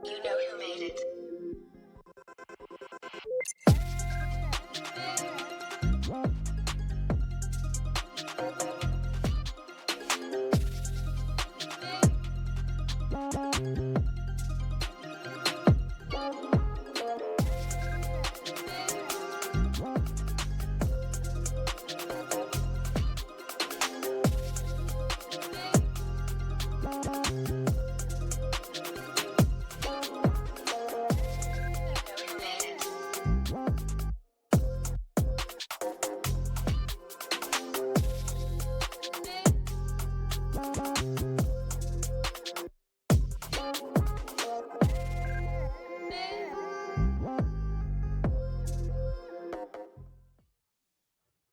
You know who made it.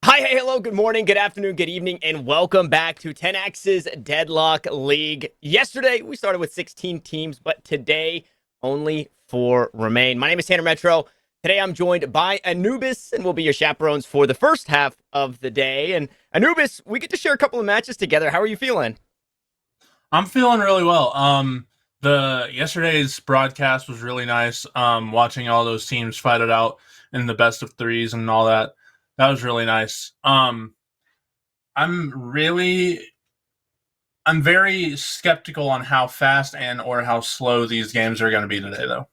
Hi, hey, hello, good morning, good afternoon, good evening, and welcome back to 10X's Deadlock League. Yesterday, we started with 16 teams, but today, only 4 remain. My name is Tanner Metro. Today, I'm joined by Anubis, and we'll be your chaperones for the first half of the day. And Anubis, we get to share a couple of matches together. How are you feeling? I'm feeling really well. The yesterday's broadcast was really nice. Watching all those teams fight it out in the best of threes and all that. That was really nice. I'm really, I'm very skeptical on how fast and or how slow these games are going to be today, though.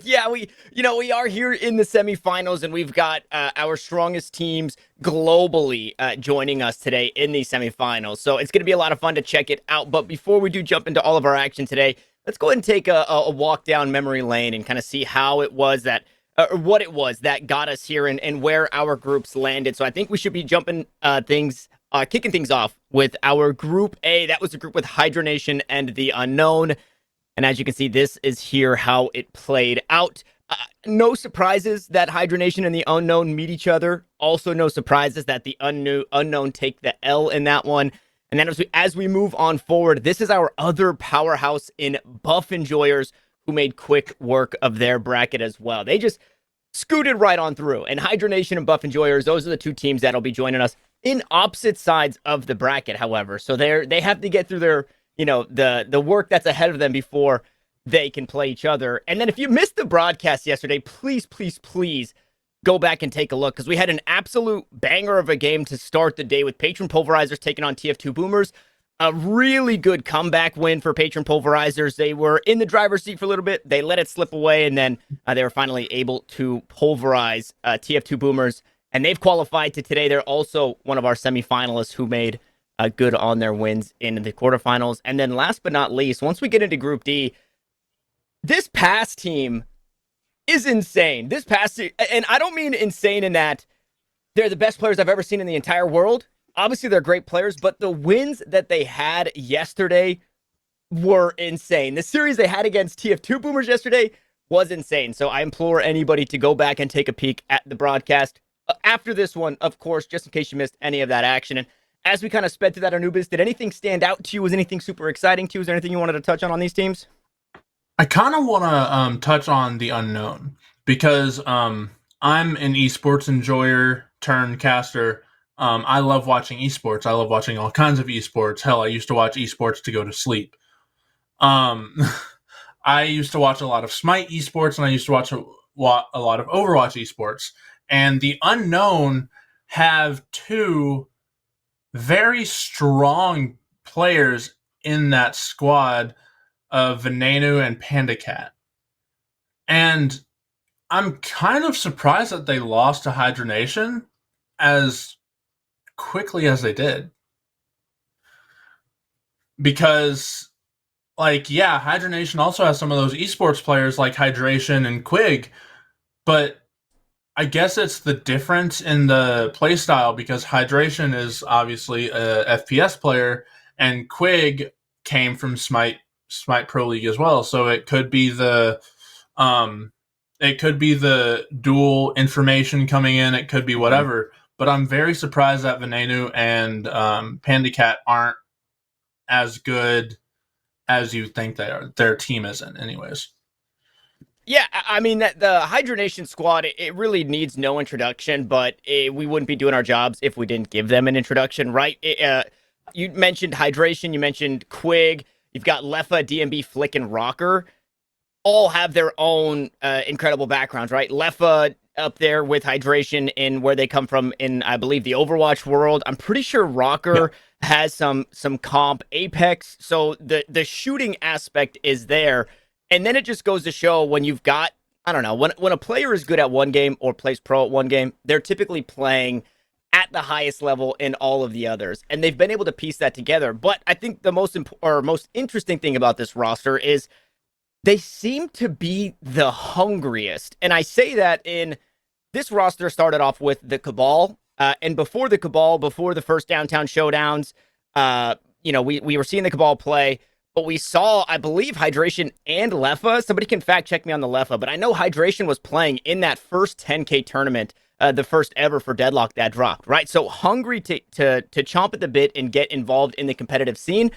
Yeah, we are here in the semifinals, and we've got our strongest teams globally joining us today in the semifinals. So it's going to be a lot of fun to check it out. But before we do jump into all of our action today, let's go ahead and take a walk down memory lane and kind of see how it was that, or what it was that got us here and where our groups landed. So I think we should be jumping kicking things off with our Group A. That was the group with Hydronation and the Unknown. And as you can see, this is here how it played out. No surprises that Hydronation and the Unknown meet each other. Also, no surprises that the Unknown take the L in that one. And then as we move on forward, this is our other powerhouse in Buff Enjoyers, who made quick work of their bracket as well. They just scooted right on through. And Hydronation and Buff Enjoyers, those are the two teams that'll be joining us in opposite sides of the bracket, however. So they have to get through their the work that's ahead of them before they can play each other. And then if you missed the broadcast yesterday, please go back and take a look, because we had an absolute banger of a game to start the day with Patron Pulverizers taking on TF2 Boomers. A really good comeback win for Patron Pulverizers. They were in the driver's seat for a little bit. They let it slip away, and then they were finally able to pulverize TF2 Boomers. And they've qualified to today. They're also one of our semifinalists who made good on their wins in the quarterfinals. And then last but not least, once we get into Group D, this past team is insane. And I don't mean insane in that they're the best players I've ever seen in the entire world. Obviously, they're great players, but the wins that they had yesterday were insane. The series they had against TF2 Boomers yesterday was insane. So I implore anybody to go back and take a peek at the broadcast after this one, of course, just in case you missed any of that action. And as we kind of sped through that, Anubis, did anything stand out to you? Was anything super exciting to you? Was there anything you wanted to touch on these teams? I kind of want to touch on the Unknown because I'm an esports enjoyer turned caster. I love watching esports. I love watching all kinds of esports. Hell, I used to watch esports to go to sleep. Um, I used to watch a lot of Smite esports, and I used to watch a lot of Overwatch esports. And the Unknown have two very strong players in that squad of Venenu and Panda Cat. And I'm kind of surprised that they lost to Hydronation as quickly as they did. Because, Hydronation also has some of those esports players like Hydration and Quig, but I guess it's the difference in the playstyle, because Hydration is obviously a FPS player, and Quig came from Smite Pro League as well. So it could be the dual information coming in. It could be whatever. But I'm very surprised that Venenu and Panda Cat aren't as good as you think they are. Their team isn't, anyways. Yeah, I mean, that the Hydronation squad, it really needs no introduction, but we wouldn't be doing our jobs if we didn't give them an introduction, right? You mentioned Hydration, you mentioned Quig, you've got Leffa, DMB, Flick, and Rocker. all have their own incredible backgrounds, right? Leffa up there with hydration in where they come from in, I believe, the Overwatch world. I'm pretty sure Yeah. Rocker has some comp Apex. So the shooting aspect is there. And then it just goes to show when you've got, I don't know, when a player is good at one game or plays pro at one game, they're typically playing at the highest level in all of the others. And they've been able to piece that together. But I think the most interesting thing about this roster is they seem to be the hungriest. And I say that in this roster started off with the Cabal. And before the Cabal, before the first downtown showdowns, we were seeing the Cabal play, but we saw, I believe, Hydration and Leffa. Somebody can fact check me on the Leffa, but I know Hydration was playing in that first 10K tournament, the first ever for Deadlock that dropped, right? So hungry to chomp at the bit and get involved in the competitive scene.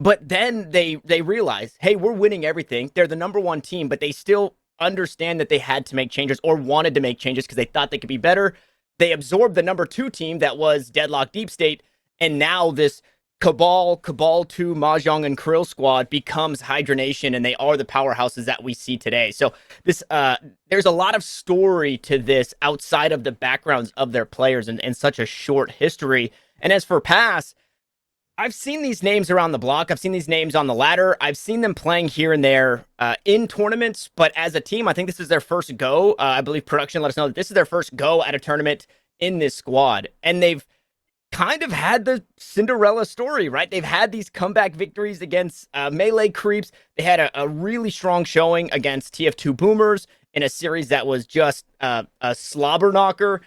But then they realize, hey, we're winning everything. They're the number one team, but they still understand that they had to make changes or wanted to make changes because they thought they could be better. They absorbed the number two team that was Deadlock Deep State, and now this Cabal 2, Mahjong, and Krill squad becomes Hydra Nation, and they are the powerhouses that we see today. So this there's a lot of story to this outside of the backgrounds of their players in such a short history. And as for Pass, I've seen these names around the block. I've seen these names on the ladder. I've seen them playing here and there in tournaments. But as a team, I think this is their first go. I believe production let us know that this is their first go at a tournament in this squad. And they've kind of had the Cinderella story, right? They've had these comeback victories against melee creeps. They had a really strong showing against TF2 Boomers in a series that was just a slobber knocker.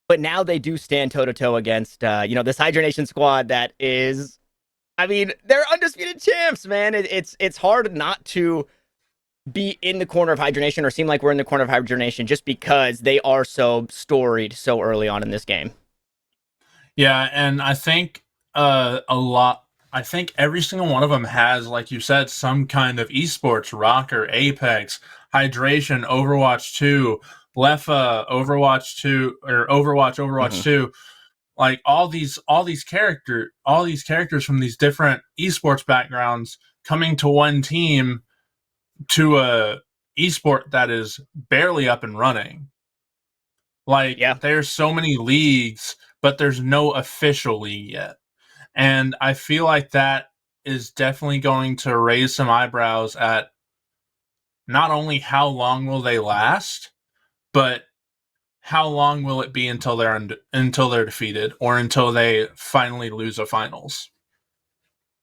But now they do stand toe to toe against, this Hydra Nation squad that is, I mean, they're undisputed champs, man. It's hard not to be in the corner of Hydra Nation or seem like we're in the corner of Hydra Nation just because they are so storied so early on in this game. Yeah, and I think a lot. I think every single one of them has, like you said, some kind of esports, Rocker, Apex, Hydration, Overwatch 2, Leffa, Overwatch 2, or Overwatch Mm-hmm. 2. Like all these characters from these different esports backgrounds coming to one team to a esport that is barely up and running. Like Yeah. there's so many leagues, but there's no official league yet. And I feel like that is definitely going to raise some eyebrows at not only how long will they last, but how long will it be until they're defeated or until they finally lose a finals.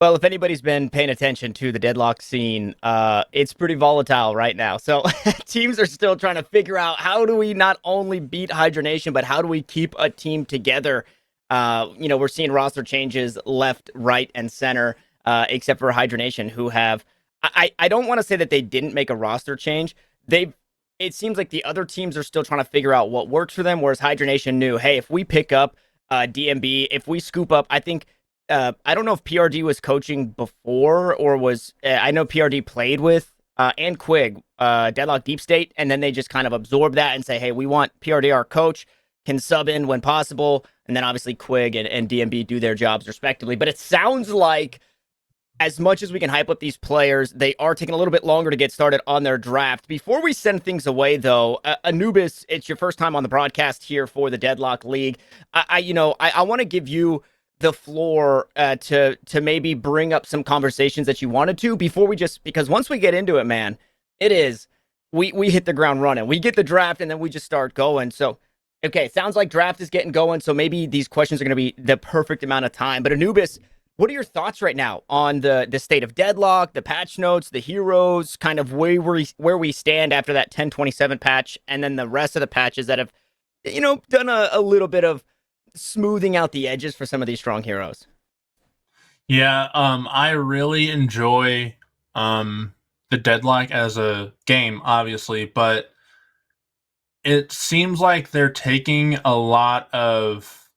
Well, if anybody's been paying attention to the Deadlock scene, it's pretty volatile right now. So teams are still trying to figure out how do we not only beat Hydra Nation, but how do we keep a team together? We're seeing roster changes left, right, and center, except for Hydra Nation, who have. I don't want to say that they didn't make a roster change. They. It seems like the other teams are still trying to figure out what works for them, whereas Hydra Nation knew, hey, if we pick up DMB, if we scoop up, I think I don't know if PRD was coaching before or was. I know PRD played with and Quig, Deadlock Deep State, and then they just kind of absorb that and say, hey, we want PRD, our coach, can sub in when possible. And then obviously Quig and DMB do their jobs respectively. But it sounds like as much as we can hype up these players, they are taking a little bit longer to get started on their draft. Before we send things away, though, Anubis, it's your first time on the broadcast here for the Deadlock League. I want to give you the floor to maybe bring up some conversations that you wanted to before we just because once we get into it, man, it is we hit the ground running. We get the draft and then we just start going. So okay, sounds like draft is getting going. So maybe these questions are going to be the perfect amount of time. But Anubis, what are your thoughts right now on the state of Deadlock, the patch notes, the heroes, kind of where we stand after that 1027 patch, and then the rest of the patches that have, done a little bit of smoothing out the edges for some of these strong heroes? Yeah, I really enjoy the Deadlock as a game, obviously, but it seems like they're taking a lot of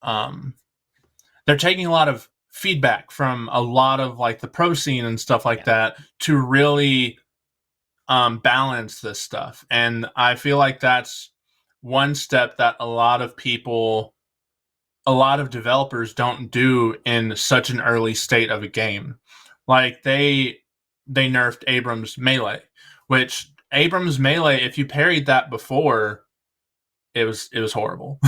feedback from a lot of like the pro scene and stuff like Yeah. that to really balance this stuff. And I feel like that's one step that a lot of developers don't do in such an early state of a game. Like they nerfed Abrams melee, which Abrams melee, if you parried that before, it was horrible.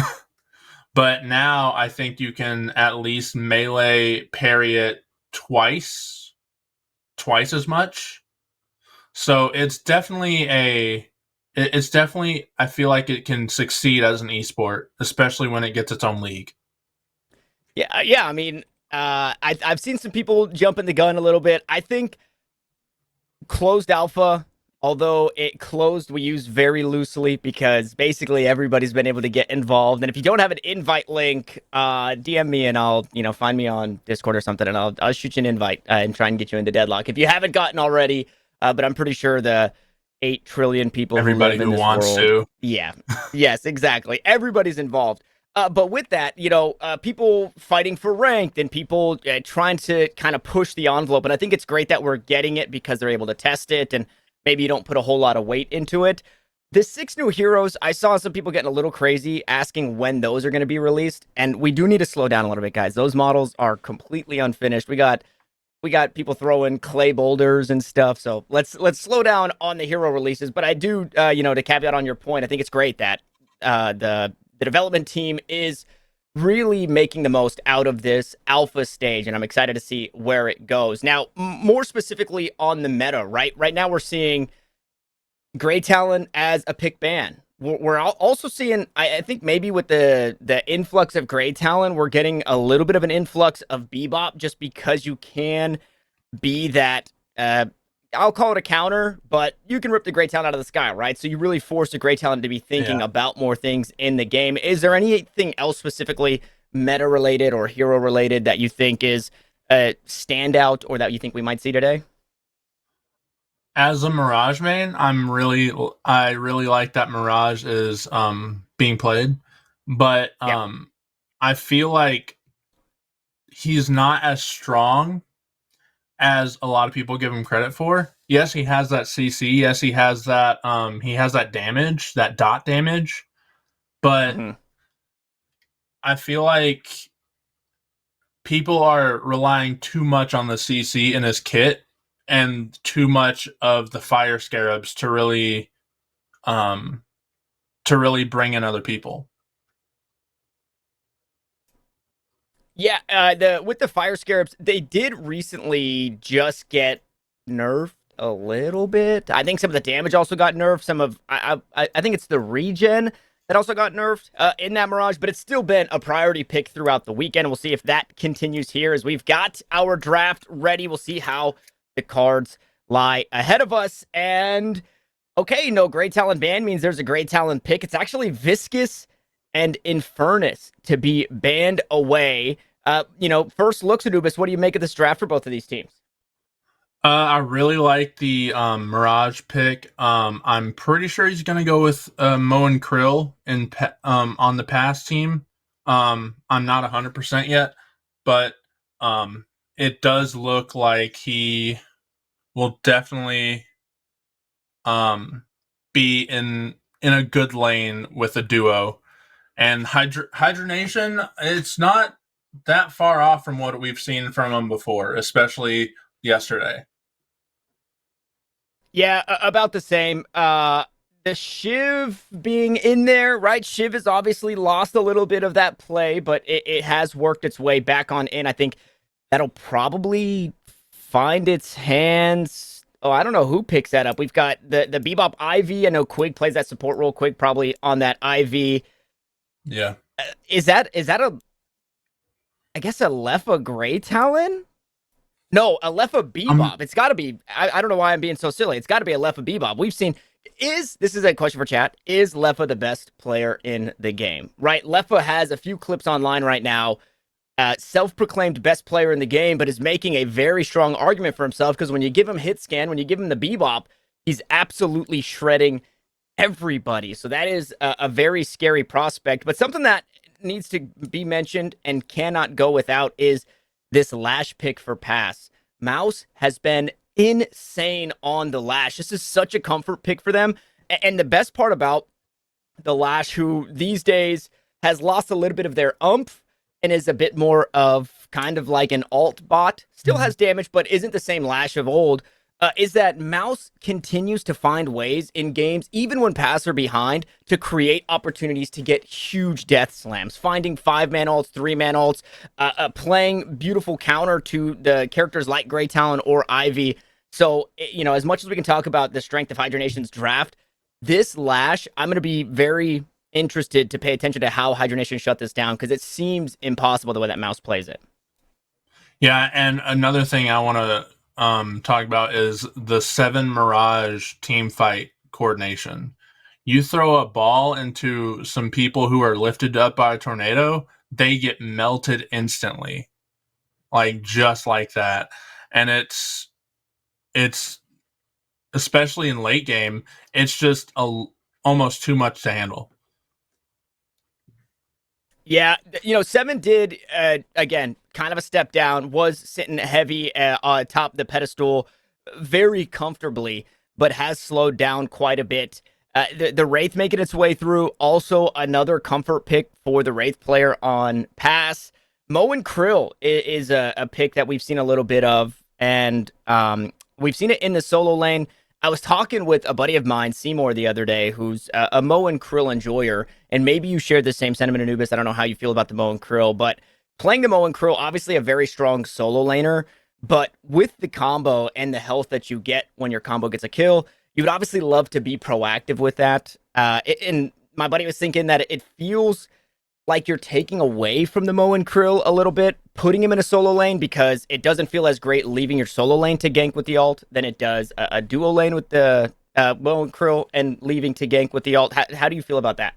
But now I think you can at least melee parry it twice as much. So it's definitely I feel like it can succeed as an esport, especially when it gets its own league. Yeah, yeah. I mean, I've seen some people jumping the gun a little bit. I think closed alpha, although it closed, we use very loosely because basically everybody's been able to get involved. And if you don't have an invite link, DM me and I'll, find me on Discord or something, and I'll shoot you an invite and try and get you into Deadlock if you haven't gotten already. But I'm pretty sure the 8 trillion people who Everybody live in who this wants world, to. yeah, yes, exactly, everybody's involved. But with that, people fighting for ranked and people trying to kind of push the envelope. And I think it's great that we're getting it because they're able to test it and maybe you don't put a whole lot of weight into it. The 6 new heroes, I saw some people getting a little crazy asking when those are going to be released. And we do need to slow down a little bit, guys. Those models are completely unfinished. We got people throwing clay boulders and stuff. So let's slow down on the hero releases. But I do, to caveat on your point, I think it's great that the development team is really making the most out of this alpha stage, and I'm excited to see where it goes. Now, more specifically on the meta, right? Right now, we're seeing Gray Talon as a pick ban. We're also seeing, I think maybe with the influx of Gray Talon, we're getting a little bit of an influx of Bebop just because you can be that. I'll call it a counter, but you can rip the Gray Talon out of the sky, right? So you really force the Gray Talon to be thinking Yeah. about more things in the game. Is there anything else specifically meta related or hero related that you think is a standout or that you think we might see today? As a Mirage main, I really like that Mirage is being played, but Yeah. I feel like he's not as strong as a lot of people give him credit for. Yes, he has that CC. Yes, he has that damage, that dot damage, but Mm-hmm. I feel like people are relying too much on the CC in his kit and too much of the fire scarabs um to really bring in other people. Yeah, the with the fire scarabs, they did recently just get nerfed a little bit. I think some of the damage also got nerfed. Some of I think it's the regen that also got nerfed in that Mirage, but it's still been a priority pick throughout the weekend. We'll see if that continues here as we've got our draft ready. We'll see how the cards lie ahead of us. And okay, no Great Talon ban means there's a Great Talon pick. It's actually Viscous and Infernus to be banned away. First looks, Anubis, what do you make of this draft for both of these teams? I really like the Mirage pick. I'm pretty sure he's going to go with Mo and Krill on the pass team. I'm not 100% yet, but it does look like he will definitely um, be in a good lane with a duo. And Hydronation, it's not that far off from what we've seen from him before, especially yesterday. Yeah, about the same. The Shiv being in there, right? Shiv has obviously lost a little bit of that play, but it has worked its way back on in. I think that'll probably find its hands. Oh, I don't know who picks that up. We've got the Bebop Ivy. I know Quig plays that support role. Quig probably on that Ivy. Yeah. Is that a I guess a Lefa Gray Talon? No, a Lefa Um, Bebop. It's got to be. I don't know why I'm being so silly. It's got to be a Lefa Bebop. We've seen. This is a question for chat? Is Lefa the best player in the game? Right. Lefa has a few clips online right now. Self-proclaimed best player in the game, but is making a very strong argument for himself because when you give him hit scan, when you give him the Bebop, he's absolutely shredding everybody. So that is a very scary prospect. But something that needs to be mentioned and cannot go without is this Lash pick for pass. Mouse has been insane on the Lash. This is such a comfort pick for them. And the best part about the Lash, who these days has lost a little bit of their umph and is a bit more of kind of like an alt bot, still has damage, but isn't the same Lash of old. is that Mouse continues to find ways in games, even when pass are behind, to create opportunities to get huge death slams, finding 5-man ults, 3-man ults, playing beautiful counter to the characters like Grey Talon or Ivy. So, as much as we can talk about the strength of Hydra Nation's draft, this Lash, I'm going to be very interested to pay attention to how Hydra Nation shut this down because it seems impossible the way that Mouse plays it. Yeah, and another thing I want to talk about is the 7 Mirage team fight coordination. You throw a ball into some people who are lifted up by a tornado, they get melted instantly, like just like that. And it's especially in late game, it's just almost too much to handle. Yeah, Seven did again kind of a step down. Was sitting heavy atop the pedestal very comfortably, but has slowed down quite a bit. The Wraith making its way through. Also, another comfort pick for the Wraith player on pass. Mo and Krill is a pick that we've seen a little bit of, and we've seen it in the solo lane. I was talking with a buddy of mine, Seymour, the other day, who's a Mo and Krill enjoyer, and maybe you share the same sentiment, Anubis. I don't know how you feel about the Mo and Krill, but playing the Mo and Krill, obviously a very strong solo laner, but with the combo and the health that you get when your combo gets a kill, you would obviously love to be proactive with that. And my buddy was thinking that it feels like you're taking away from the Mo and Krill a little bit, putting him in a solo lane because it doesn't feel as great leaving your solo lane to gank with the ult than it does a duo lane with the Mo and Krill and leaving to gank with the ult. How do you feel about that?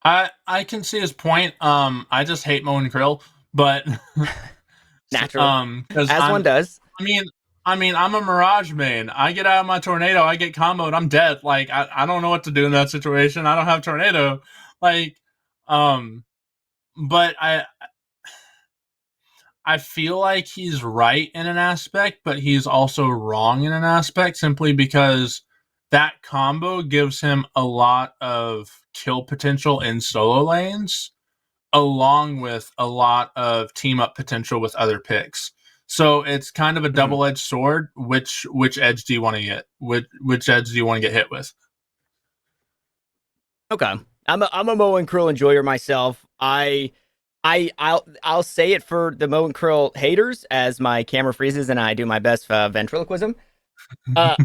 I can see his point. I just hate Mo and Krill, but Natural, because as one does. I mean, I'm a Mirage main. I get out of my tornado, I get comboed, I'm dead. Like I don't know what to do in that situation. I don't have tornado. Like, um, but I feel like he's right in an aspect, but he's also wrong in an aspect simply because that combo gives him a lot of kill potential in solo lanes, along with a lot of team up potential with other picks. So it's kind of a Mhm. double edged sword. Which edge do you want to get? Which edge do you want to get hit with? Okay, I'm a Mo and Krill enjoyer myself. I'll say it for the Mo and Krill haters as my camera freezes and I do my best ventriloquism. Uh,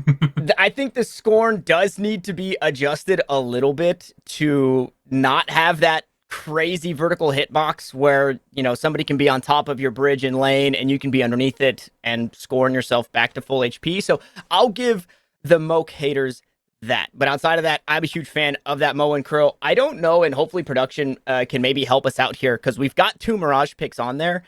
I think the scorn does need to be adjusted a little bit to not have that crazy vertical hitbox where somebody can be on top of your bridge in lane and you can be underneath it and scoring yourself back to full HP. So I'll give the Moke haters that. But outside of that, I'm a huge fan of that Mo and Curl. I don't know, and hopefully production can maybe help us out here because we've got 2 Mirage picks on there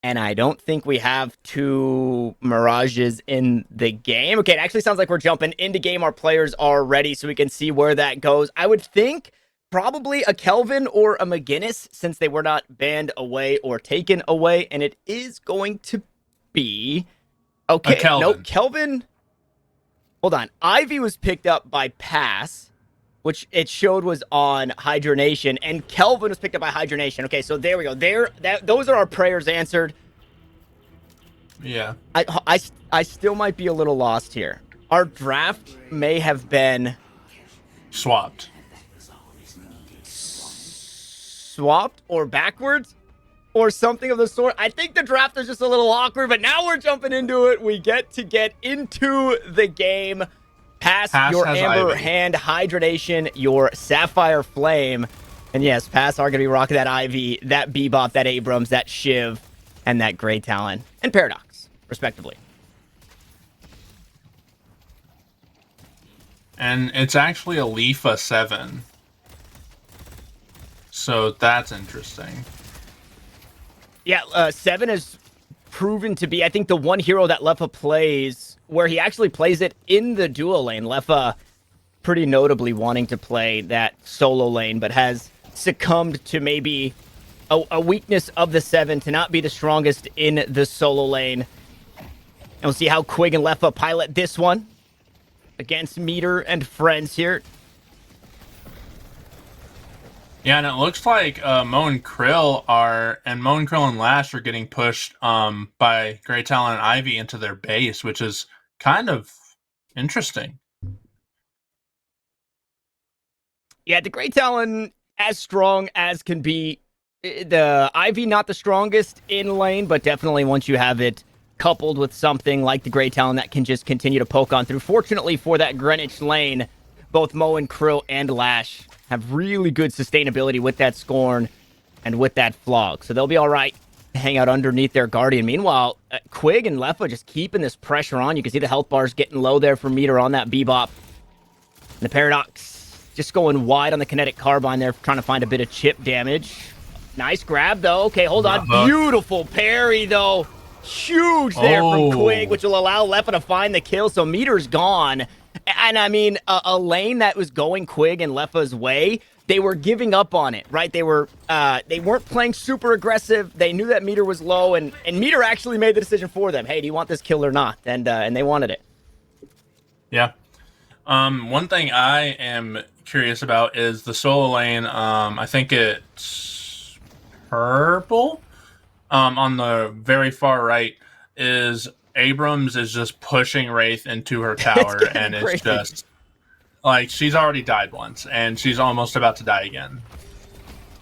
and I don't think we have 2 Mirages in the game. Okay, it actually sounds like we're jumping into game. Our players are ready, so we can see where that goes. I would think probably a Kelvin or a McGinnis, since they were not banned away or taken away, and it is going to be... A Okay, nope, Kelvin. Kelvin... Hold on. Ivy was picked up by Pass, which it showed was on Hydronation, and Kelvin was picked up by Hydronation. Okay, so there we go. Those are our prayers answered. Yeah. I still might be a little lost here. Our draft may have been Swapped. swapped or backwards or something of the sort. I think the draft is just a little awkward, but now we're jumping into it. We get into the game. Pass Pass your has Amber Ivy. Hand Hydronation, your Sapphire Flame. And yes, Pass are going to be rocking that Ivy, that Bebop, that Abrams, that Shiv, and that Grey Talon, and Paradox, respectively. And it's actually a Leafa 7. So that's interesting. Yeah, Seven has proven to be, I think, the one hero that Lefa plays where he actually plays it in the duo lane. Lefa pretty notably wanting to play that solo lane, but has succumbed to maybe a weakness of the Seven to not be the strongest in the solo lane. And we'll see how Quig and Lefa pilot this one against Meter and friends here. Yeah, and it looks like Mo and Krill and Lash are getting pushed by Grey Talon and Ivy into their base, which is kind of interesting. Yeah, the Great Talon, as strong as can be. The Ivy, not the strongest in lane, but definitely once you have it coupled with something like the Great Talon that can just continue to poke on through. Fortunately for that Greenwich lane, both Mo and Krill and Lash have really good sustainability with that Scorn and with that Flog. So they'll be all right to hang out underneath their Guardian. Meanwhile, Quig and Leffa just keeping this pressure on. You can see the health bars getting low there for Meter on that Bebop. And the Paradox just going wide on the kinetic carbine there, trying to find a bit of chip damage. Nice grab, though. Okay, hold on. Beautiful parry, though. Huge there from Quig, which will allow Leffa to find the kill. So Meter's gone. And I mean, a lane that was going Quig and Leffa's way, they were giving up on it, right? They weren't playing super aggressive. They knew that Meter was low, and Meter actually made the decision for them. Hey, do you want this kill or not? And they wanted it. Yeah. One thing I am curious about is the solo lane. I think it's purple. On the very far right is Abrams is just pushing Wraith into her tower, and it's just like she's already died once, and she's almost about to die again.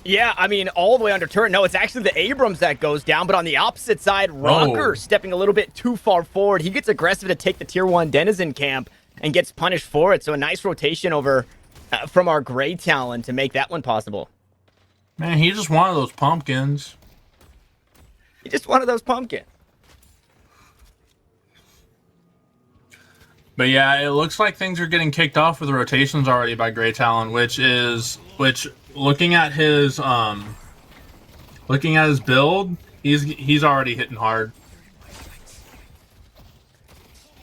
Yeah, I mean, all the way under turret. No, it's actually the Abrams that goes down, but on the opposite side, Rocker stepping a little bit too far forward. He gets aggressive to take the tier 1 Denizen camp and gets punished for it. So a nice rotation over from our Grey Talon to make that one possible. Man, he's just one of those pumpkins. He's just one of those pumpkins. But yeah, it looks like things are getting kicked off with the rotations already by Grey Talon, which looking at his build, he's already hitting hard.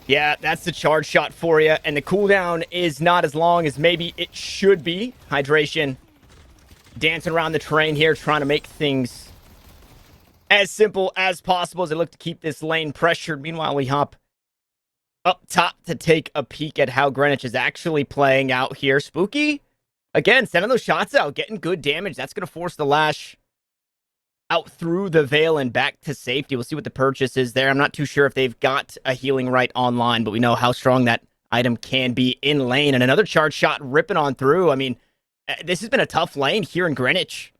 Yeah, that's the charge shot for you, and the cooldown is not as long as maybe it should be. Hydration dancing around the terrain here, trying to make things as simple as possible as they look to keep this lane pressured. Meanwhile, we hop up top to take a peek at how Greenwich is actually playing out here. Spooky, again, sending those shots out, getting good damage. That's going to force the Lash out through the Veil and back to safety. We'll see what the purchase is there. I'm not too sure if they've got a healing right online, but we know how strong that item can be in lane. And another charge shot ripping on through. I mean, this has been a tough lane here in Greenwich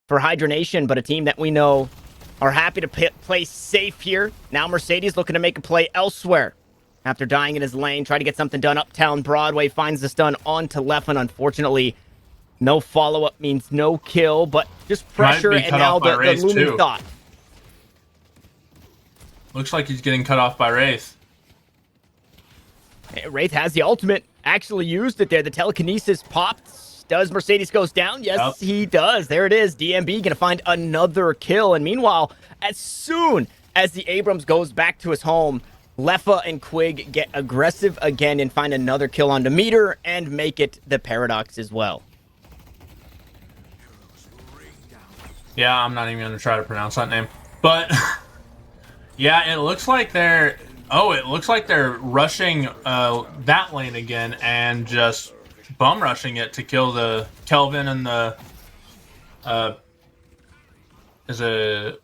for Hydra Nation, but a team that we know are happy to play safe here. Now Mercedes looking to make a play elsewhere after dying in his lane. Try to get something done uptown Broadway. Finds the stun onto Leffen. Unfortunately, no follow-up means no kill, but just pressure, and now the looming thought. Looks like he's getting cut off by Wraith. Wraith has the ultimate. Actually used it there. The telekinesis popped. Does Mercedes goes down? Yes, he does. There it is. DMB going to find another kill. And meanwhile, as soon as the Abrams goes back to his home, Leffa and Quig get aggressive again and find another kill on the Meter and make it the Paradox as well. Yeah, I'm not even going to try to pronounce that name. But, yeah, it looks like they're rushing that lane again and just bum rushing it to kill the Kelvin and the... is it...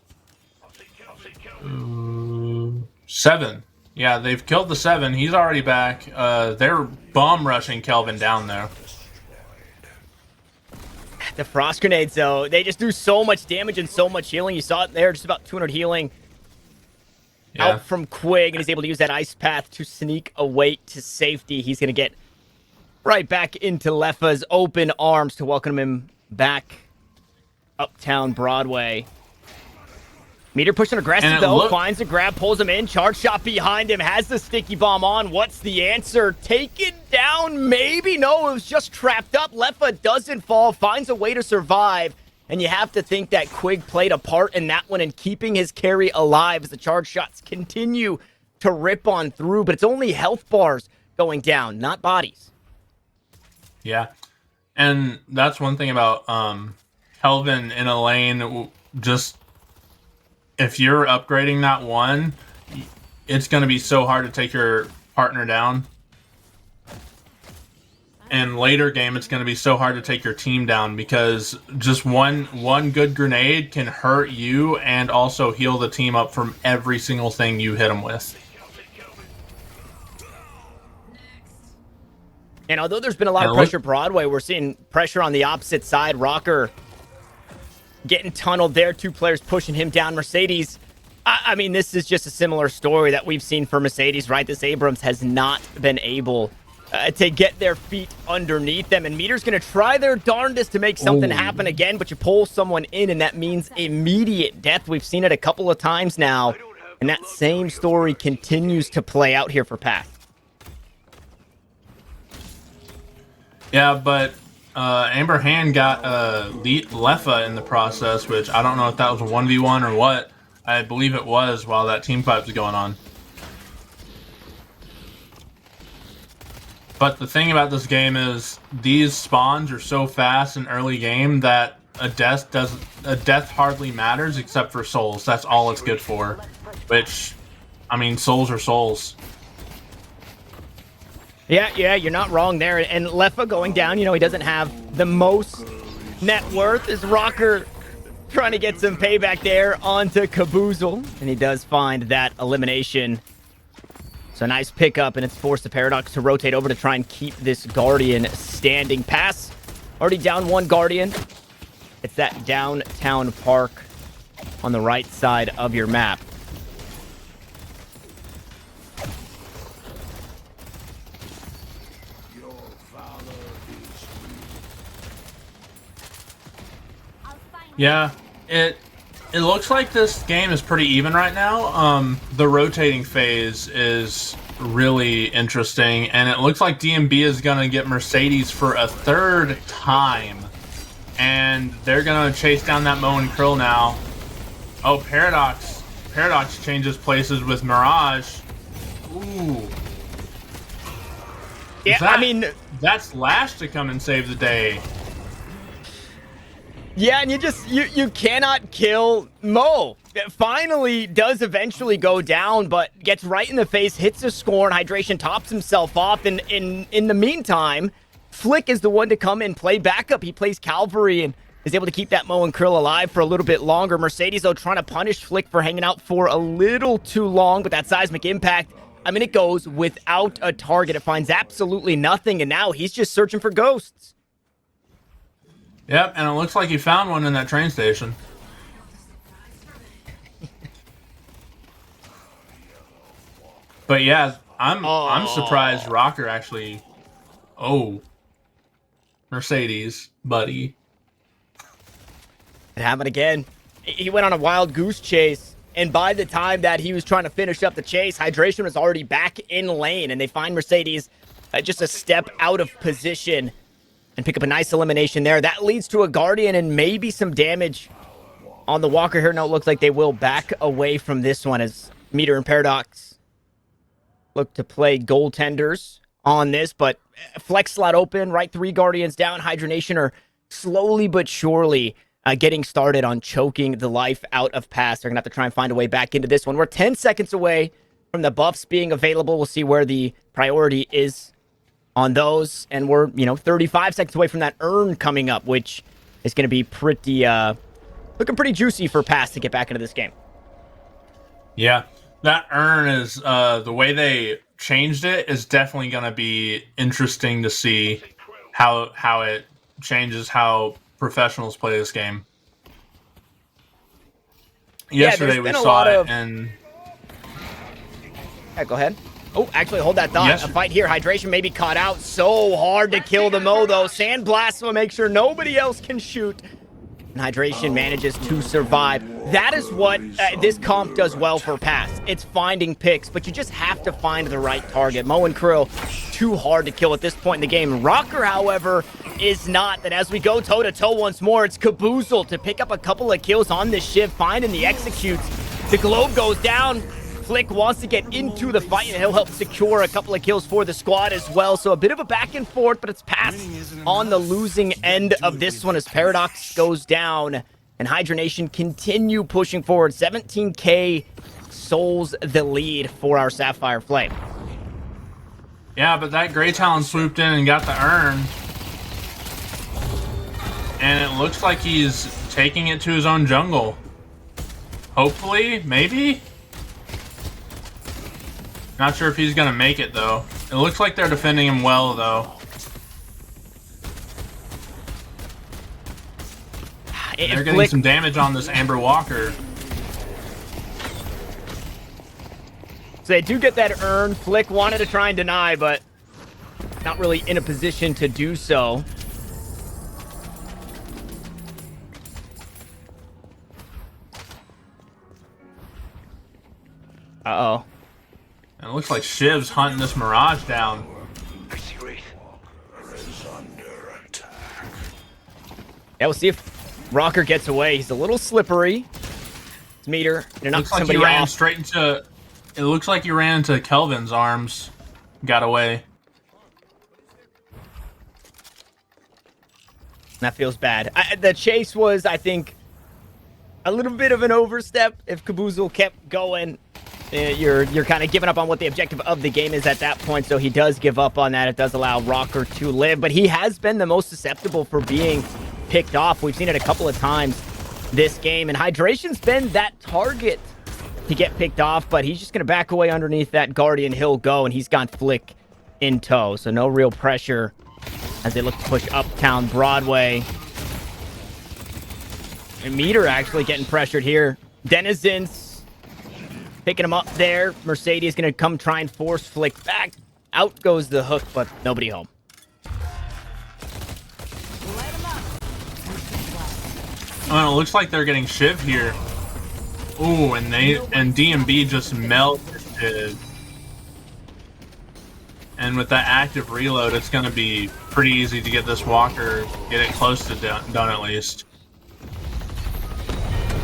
7. Yeah, they've killed the 7. He's already back. They're bum rushing Kelvin down there. The frost grenades, though, they just do so much damage and so much healing. You saw it there, just about 200 healing out from Quig, and he's able to use that ice path to sneak away to safety. He's going to get right back into Leffa's open arms to welcome him back uptown Broadway. Meter pushing aggressive, though, finds a grab, pulls him in, charge shot behind him, has the sticky bomb on. What's the answer? Taken down, maybe? No, it was just trapped up. Leffa doesn't fall, finds a way to survive, and you have to think that Quig played a part in that one in keeping his carry alive as the charge shots continue to rip on through, but it's only health bars going down, not bodies. Yeah, and that's one thing about Kelvin in a lane, just... if you're upgrading that one, it's going to be so hard to take your partner down. And later game, it's going to be so hard to take your team down because just one good grenade can hurt you and also heal the team up from every single thing you hit them with. And although there's been a lot of And look, pressure Broadway, we're seeing pressure on the opposite side. Rocker getting tunneled there. Two players pushing him down. Mercedes, I mean, this is just a similar story that we've seen for Mercedes, right? This Abrams has not been able to get their feet underneath them. And Meter's going to try their darndest to make something happen again, but you pull someone in, and that means immediate death. We've seen it a couple of times now, and that same story continues to play out here for Path. yeah, but Amber Hand got Leffa in the process, which I don't know if that was a 1v1 or what. I believe it was while that team fight was going on. But the thing about this game is these spawns are so fast in early game that a death hardly matters except for souls. That's all it's good for. Which, I mean, souls are souls. Yeah, you're not wrong there. And Leffa going down, he doesn't have the most net worth. Is Rocker trying to get some payback there onto Caboozle, and he does find that elimination. So nice pickup, and it's forced the Paradox to rotate over to try and keep this Guardian standing. Pass, already down one Guardian. It's that downtown park on the right side of your map. Yeah, it looks like this game is pretty even right now. The rotating phase is really interesting, and it looks like DMB is gonna get Mercedes for a third time, and they're gonna chase down that Moe and Krill now. Oh, Paradox changes places with Mirage. Ooh. Yeah, I mean, that's Lash to come and save the day. Yeah, and you cannot kill Mo. It finally does eventually go down, but gets right in the face, hits a score, and Hydration tops himself off. And in the meantime, Flick is the one to come and play backup. He plays Calvary and is able to keep that Mo and Krill alive for a little bit longer. Mercedes, though, trying to punish Flick for hanging out for a little too long, but that seismic impact, I mean, it goes without a target. It finds absolutely nothing, and now he's just searching for ghosts. Yep, and it looks like he found one in that train station. But yeah, I'm surprised Rocker actually. Oh, Mercedes, buddy. It happened again. He went on a wild goose chase, and by the time that he was trying to finish up the chase, Hydration was already back in lane, and they find Mercedes just a step out of position and pick up a nice elimination there. That leads to a Guardian and maybe some damage on the Walker here. No, it looks like they will back away from this one as Meter and Paradox look to play goaltenders on this, but flex slot open, right? 3 Guardians down. Hydration are slowly but surely getting started on choking the life out of Pass. They're going to have to try and find a way back into this one. We're 10 seconds away from the buffs being available. We'll see where the priority is on those, and we're 35 seconds away from that urn coming up, which is going to be pretty looking pretty juicy for Pass to get back into this game. Yeah, that urn is the way they changed it is definitely going to be interesting to see how it changes how professionals play this game. Yesterday we saw it, and yeah, go ahead. Oh, actually, hold that thought. A fight here. Hydration may be caught out. So hard to kill the Mo, though. Sandblast will make sure nobody else can shoot. And Hydration manages to survive. That is what this comp does well for Pass. It's finding picks, but you just have to find the right target. Mo and Krill, too hard to kill at this point in the game. Rocker, however, is not. And as we go toe-to-toe once more, it's Caboozle to pick up a couple of kills on this shift, finding the executes. The globe goes down. Flick wants to get into the fight, and he'll help secure a couple of kills for the squad as well. So a bit of a back and forth, but it's Pass on the losing end of this one as Paradox goes down, and Hydra Nation continue pushing forward. 17k souls the lead for our Sapphire Flame. Yeah, but that Grey Talon swooped in and got the urn, and it looks like he's taking it to his own jungle. Hopefully, maybe? Not sure if he's going to make it, though. It looks like they're defending him well, though. They're getting some damage on this Amber Walker. So they do get that urn. Flick wanted to try and deny, but not really in a position to do so. Uh-oh. And it looks like Shiv's hunting this Mirage down. Yeah, we'll see if Rocker gets away. He's a little slippery. It's Meter. They're not Looks like somebody he ran off. straight into... It looks like he ran into Kelvin's arms. Got away. That feels bad. The chase was, I think, a little bit of an overstep. If Caboozle kept going, you're kind of giving up on what the objective of the game is at that point. So he does give up on that. It does allow Rocker to live, but he has been the most susceptible for being picked off. We've seen it a couple of times this game, and Hydration's been that target to get picked off, but he's just going to back away underneath that Guardian. He'll go, and he's got Flick in tow, so no real pressure as they look to push uptown Broadway. And Meter actually getting pressured here. Denizens picking him up there. Mercedes going to come try and force Flick back. Out goes the hook, but nobody home. Oh, it looks like they're getting Shiv here. Ooh, and DMB just melted. And with that active reload, it's going to be pretty easy to get this Walker, get it close to done at least.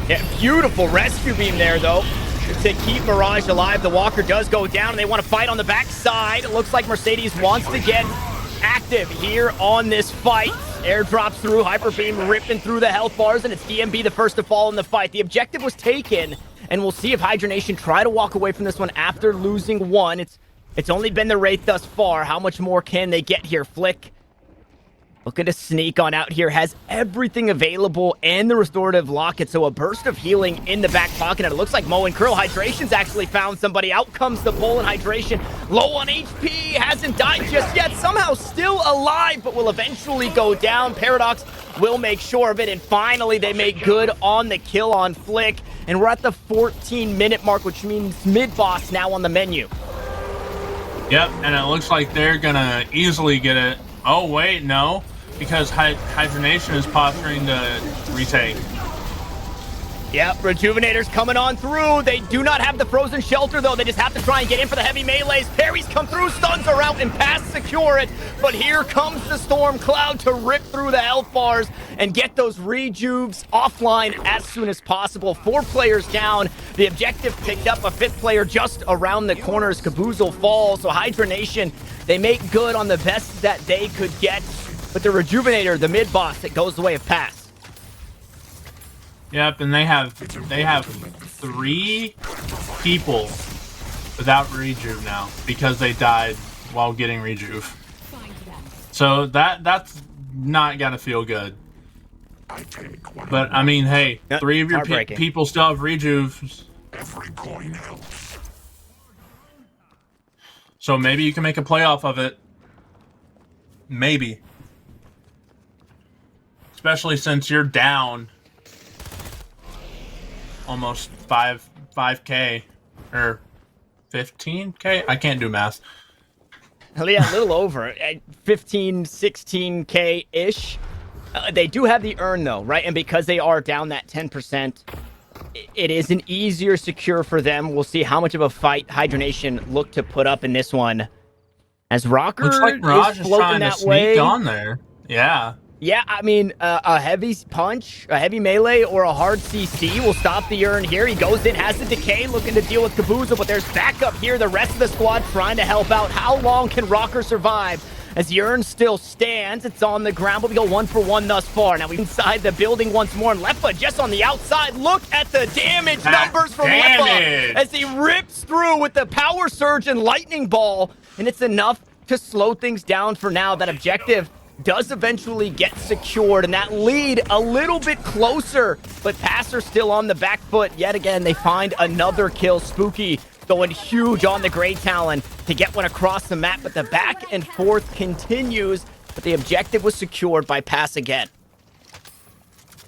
Yeah, beautiful rescue beam there, though, to keep Mirage alive. The Walker does go down, and they want to fight on the backside. It looks like Mercedes wants to get active here on this fight. Airdrops through, Hyper Beam ripping through the health bars, and it's DMB the first to fall in the fight. The objective was taken, and we'll see if Hydra Nation try to walk away from this one after losing one. It's only been the Wraith thus far. How much more can they get here? Flick looking to sneak on out here, has everything available and the restorative locket, so a burst of healing in the back pocket, and it looks like Mo and Curl. Hydration's actually found somebody. Out comes the bull, and Hydration low on HP, hasn't died just yet, somehow still alive, but will eventually go down. Paradox will make sure of it, and finally they make good on the kill on Flick, and we're at the 14-minute mark, which means mid-boss now on the menu. Yep, and it looks like they're gonna easily get it. Oh, wait, no. Because Hydra Nation is posturing to retake. Yep, Rejuvenator's coming on through. They do not have the frozen shelter, though. They just have to try and get in for the heavy melees. Parries come through, stuns are out, and pass secure it. But here comes the Storm Cloud to rip through the health bars and get those rejuves offline as soon as possible. 4 players down. The objective picked up, a 5th player just around the corner as Caboozle falls. So Hydra Nation, they make good on the best that they could get. But the Rejuvenator, the mid-boss, it goes the way of Pass. Yep, and they have 3 people without rejuve now because they died while getting rejuve. So that's not gonna feel good. But I mean, hey, 3 of your people still have rejuves. Every coin helps. So maybe you can make a playoff of it. Maybe. Especially since you're down almost 5K or 15K. I can't do math. Hell yeah, a little over 15, 16K ish. They do have the urn though, right? And because they are down that 10%, it is an easier secure for them. We'll see how much of a fight Hydra Nation look to put up in this one. As Rocker looks like Mirage is floating trying that to way. sneak on there. Yeah. Yeah, I mean, a heavy punch, a heavy melee, or a hard CC will stop the urn here. He goes in, has the decay, looking to deal with Caboozle, but there's backup here. The rest of the squad trying to help out. How long can Rocker survive? As the urn still stands, it's on the ground, but we go 1 for 1 thus far. Now we're inside the building once more, and Lepa just on the outside. Look at the damage numbers from Lepa as he rips through with the power surge and lightning ball, and it's enough to slow things down for now. That objective does eventually get secured, and that lead a little bit closer, but Passer still on the back foot. Yet again, they find another kill. Spooky going huge on the Grey Talon to get one across the map, but the back and forth continues, but the objective was secured by Pass again.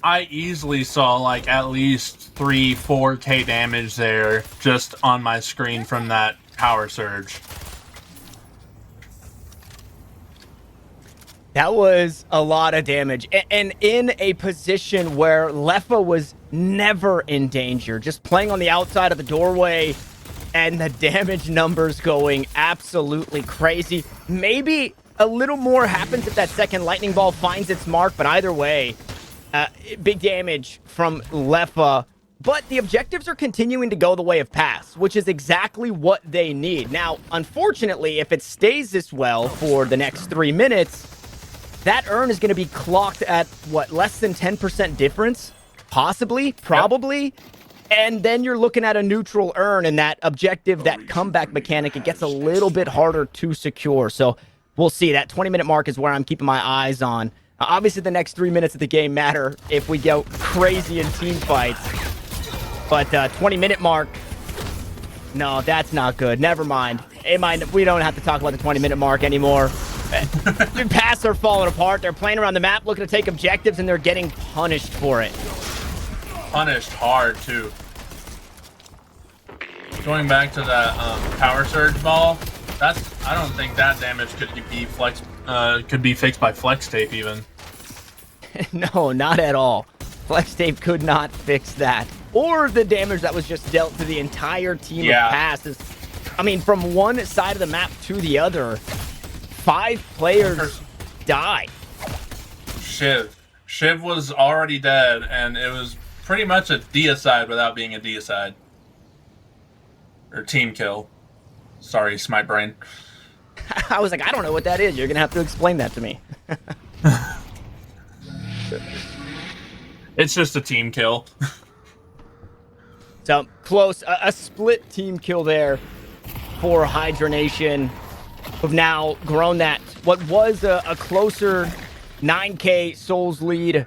I easily saw like at least 3-4K damage there just on my screen from that power surge. That was a lot of damage. And in a position where Leffa was never in danger, just playing on the outside of the doorway, and the damage numbers going absolutely crazy. Maybe a little more happens if that second lightning ball finds its mark, but either way, big damage from Leffa. But the objectives are continuing to go the way of Pass, which is exactly what they need. Now, unfortunately, if it stays this well for the next 3 minutes, that urn is going to be clocked at, what, less than 10% difference? Possibly, probably. Yep. And then you're looking at a neutral urn, and that objective, that comeback mechanic, it gets a little bit harder to secure. So we'll see. That 20-minute mark is where I'm keeping my eyes on. Obviously, the next 3 minutes of the game matter if we go crazy in team fights. But 20-minute mark, no, that's not good. Never mind. We don't have to talk about the 20-minute mark anymore. The Pass are falling apart. They're playing around the map, looking to take objectives, and they're getting punished for it. Punished hard, too. Going back to that power surge ball, I don't think that damage could be fixed by flex tape even. No, not at all. Flex tape could not fix that. Or the damage that was just dealt to the entire team of Passes. I mean, from one side of the map to the other, 5 players died. Shiv was already dead, and it was pretty much a deicide without being a deicide. Or team kill. Sorry, Smite Brain. I was like, I don't know what that is. You're going to have to explain that to me. It's just a team kill. So, close. A split team kill there for Hydra Nation. We've now grown that, what was a closer 9K Souls lead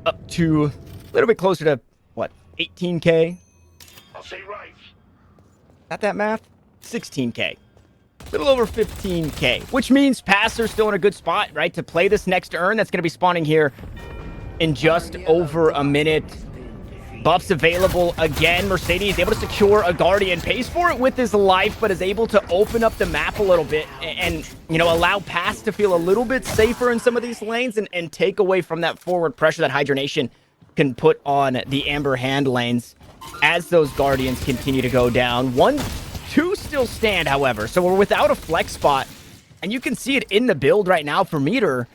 up to a little bit closer to, what, 18K? I'll say right. Not that math? 16K. A little over 15K, which means Passer's still in a good spot, right, to play this next urn that's going to be spawning here in just over a minute. Buffs available again. Mercedes able to secure a Guardian. Pays for it with his life, but is able to open up the map a little bit and you know, allow Pass to feel a little bit safer in some of these lanes and take away from that forward pressure that Hydra Nation can put on the Amber Hand lanes as those Guardians continue to go down. 1-2 still stand, however. So we're without a flex spot, and you can see it in the build right now for Meter.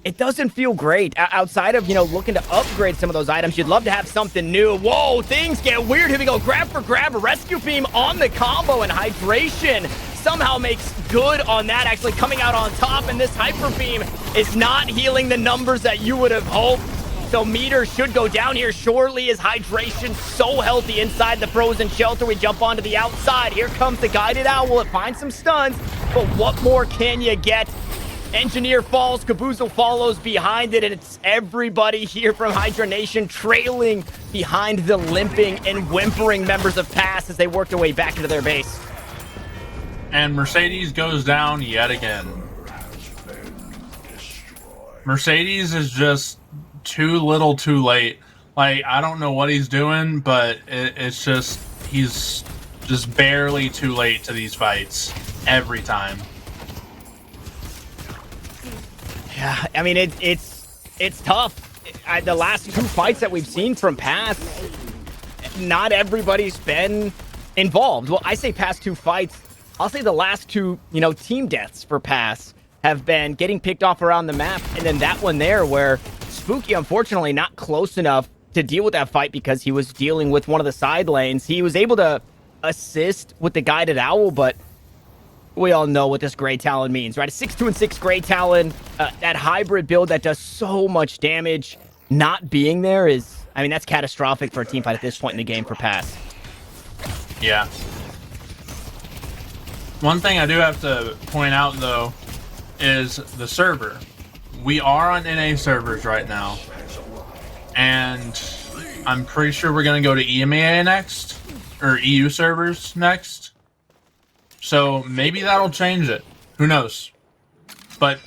It doesn't feel great. Outside of, you know, looking to upgrade some of those items, you'd love to have something new. Whoa, things get weird. Here we go. Grab for grab. A rescue beam on the combo, and Hydration somehow makes good on that, actually coming out on top. And this Hyper Beam is not healing the numbers that you would have hoped. So Meter should go down here shortly as Hydration so healthy inside the frozen shelter. We jump onto the outside. Here comes the Guided Owl. It finds some stuns, but what more can you get? Engineer falls, Caboozle follows behind it, and it's everybody here from Hydra Nation trailing behind the limping and whimpering members of Pass as they work their way back into their base. And Mercedes goes down yet again. Mercedes is just too little too late. Like, I don't know what he's doing, but it's just, he's just barely too late to these fights every time. Yeah, I mean, it's tough. The last 2 fights that we've seen from Pass, not everybody's been involved. Well, I say past 2 fights. I'll say the last 2, you know, team deaths for Pass have been getting picked off around the map, and then that one there where Spooky, unfortunately, not close enough to deal with that fight because he was dealing with one of the side lanes. He was able to assist with the Guided Owl, but we all know what this Grey Talon means, right? A 6-2-6 Grey Talon, that hybrid build that does so much damage. Not being there is, I mean, that's catastrophic for a team fight at this point in the game for Pass. Yeah. One thing I do have to point out, though, is the server. We are on NA servers right now, and I'm pretty sure we're going to go to EMEA next, or EU servers next. So maybe that'll change it. Who knows? But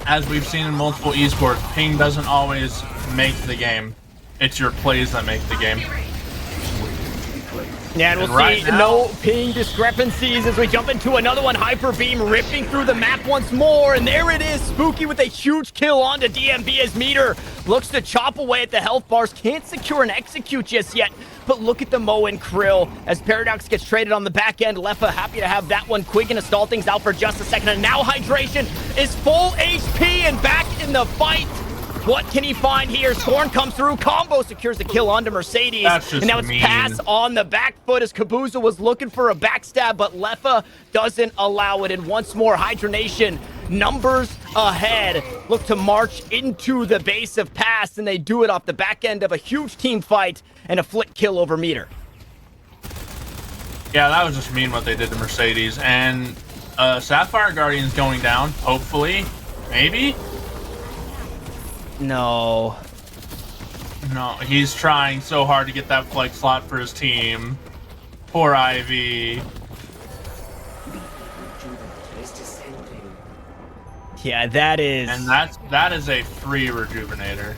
as we've seen in multiple esports, ping doesn't always make the game. It's your plays that make the game. Yeah, and we'll see no ping discrepancies as we jump into another one. Hyper Beam ripping through the map once more, and there it is. Spooky with a huge kill onto DMB as Meter looks to chop away at the health bars. Can't secure an execute just yet, but look at the Mo and Krill as Paradox gets traded on the back end. Leffa happy to have that one. Quick gonna stall things out for just a second, and now Hydration is full HP and back in the fight. What can he find here? Scorn comes through. Combo secures the kill onto Mercedes. And now it's pass on the back foot as Kabuza was looking for a backstab, but Leffa doesn't allow it. And once more, Hydronation, numbers ahead, look to march into the base of Pass, and they do it off the back end of a huge team fight and a flick kill over Meter. Yeah, that was just mean what they did to Mercedes. And Sapphire Guardian's going down, hopefully. Maybe? No, he's trying so hard to get that flex slot for his team. Poor Ivy. Yeah, that is... And that is a free Rejuvenator.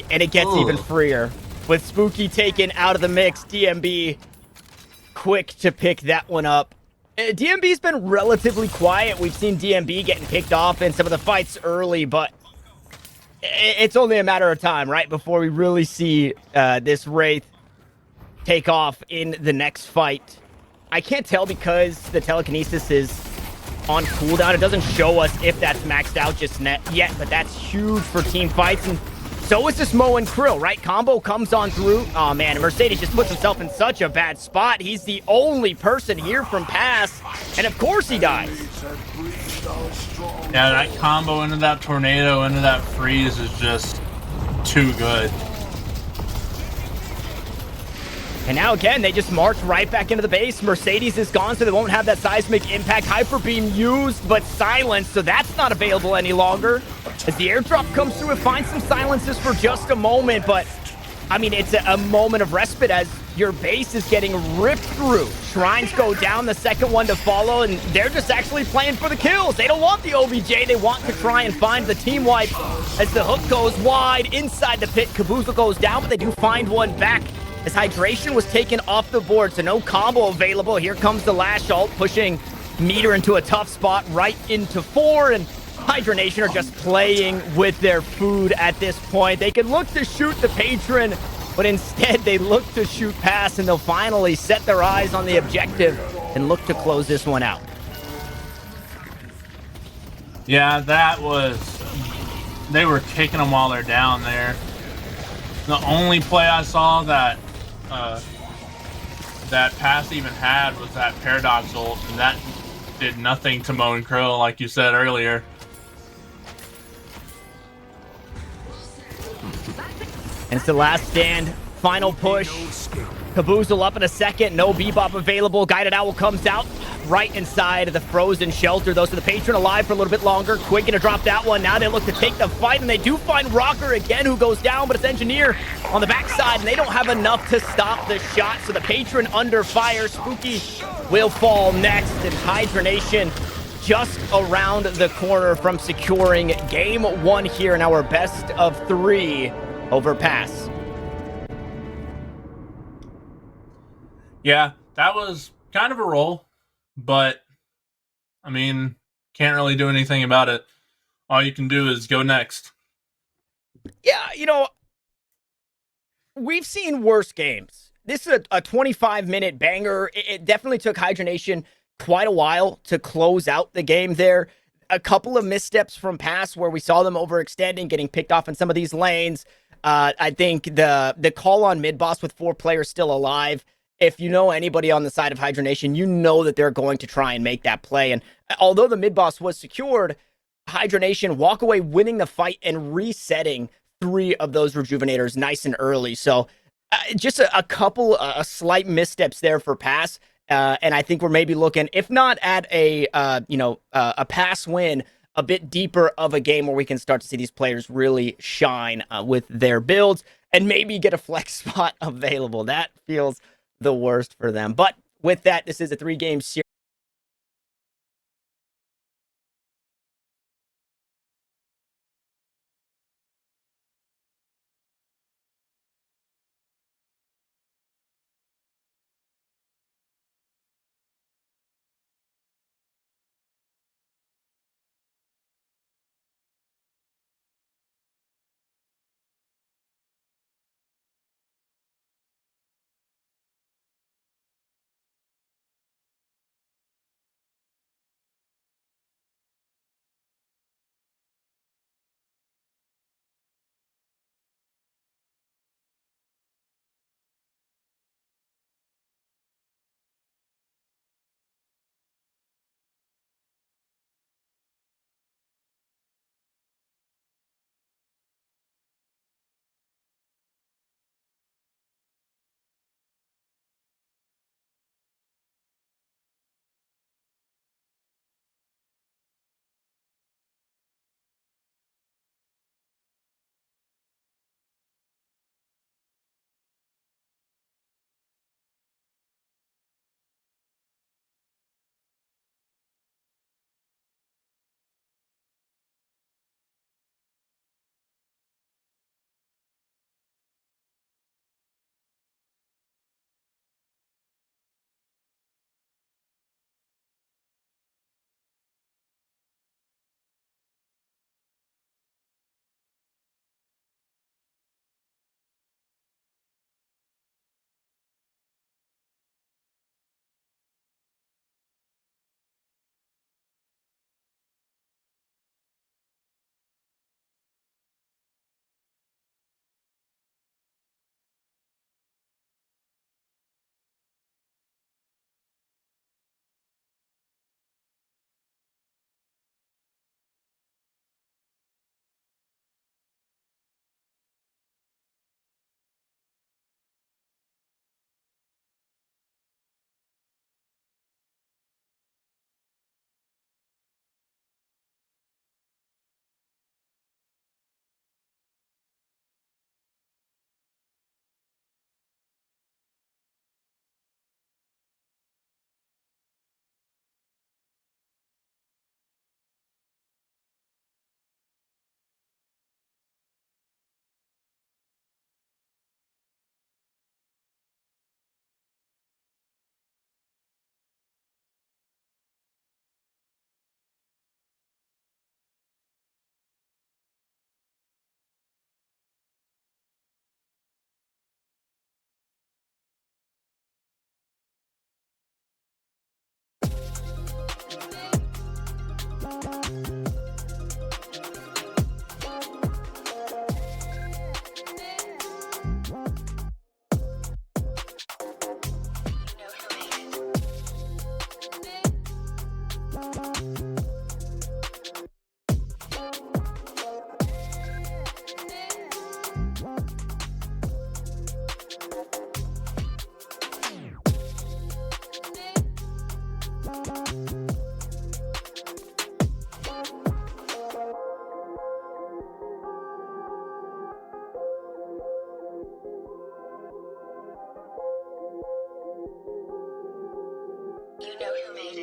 And it gets even freer. With Spooky taken out of the mix, DMB quick to pick that one up. DMB's been relatively quiet. We've seen DMB getting picked off in some of the fights early, but it's only a matter of time, right, before we really see this Wraith take off in the next fight. I can't tell because the telekinesis is on cooldown. It doesn't show us if that's maxed out just yet, but that's huge for team fights. And so is this Mo and Krill, right? Combo comes on through. Oh, man, and Mercedes just puts himself in such a bad spot. He's the only person here from Pass, and of course he dies. Yeah, that combo into that tornado, into that freeze is just too good. And now again, they just march right back into the base. Mercedes is gone, so they won't have that seismic impact. Hyper Beam used, but silenced, so that's not available any longer. As the airdrop comes through, it finds some silences for just a moment, but I mean, it's a moment of respite as your base is getting ripped through. Shrines go down, the second one to follow, and they're just actually playing for the kills. They don't want the OBJ. They want to try and find the team wipe as the hook goes wide inside the pit. Kabuza goes down, but they do find one back as Hydration was taken off the board, so no combo available. Here comes the Lash ult, pushing Meter into a tough spot right into 4, and Hydronation are just playing with their food at this point. They can look to shoot the Patron, but instead they look to shoot Pass, and they'll finally set their eyes on the objective and look to close this one out. Yeah, that was... They were kicking them while they're down there. The only play I saw that that Pass even had was that Paradox ult, and that did nothing to Mo and Krill, like you said earlier. And it's the last stand. Final push. Kaboozle up in a second. No Bebop available. Guided Owl comes out right inside of the frozen shelter. Those are the Patron alive for a little bit longer. Quick gonna drop that one. Now they look to take the fight, and they do find Rocker again, who goes down, but it's Engineer on the backside, and they don't have enough to stop the shot. So the Patron under fire. Spooky will fall next, and Hydronation just around the corner from securing game 1 here in our best of 3 over Pass. Yeah, that was kind of a roll, but I mean, can't really do anything about it. All you can do is go next. Yeah, you know, we've seen worse games. This is a 25-minute banger. It definitely took Hydronation quite a while to close out the game there. A couple of missteps from Pass where we saw them overextending, getting picked off in some of these lanes. I think the call on mid-boss with 4 players still alive, if you know anybody on the side of Hydronation, you know that they're going to try and make that play. And although the mid-boss was secured, Hydronation walk away winning the fight and resetting 3 of those Rejuvenators nice and early. So just a couple slight missteps there for Pass. And I think we're maybe looking, if not at a Pass win, a bit deeper of a game where we can start to see these players really shine with their builds and maybe get a flex spot available. That feels the worst for them. But with that, this is a 3-game series.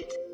started.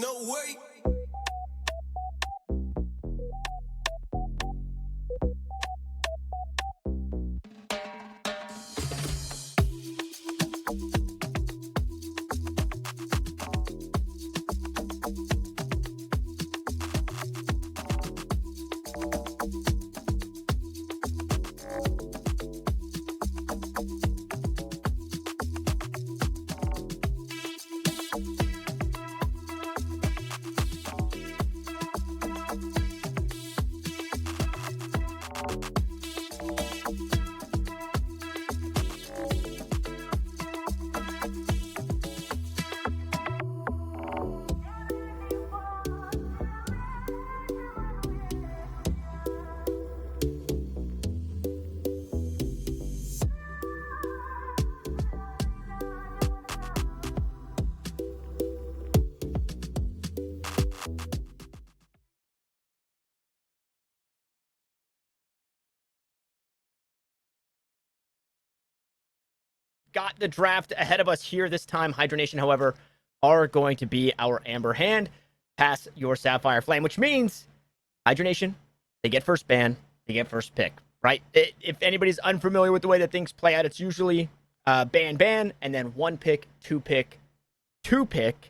No way. Got the draft ahead of us here this time. Hydra Nation, however, are going to be our Amber Hand. Pass your Sapphire Flame, which means Hydra Nation, they get first ban, they get first pick, right? If anybody's unfamiliar with the way that things play out, it's usually ban, and then 1 pick, 2 pick, 2 pick,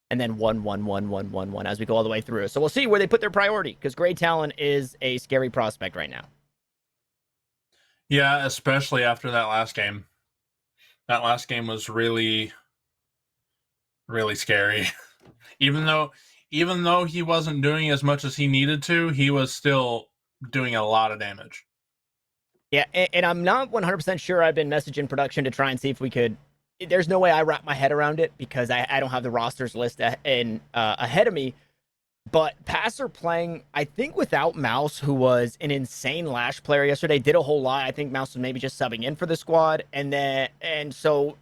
and then 1, 1, 1, 1, 1, 1 as we go all the way through. So we'll see where they put their priority, because Grey Talon is a scary prospect right now. Yeah, especially after that last game. That last game was really, really scary. Even though he wasn't doing as much as he needed to, he was still doing a lot of damage. Yeah, and I'm not 100% sure. I've been messaging production to try and see if we could. There's no way I wrap my head around it because I don't have the rosters list ahead of me. But Passer playing, I think, without Mouse, who was an insane Lash player yesterday, did a whole lot. I think Mouse was maybe just subbing in for the squad, and so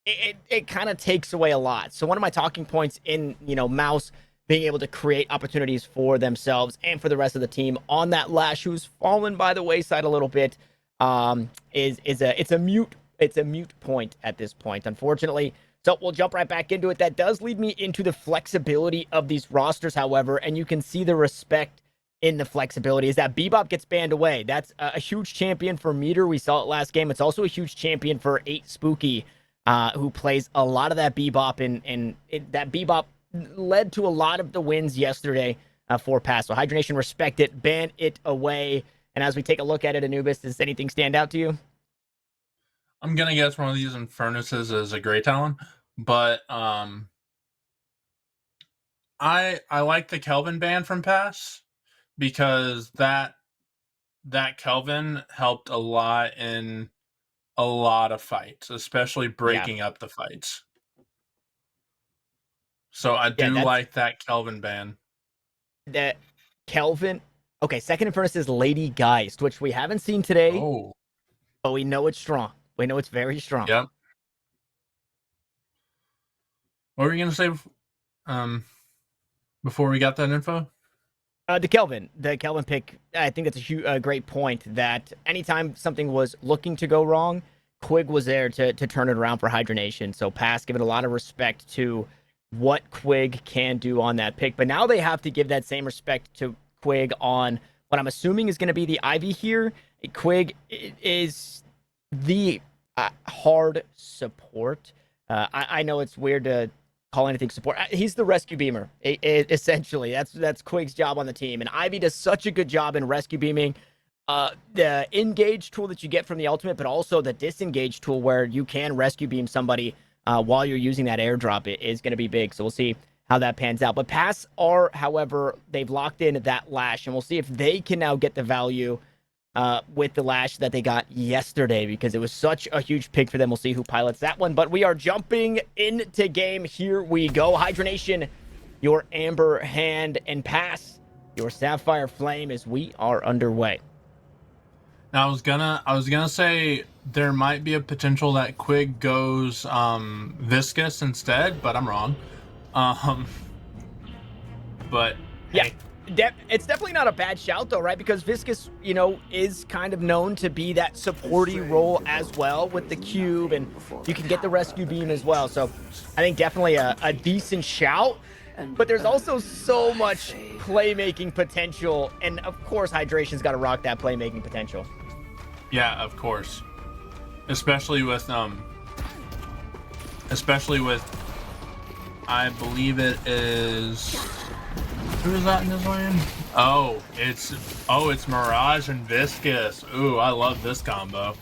it kind of takes away a lot. So one of my talking points in Mouse being able to create opportunities for themselves and for the rest of the team on that Lash, who's fallen by the wayside a little bit, it's a mute point at this point, unfortunately. So we'll jump right back into it. That does lead me into the flexibility of these rosters, however, and you can see the respect in the flexibility is that Bebop gets banned away. That's a huge champion for Meter. We saw it last game. It's also a huge champion for 8 Spooky, who plays a lot of that Bebop, and that Bebop led to a lot of the wins yesterday for Pass. So Hydra Nation, respect it, ban it away. And as we take a look at it, Anubis, does anything stand out to you? I'm gonna guess one of these Infernuses is a Grey Talon, but I like the Kelvin ban from Pass because that Kelvin helped a lot in a lot of fights, especially breaking up the fights. So I do like that Kelvin ban. That Kelvin. Okay, second Infernus is Lady Geist, which we haven't seen today. Oh. But we know it's strong. We know it's very strong. Yep. What were you going to say before we got that info? The Kelvin pick, I think that's a great point that anytime something was looking to go wrong, Quig was there to turn it around for Hydra Nation. So Pass giving a lot of respect to what Quig can do on that pick. But now they have to give that same respect to Quig on what I'm assuming is going to be the Ivy here. Quig is the hard support. I know it's weird to call anything support. He's the rescue beamer, essentially. That's Quig's job on the team. And Ivy does such a good job in rescue beaming. The engage tool that you get from the ultimate, but also the disengage tool where you can rescue beam somebody while you're using that airdrop is going to be big. So we'll see how that pans out. But Pass are, however, they've locked in that Lash, and we'll see if they can now get the value with the Lash that they got yesterday, because it was such a huge pick for them. We'll see who pilots that one, but we are jumping into game. Here we go. Hydra Nation, your Amber Hand, and Pass your Sapphire Flame as we are underway. Now I was gonna say there might be a potential that Quig goes Viscous instead, but I'm wrong. But yeah. Hey. It's definitely not a bad shout, though, right? Because Viscous, is kind of known to be that supporty role as well with the cube, and you can get the rescue beam as well. So I think definitely a decent shout. but there's also so much playmaking potential, and of course Hydration's got to rock that playmaking potential. Yeah, of course. Especially with I believe it is, who is that in this lane? Oh, it's Mirage and Viscous. Ooh, I love this combo.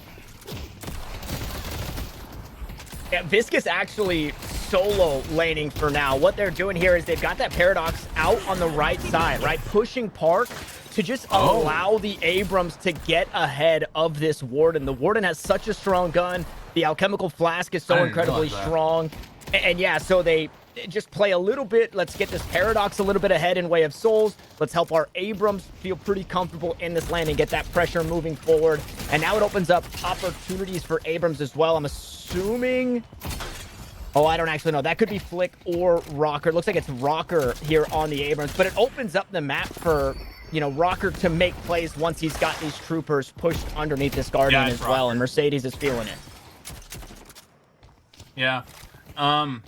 Yeah, Viscous actually solo laning for now. What they're doing here is they've got that Paradox out on the right side, right? Pushing Park to just allow the Abrams to get ahead of this Warden. The Warden has such a strong gun. The Alchemical Flask is so incredibly strong. And yeah, so they just play a little bit. Let's get this Paradox a little bit ahead in Way of Souls. Let's help our Abrams feel pretty comfortable in this lane and get that pressure moving forward. And now it opens up opportunities for Abrams as well. I'm assuming... Oh, I don't actually know. That could be Flick or Rocker. It looks like it's Rocker here on the Abrams, but it opens up the map for, you know, Rocker to make plays once he's got these troopers pushed underneath this Guardian as well, and Mercedes is feeling it. Yeah. I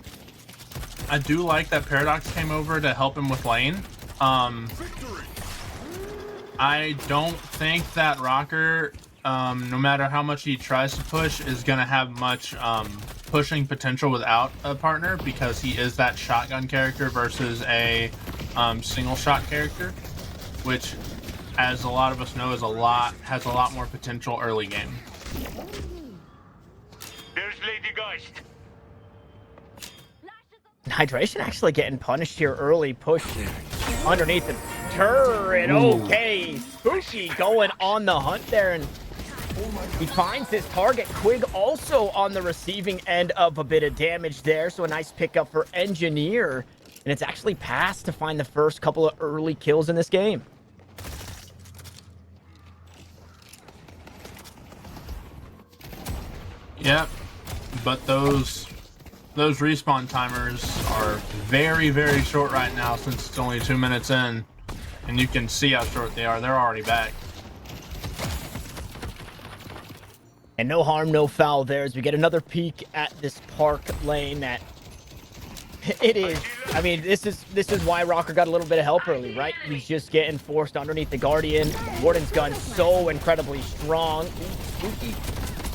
do like that Paradox came over to help him with lane. I don't think that Rocker, no matter how much he tries to push, is going to have much pushing potential without a partner, because he is that shotgun character versus a single shot character, which, as a lot of us know, has a lot more potential early game. There's Lady Geist. Hydration actually getting punished here early. Push underneath the turret. Okay, Spooky going on the hunt there, and he finds his target. Quig also on the receiving end of a bit of damage there, so a nice pickup for Engineer. And it's actually passed to find the first couple of early kills in this game. Yep, but those respawn timers are very, very short right now, since it's only 2 minutes in, and you can see how short they are. They're already back. And no harm, no foul there as we get another peek at this Park lane that it is. I mean, this is why Rocker got a little bit of help early, right? He's just getting forced underneath the Guardian. Warden's gun so incredibly strong. Spooky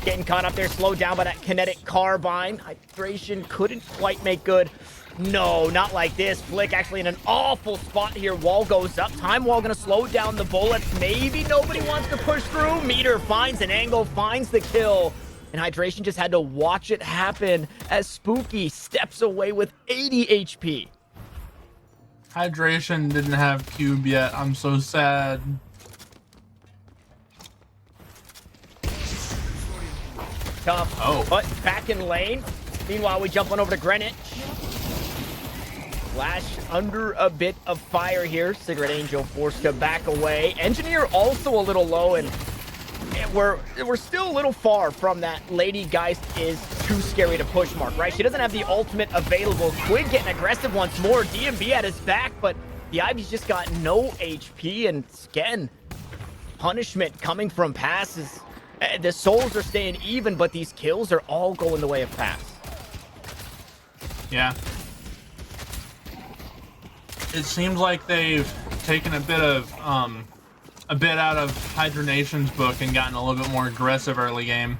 getting caught up there, slowed down by that kinetic carbine. Hydration couldn't quite make good. No, not like this. Flick actually in an awful spot here. Wall goes up. Time Wall gonna slow down the bullets. Maybe nobody wants to push through. Meter finds an angle, finds the kill. And Hydration just had to watch it happen as Spooky steps away with 80 HP. Hydration didn't have cube yet. I'm so sad. Tough, but back in lane. Meanwhile, we jump on over to Greenwich. Flash under a bit of fire here. Cigarette Angel forced to back away. Engineer also a little low, and we're still a little far from that Lady Geist is too scary to push mark, right? She doesn't have the ultimate available. Quig getting aggressive once more. DMB at his back, but the Ivy's just got no HP, and again, punishment coming from passes. The souls are staying even, but these kills are all going the way of pass. Yeah. It seems like they've taken a bit out of Hydronation's book and gotten a little bit more aggressive early game,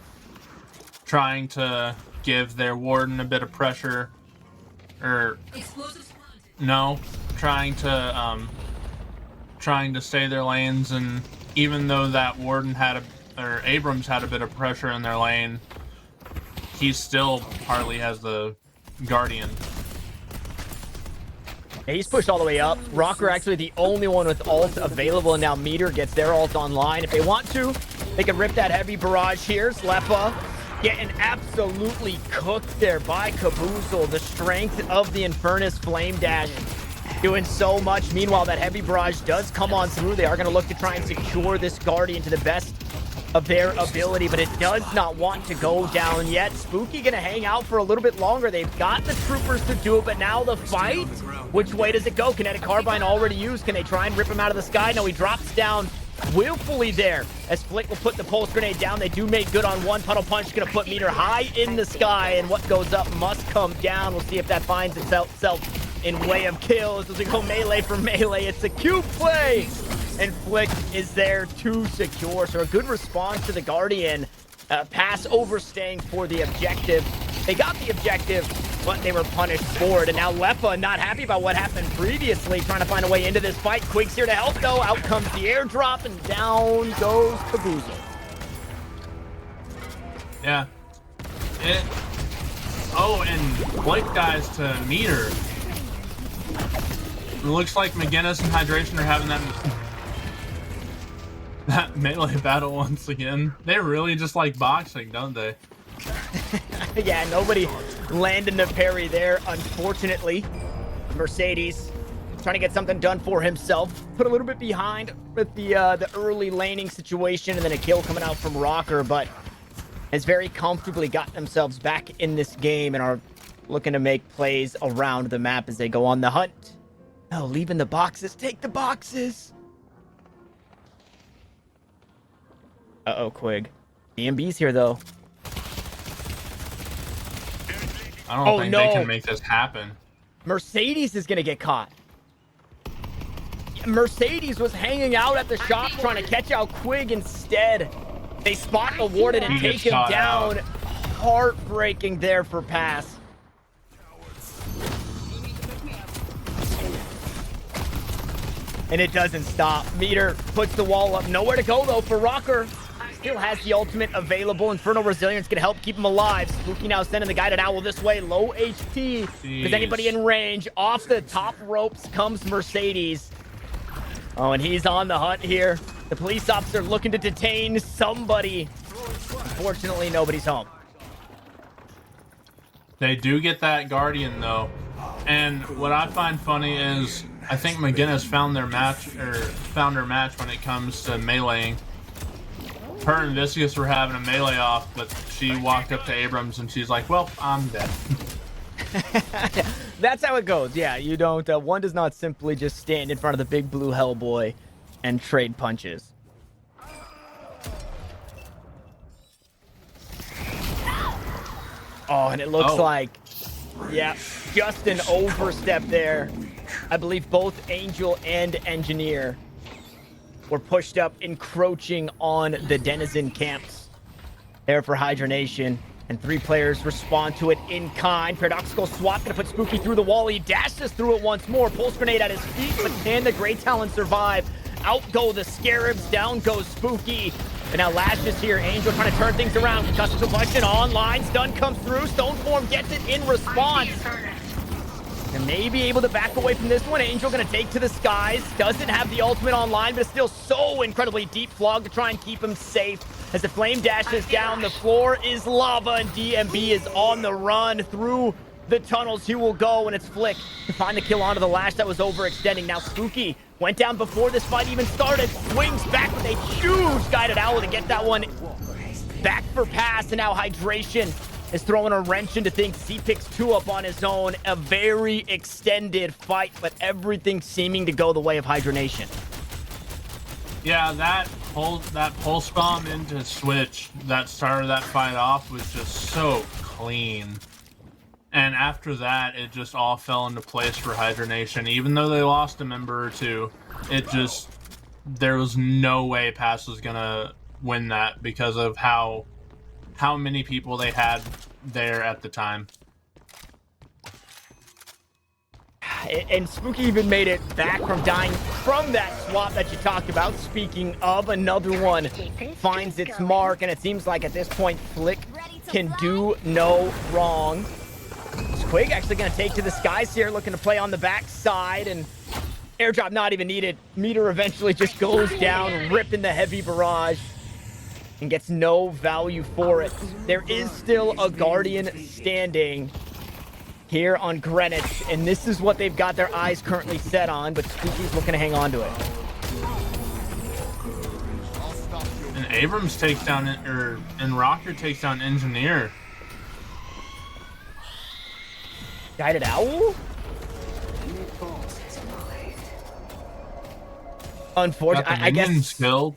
trying to give their Warden a bit of pressure, or no, trying to stay their lanes. And even though that Warden or Abrams had a bit of pressure in their lane, he still hardly has the Guardian. Yeah, he's pushed all the way up. Rocker actually the only one with ult available, and now Meter gets their ult online. If they want to, they can rip that heavy barrage here. Slepa getting absolutely cooked there by Caboozle. The strength of the Infernus Flame Dash doing so much. Meanwhile, that heavy barrage does come on through. They are going to look to try and secure this Guardian to the best of their ability, but it does not want to go down yet. Spooky gonna hang out for a little bit longer. They've got the troopers to do it, but now the fight, which way does it go? Kinetic Carbine already used. Can they try and rip him out of the sky? No, he drops down willfully there as Flick will put the pulse grenade down. They do make good on one. Puddle Punch gonna put Meter high in the sky, and what goes up must come down. We'll see if that finds itself in way of kills as we go melee for melee. It's a cute play, and Flick is there to secure. So a good response to the Guardian. Pass overstaying for the objective. They got the objective, but they were punished for it. And now Lepa not happy about what happened previously, trying to find a way into this fight. Quig's here to help, though. Out comes the airdrop, and down goes Caboozle. Yeah. Oh, and Blake dies to Meter. It looks like McGinnis and Hydration are having that melee battle once again. They really just like boxing, don't they? Yeah, nobody landing the parry there, unfortunately. Mercedes trying to get something done for himself. Put a little bit behind with the early laning situation, and then a kill coming out from Rocker, but has very comfortably got themselves back in this game and are looking to make plays around the map as they go on the hunt. Oh, leaving the boxes. Take the boxes. Uh-oh, Quig. DMB's here, though. I don't think they can make this happen. Mercedes is going to get caught. Mercedes was hanging out at the shop trying to catch out Quig instead. They spot the Warden and take him down. Heartbreaking there for Pass. And it doesn't stop. Meter puts the wall up. Nowhere to go, though, for Rocker. Still has the ultimate available. Infernal Resilience going to help keep him alive. Spooky now sending the Guided Owl this way. Low HP. Jeez. Is anybody in range? Off the top ropes comes Mercedes. Oh, and he's on the hunt here. The police officer looking to detain somebody. Unfortunately, nobody's home. They do get that Guardian, though. And what I find funny is I think McGinnis found her match when it comes to meleeing. Her and Viscous were having a melee off, but she walked up to Abrams and she's like, well, I'm dead. That's how it goes. Yeah, you don't, one does not simply just stand in front of the big blue Hellboy and trade punches. Oh, and it looks like, yeah, just an overstep there. I believe both Angel and Engineer were pushed up, encroaching on the Denizen camps. There for Hydronation, and 3 players respond to it in kind. Paradoxical swap gonna put Spooky through the wall. He dashes through it once more. Pulse grenade at his feet, but can the Grey Talon survive? Out go the Scarabs, down goes Spooky. And now Lash is here. Angel trying to turn things around. Concussive Complexion online. Stun comes through. Stoneform gets it in response. And may be able to back away from this one. Angel going to take to the skies. Doesn't have the ultimate online, but still so incredibly deep Flog to try and keep him safe. As the flame dashes down, the floor is lava, and DMB is on the run through the tunnels. He will go, and it's Flick to find the kill onto the Lash that was overextending. Now Spooky went down before this fight even started. Swings back with a huge Guided Owl to get that one back for Pass, and now Hydration is throwing a wrench into things. He picks 2 up on his own. A very extended fight, but everything seeming to go the way of Hydronation. Yeah, that pulse bomb into Switch that started that fight off was just so clean. And after that, it just all fell into place for Hydronation. Even though they lost a member or 2, there was no way Pass was gonna win that because of how many people they had there at the time. And Spooky even made it back from dying from that swap that you talked about. Speaking of, another one finds its mark, and it seems like at this point, Flick can do no wrong. Quig actually going to take to the skies here, looking to play on the backside, and airdrop not even needed. Meter eventually just goes down, ripping the heavy barrage, and gets no value for it. There is still a Guardian standing here on Greenwich, and this is what they've got their eyes currently set on, but Spooky's looking to hang on to it. And Abrams takes down, and Rocker takes down Engineer. Guided Owl? Unfortunately, I guess. Skill.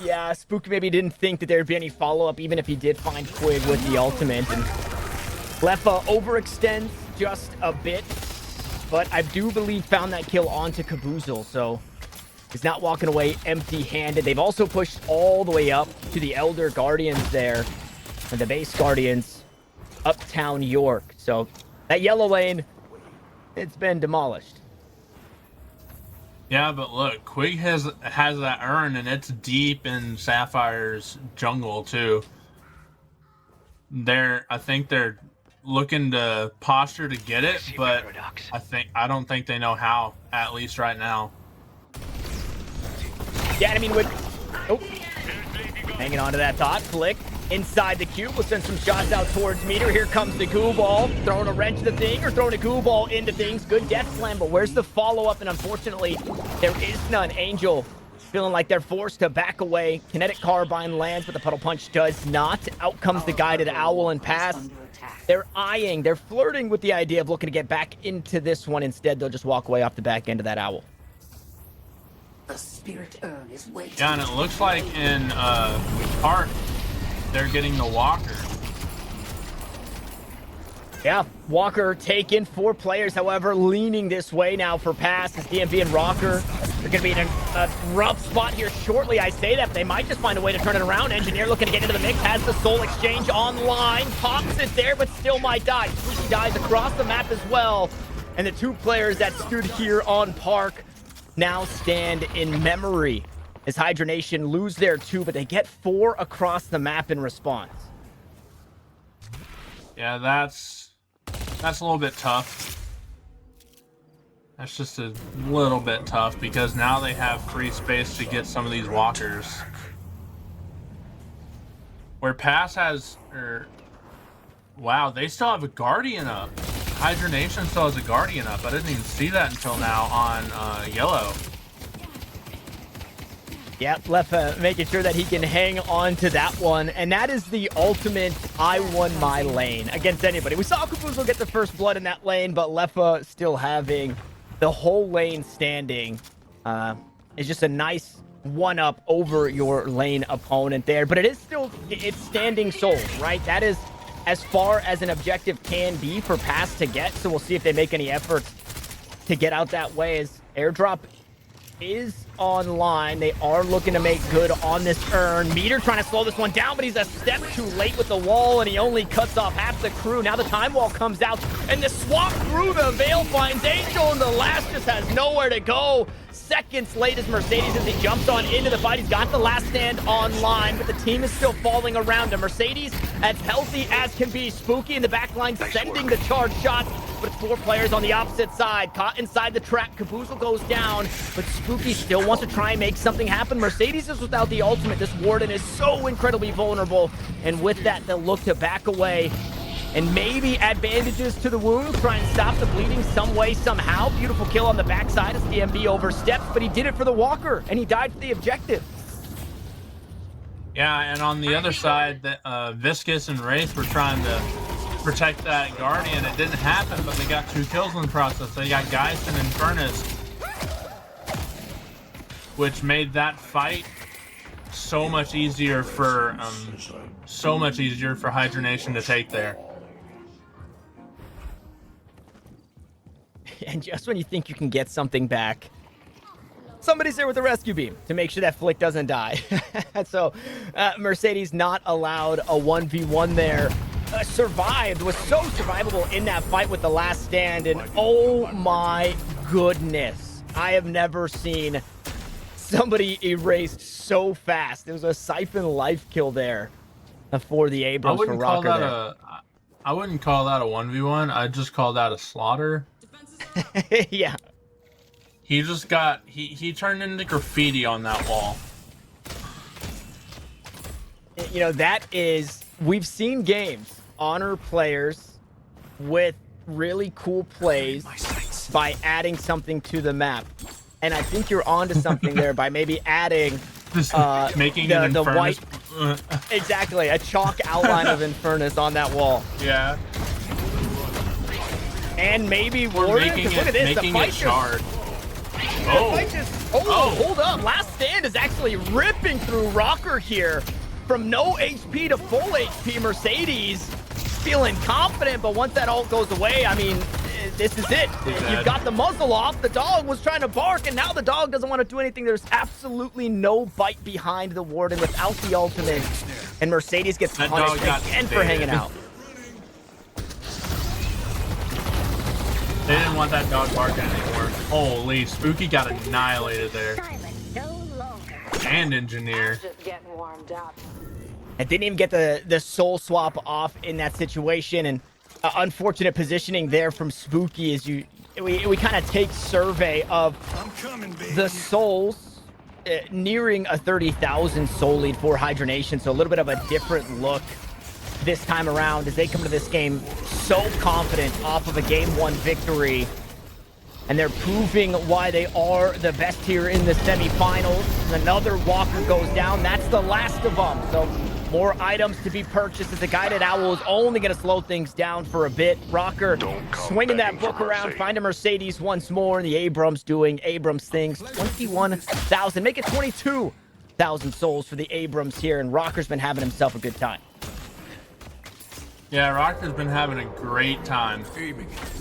Yeah, Spooky maybe didn't think that there'd be any follow-up, even if he did find Quig with the ultimate. And Lefa overextends just a bit. but I do believe found that kill onto Caboozle, so he's not walking away empty-handed. They've also pushed all the way up to the Elder Guardians there, and the base Guardians, Uptown York. So that yellow lane, it's been demolished. Yeah, but look, Quig has that urn, and it's deep in Sapphire's jungle too. I think they're looking to posture to get it, but I don't think they know how, at least right now. Yeah, I mean, hanging on to that thought. Flick inside the cube. We'll send some shots out towards Meter. Here comes the goo ball. Throwing a wrench into thing or throwing a goo ball into things. Good death slam, but where's the follow-up? And unfortunately, there is none. Angel feeling like they're forced to back away. Kinetic Carbine lands, but the Puddle Punch does not. Out comes the Guided Owl and pass. They're flirting with the idea of looking to get back into this one. Instead, they'll just walk away off the back end of that Owl. The spirit urn is waiting. Yeah, and it looks like in Park, they're getting the Walker. Yeah, Walker taken 4 players, however, leaning this way now for pass as DMV and Rocker. They're going to be in a rough spot here shortly. I say that, but they might just find a way to turn it around. Engineer looking to get into the mix, has the Soul Exchange online, pops it there, but still might die. He dies across the map as well. And the 2 players that stood here on Park now stand in memory as Hydra Nation lose their 2, but they get 4 across the map in response. Yeah, that's a little bit tough. That's just a little bit tough because now they have free space to get some of these walkers. Where Pass has, wow, they still have a Guardian up. Hydra Nation still has a Guardian up. I didn't even see that until now on Yellow. Yep, Leffa making sure that he can hang on to that one. And that is the ultimate I won my lane against anybody. We saw Caboozle get the first blood in that lane, but Leffa still having the whole lane standing is just a nice one-up over your lane opponent there. But it is still, it's standing souls, right? That is as far as an objective can be for Pass to get. So we'll see if they make any efforts to get out that way as airdrop is online. They are looking to make good on this urn. Meter trying to slow this one down, but he's a step too late with the wall, and he only cuts off half the crew. Now the time wall comes out, and the swap through the veil finds Angel, and the last just has nowhere to go. Seconds late as Mercedes as he jumps on into the fight. He's got the last stand online, but the team is still falling around him. Mercedes as healthy as can be. Spooky in the back line sending the charge shots, but it's 4 players on the opposite side. Caught inside the trap. Caboozle goes down, but Spooky still wants to try and make something happen. Mercedes is without the ultimate. This Warden is so incredibly vulnerable, and with that, they'll look to back away and maybe add bandages to the wound, try and stop the bleeding some way, somehow. Beautiful kill on the backside as DMB oversteps, but he did it for the Walker, and he died for the objective. Yeah, and on the other side, Viscus and Wraith were trying to protect that Guardian. It didn't happen, but they got 2 kills in the process. They got Geist and Infernus, which made that fight so much easier for Hydra Nation to take there. And just when you think you can get something back, somebody's there with a rescue beam to make sure that Flick doesn't die. So Mercedes not allowed a 1v1 there. Survived, was so survivable in that fight with the last stand, and oh my goodness, I have never seen somebody erased so fast. It was a Siphon life kill there for the Abrams for Rocker there. I wouldn't call that a 1v1. I'd just call that a slaughter. Yeah. He just got, he turned into graffiti on that wall. You know, that is, we've seen games honor players with really cool plays by adding something to the map. And I think you're onto something there by maybe adding making the white, exactly, a chalk outline of Infernus on that wall. Yeah. And maybe Warden, look at this, making it shard. Hold up. Last stand is actually ripping through Rocker here. From no HP to full HP, Mercedes feeling confident, but once that ult goes away, I mean, this is it. You've got the muzzle off. The dog was trying to bark, and now the dog doesn't want to do anything. There's absolutely no bite behind the Warden without the ultimate. And Mercedes gets punished again for hanging out. They didn't want that dog barking anymore. Holy, Spooky got annihilated there. And Engineer. Just getting warmed up. And didn't even get the soul swap off in that situation. And unfortunate positioning there from Spooky as we kind of take survey of the souls nearing a 30,000 soul lead for Hydra Nation. So a little bit of a different look this time around as they come to this game so confident off of a game 1 victory. And they're proving why they are the best here in the semifinals. Another Walker goes down. That's the last of them. So more items to be purchased as the Guided Owl is only going to slow things down for a bit. Rocker swinging that book around, find a Mercedes once more. And the Abrams doing Abrams things. 21,000, make it 22,000 souls for the Abrams here. And Rocker's been having himself a good time. Yeah, Rocker's been having a great time.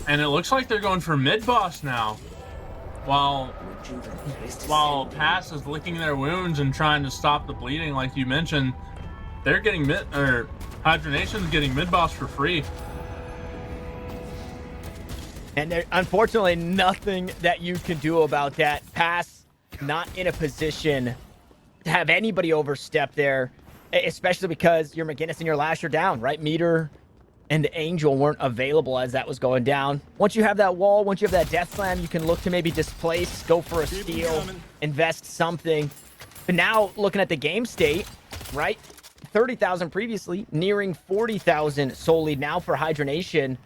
And it looks like they're going for mid-boss now. While Pass is licking their wounds and trying to stop the bleeding, like you mentioned, they're getting Hydra Nation's getting mid-boss for free. And there's unfortunately nothing that you can do about that. Pass not in a position to have anybody overstep there, especially because your McGinnis and your Lash are down, right? Meter and Angel weren't available as that was going down. Once you have that wall, once you have that Death Slam, you can look to maybe displace, go for a steal, invest something. But now, looking at the game state, right? 30,000 previously, nearing 40,000 soul lead now for Hydra Nation.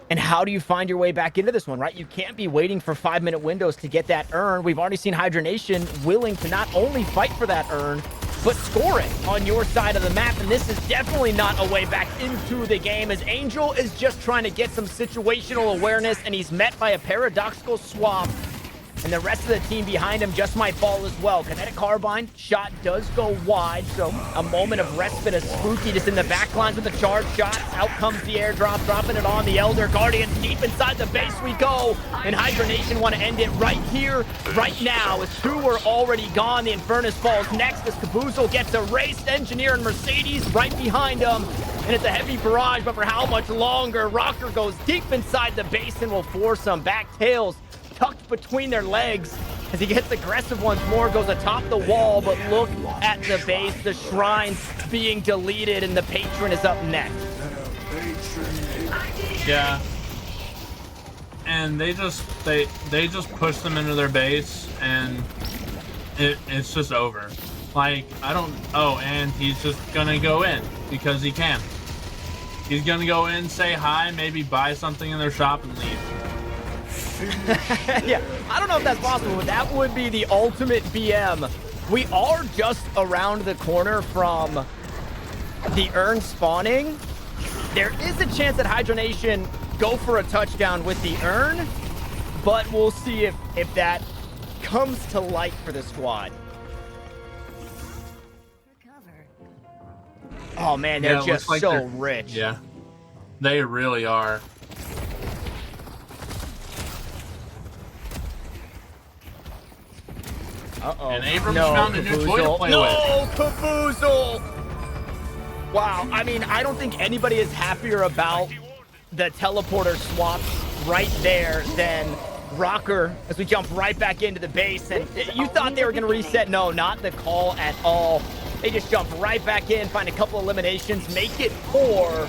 And how do you find your way back into this one, right? You can't be waiting for 5-minute windows to get that urn. We've already seen Hydra Nation willing to not only fight for that urn, but score it on your side of the map. And this is definitely not a way back into the game, as Angel is just trying to get some situational awareness, and he's met by a paradoxical swap. And the rest of the team behind him just might fall as well. Kinetic Carbine shot does go wide, so a moment of respite as Spooky just in the back lines with the charge shots. Out comes the airdrop, dropping it on the Elder Guardians. Deep inside the base we go, and Hydra Nation want to end it right here, right now, as 2 are already gone. The Infernus falls next as Caboozle gets erased. Engineer and Mercedes right behind him, and it's a heavy barrage, but for how much longer? Rocker goes deep inside the base and will force some back tails tucked between their legs as he gets aggressive once more, goes atop the wall. But look at the base, the shrines being deleted, and the Patron is up next. Yeah, and they just push them into their base, and it's just over. Like, I don't. Oh, and he's just gonna go in because he can. He's gonna go in, say hi, maybe buy something in their shop, and leave. Yeah, I don't know if that's possible, but that would be the ultimate BM. We are just around the corner from the urn spawning. There is a chance that Hydra Nation go for a touchdown with the urn, but we'll see if that comes to light for the squad. Oh man, they're just like so rich. Yeah, they really are. Uh-oh. And Abrams found a new toy to play with. No, Caboozle! Wow, I mean, I don't think anybody is happier about the teleporter swaps right there than Rocker as we jump right back into the base. And you thought they were going to reset. No, not the call at all. They just jump right back in, find a couple eliminations, make it 4.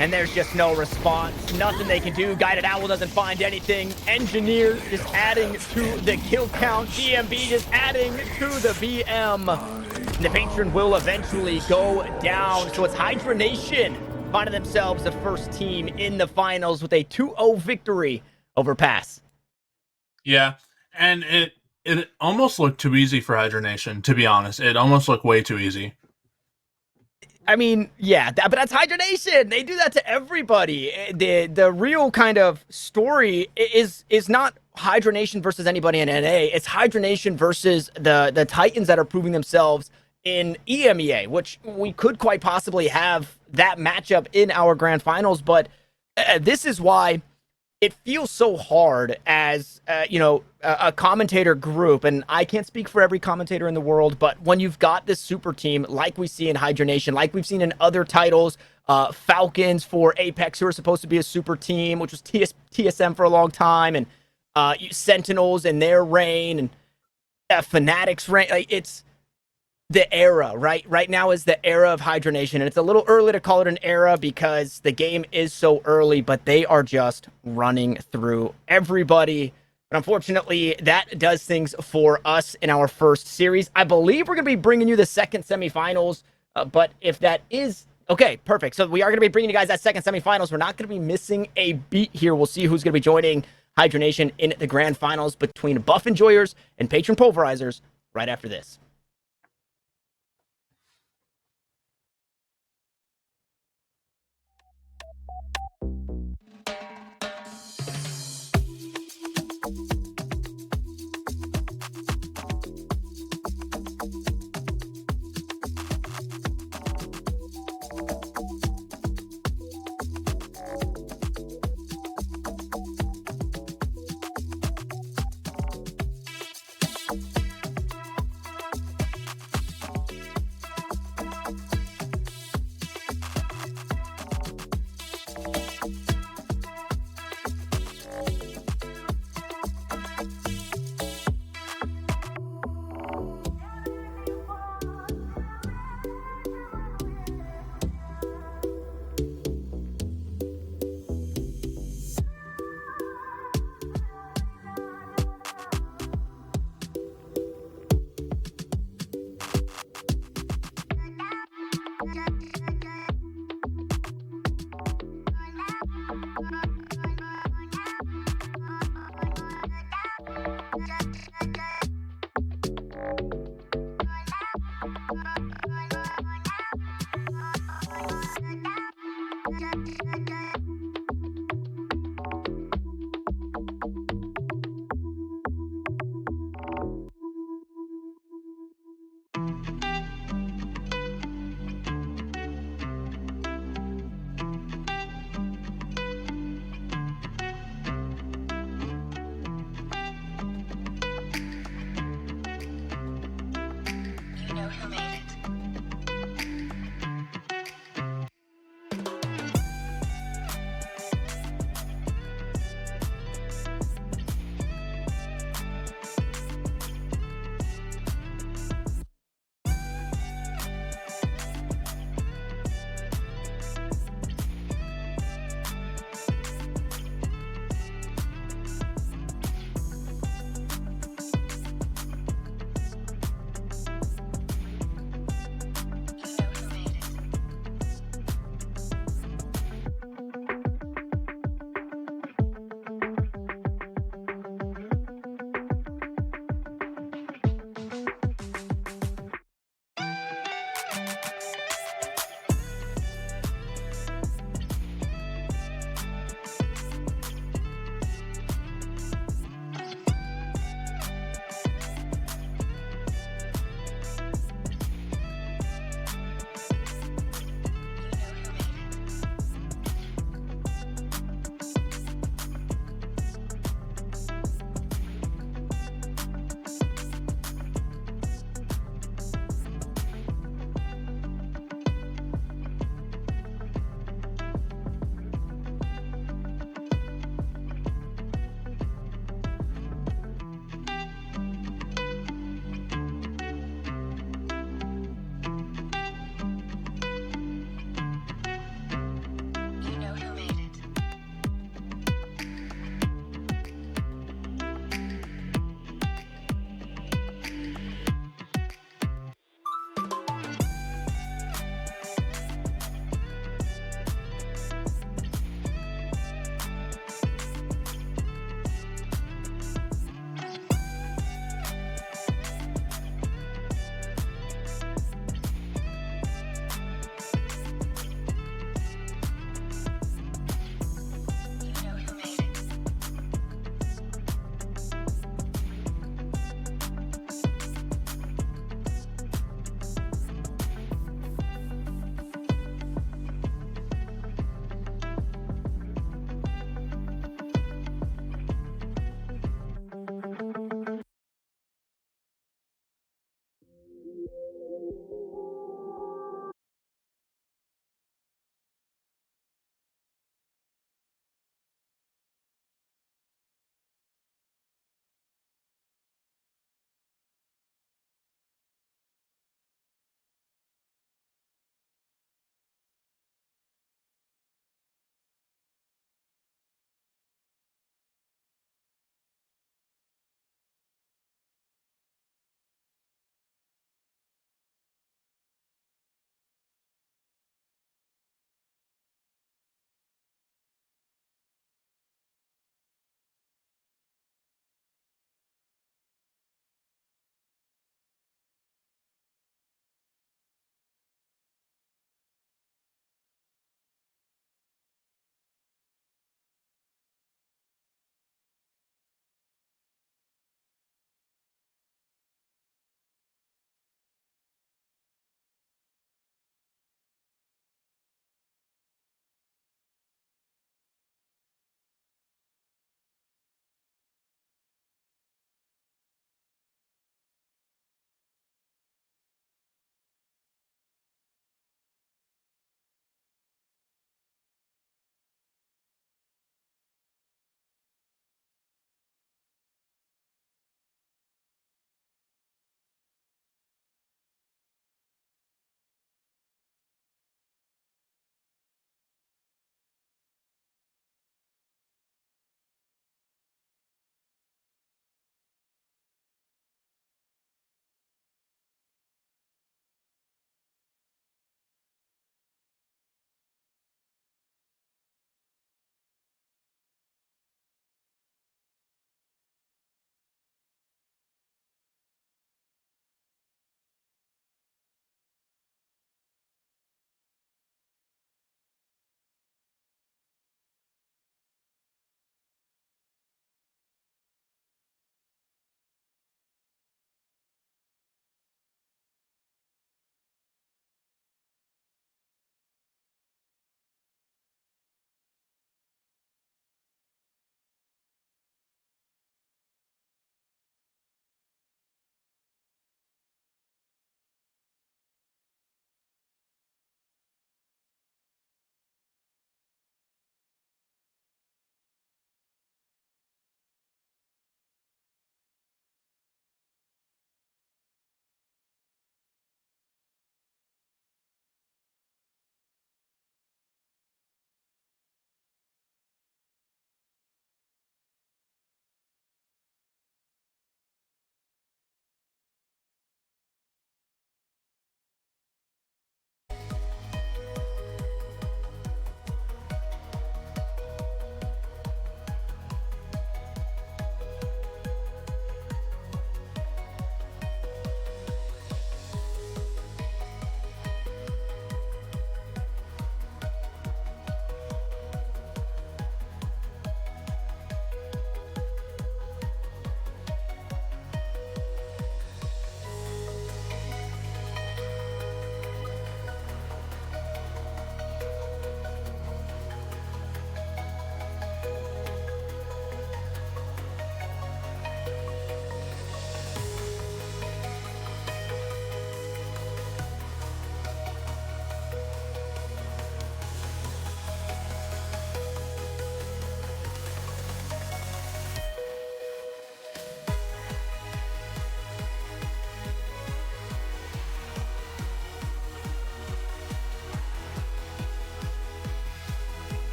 And there's just no response. Nothing they can do. Guided Owl doesn't find anything. Engineer just adding to the kill count. DMB just adding to the BM. And the Patron will eventually go down. So it's Hydra Nation finding themselves the first team in the finals with a 2-0 victory over Pass. Yeah, and it almost looked too easy for Hydra Nation, to be honest. It almost looked way too easy. I mean, yeah, but that's Hydra Nation. They do that to everybody. The real kind of story is not Hydra Nation versus anybody in NA. It's Hydra Nation versus the Titans that are proving themselves in EMEA, which we could quite possibly have that matchup in our grand finals. But this is why it feels so hard as a commentator group, and I can't speak for every commentator in the world, but when you've got this super team like we see in Hydra Nation, like we've seen in other titles, Falcons for Apex, who are supposed to be a super team, which was TSM for a long time, and Sentinels and their reign, and Fanatics reign. Like, it's the era, right? Right now is the era of Hydra Nation, and it's a little early to call it an era because the game is so early, but they are just running through everybody. But unfortunately, that does things for us in our first series. I believe we're going to be bringing you the second semifinals, but if that is okay, perfect. So we are going to be bringing you guys that second semifinals. We're not going to be missing a beat here. We'll see who's going to be joining Hydra Nation in the grand finals between Buff Enjoyers and Patron Pulverizers right after this.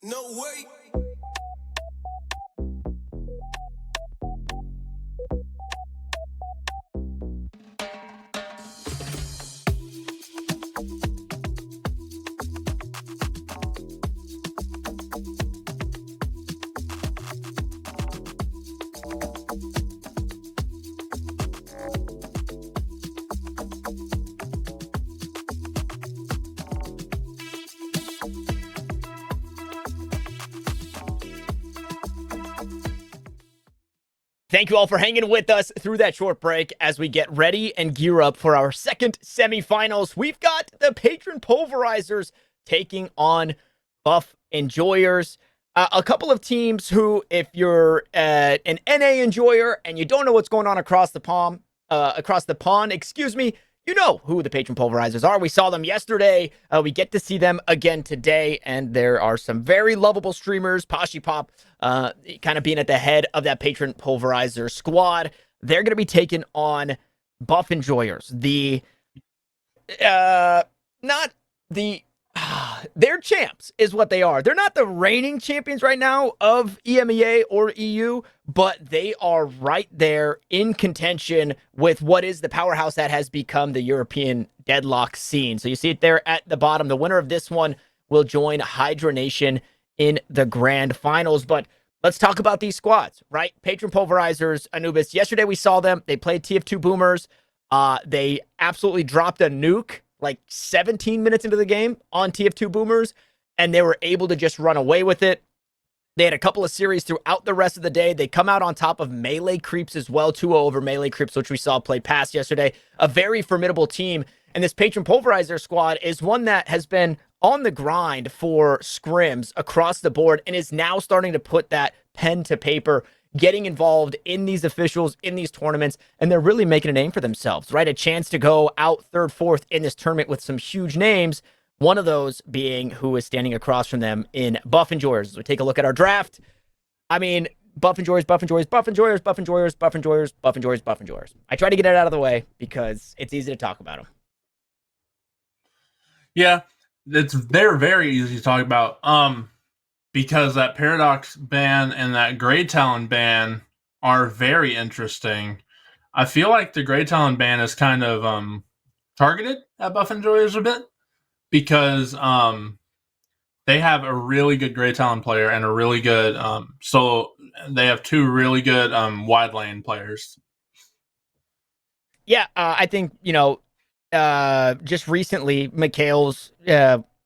No way. Thank you all for hanging with us through that short break as we get ready and gear up for our second semifinals. We've got the Patron Pulverizers taking on Buff Enjoyers. A couple of teams who, if you're an NA enjoyer and you don't know what's going on across the pond, you know who the Patron Pulverizers are. We saw them yesterday. We get to see them again today, and there are some very lovable streamers. Pop, kind of being at the head of that Patron Pulverizer squad. They're going to be taking on Buff Enjoyers. They're champs is what they are. They're not the reigning champions right now of EMEA or EU, but they are right there in contention with what is the powerhouse that has become the European Deadlock scene. So you see it there at the bottom. The winner of this one will join Hydra Nation in the grand finals. But let's talk about these squads, right? Patron Pulverizers, Anubis. Yesterday we saw them. They played TF2 Boomers. They absolutely dropped a nuke like 17 minutes into the game on TF2 Boomers, and they were able to just run away with it. They had a couple of series throughout the rest of the day. They come out on top of Melee Creeps as well, 2-0 over Melee Creeps, which we saw play past yesterday. A very formidable team, and this Patron Pulverizer squad is one that has been on the grind for scrims across the board and is now starting to put that pen to paper, getting involved in these officials, in these tournaments, and they're really making a name for themselves, right? A chance to go out third, fourth in this tournament with some huge names, one of those being who is standing across from them in Buff Enjoyers. As we take a look at our draft, I mean, Buff Enjoyers, Buff Enjoyers, Buff Enjoyers, Buff Enjoyers, Buff Enjoyers, Buff Enjoyers, Buff Enjoyers. I try to get it out of the way because it's easy to talk about them. Yeah, they're very easy to talk about. Because that Paradox ban and that Grey Talon ban are very interesting. I feel like the Grey Talon ban is kind of targeted at Buff Enjoyers a bit because they have a really good Grey Talon player and a really good so they have two really good wide lane players. Yeah, I think, just recently, Mikhail's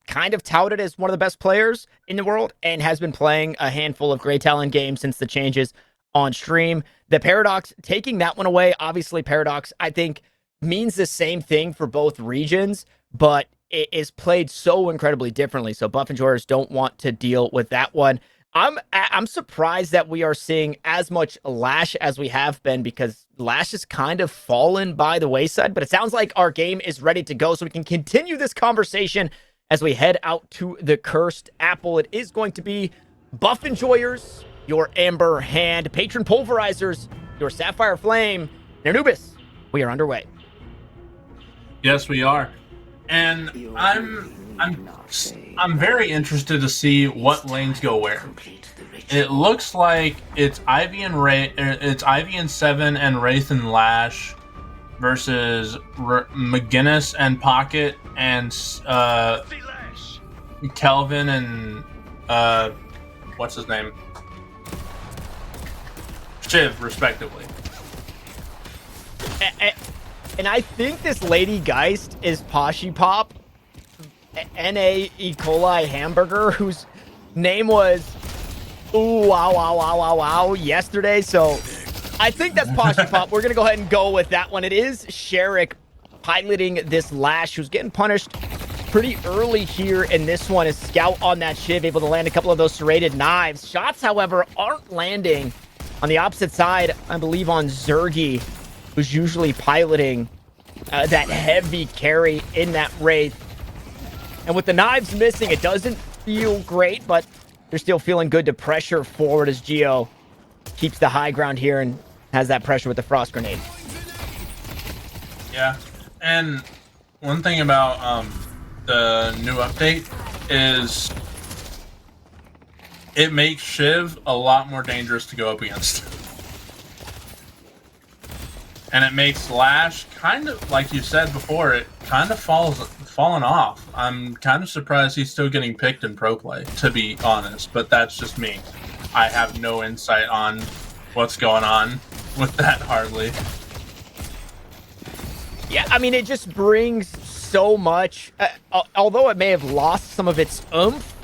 kind of touted as one of the best players in the world and has been playing a handful of Grey Talon games since the changes on stream. The Paradox, taking that one away, obviously Paradox, I think, means the same thing for both regions, but it is played so incredibly differently. So Buff Enjoyers don't want to deal with that one. I'm surprised that we are seeing as much Lash as we have been because Lash has kind of fallen by the wayside, but it sounds like our game is ready to go so we can continue this conversation as we head out to the Cursed Apple. It is going to be Buff Enjoyers, your Amber Hand, Patron Pulverizers, your Sapphire Flame, and Anubis. We are underway. Yes, we are. And I'm very interested to see what lanes go where. It looks like it's Ivy and Seven and Wraith and Lash versus McGinnis and Pocket and Kelvin and what's his name? Shiv, respectively. And I think this Lady Geist is Poshy Pop, N.A. E. coli hamburger, whose name was wow yesterday. So I think that's Poshy Pop. We're going to go ahead and go with that one. It is Sherrick piloting this Lash, who's getting punished pretty early here in this one. Is Scout on that Shiv, able to land a couple of those serrated knives. Shots, however, aren't landing on the opposite side, I believe, on Zergy, who's usually piloting that heavy carry in that Wraith. And with the knives missing, it doesn't feel great, but they're still feeling good to pressure forward as Geo keeps the high ground here and has that pressure with the Frost Grenade. Yeah, and one thing about the new update is it makes Shiv a lot more dangerous to go up against. And it makes Lash kind of, like you said before, it kind of fallen off. I'm kind of surprised he's still getting picked in pro play, to be honest, but that's just me. I have no insight on what's going on with that hardly. Yeah, I mean, it just brings so much. Although it may have lost some of its oomph,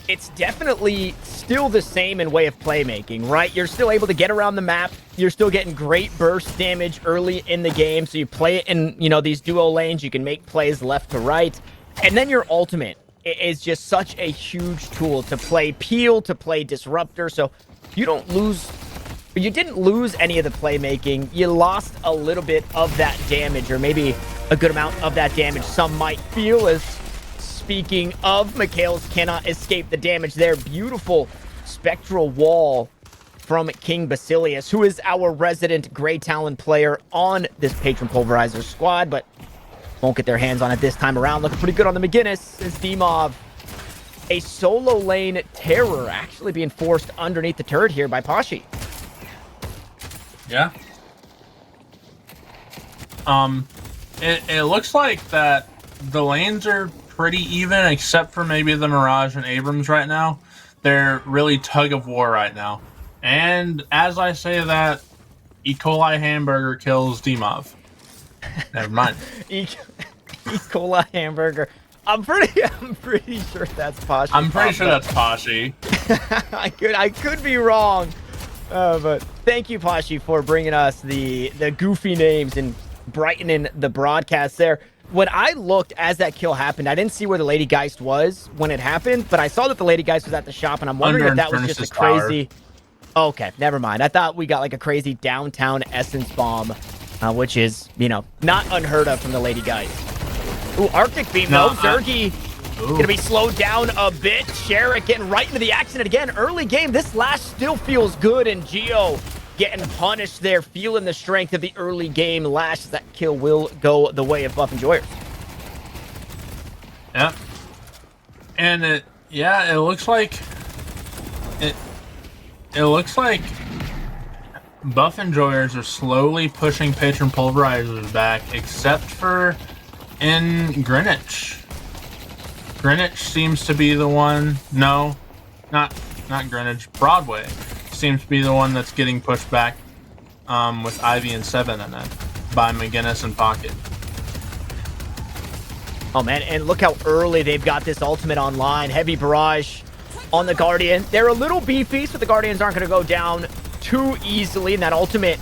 it's definitely still the same in way of playmaking, right? You're still able to get around the map. You're still getting great burst damage early in the game. So you play it in, these duo lanes. You can make plays left to right. And then your ultimate is just such a huge tool to play Peel, to play Disruptor. So you didn't lose any of the playmaking. You lost a little bit of that damage, or maybe a good amount of that damage. Some might feel as, speaking of, Mikhails cannot escape the damage there. Beautiful spectral wall from King Basilius, who is our resident Grey Talon player on this Patron Pulverizer squad, but won't get their hands on it this time around. Looking pretty good on the McGinnis as Dimov, a solo lane terror, actually being forced underneath the turret here by Pashi. Yeah. It looks like that the lanes are pretty even, except for maybe the Mirage and Abrams right now. They're really tug of war right now. And as I say that, E. coli hamburger kills Dimov. Never mind. E. coli hamburger. I'm pretty sure that's Pashi. I'm pretty sure that's Pashi. I could be wrong. But thank you, Pashi, for bringing us the goofy names and brightening the broadcast there. When I looked as that kill happened, I didn't see where the Lady Geist was when it happened, but I saw that the Lady Geist was at the shop, and I'm wondering if that was just a crazy... Okay, never mind. I thought we got like a crazy downtown Essence Bomb, which is, not unheard of from the Lady Geist. Ooh, Arctic Beam, no. Zergy gonna be slowed down a bit. Sherrick getting right into the action, and again, early game, this Lash still feels good, and Geo getting punished there, feeling the strength of the early game Lash. That kill will go the way of Buff Enjoyer. Yeah. And it looks like it looks like Buff Enjoyers are slowly pushing Patron Pulverizers back, except for in Greenwich. Greenwich seems to be the one. No, not Greenwich. Broadway seems to be the one that's getting pushed back with Ivy and 7 in it by McGinnis and Pocket. Oh, man, and look how early they've got this ultimate online. Heavy barrage on the Guardian. They're a little beefy, so the Guardians aren't going to go down too easily, and that ultimate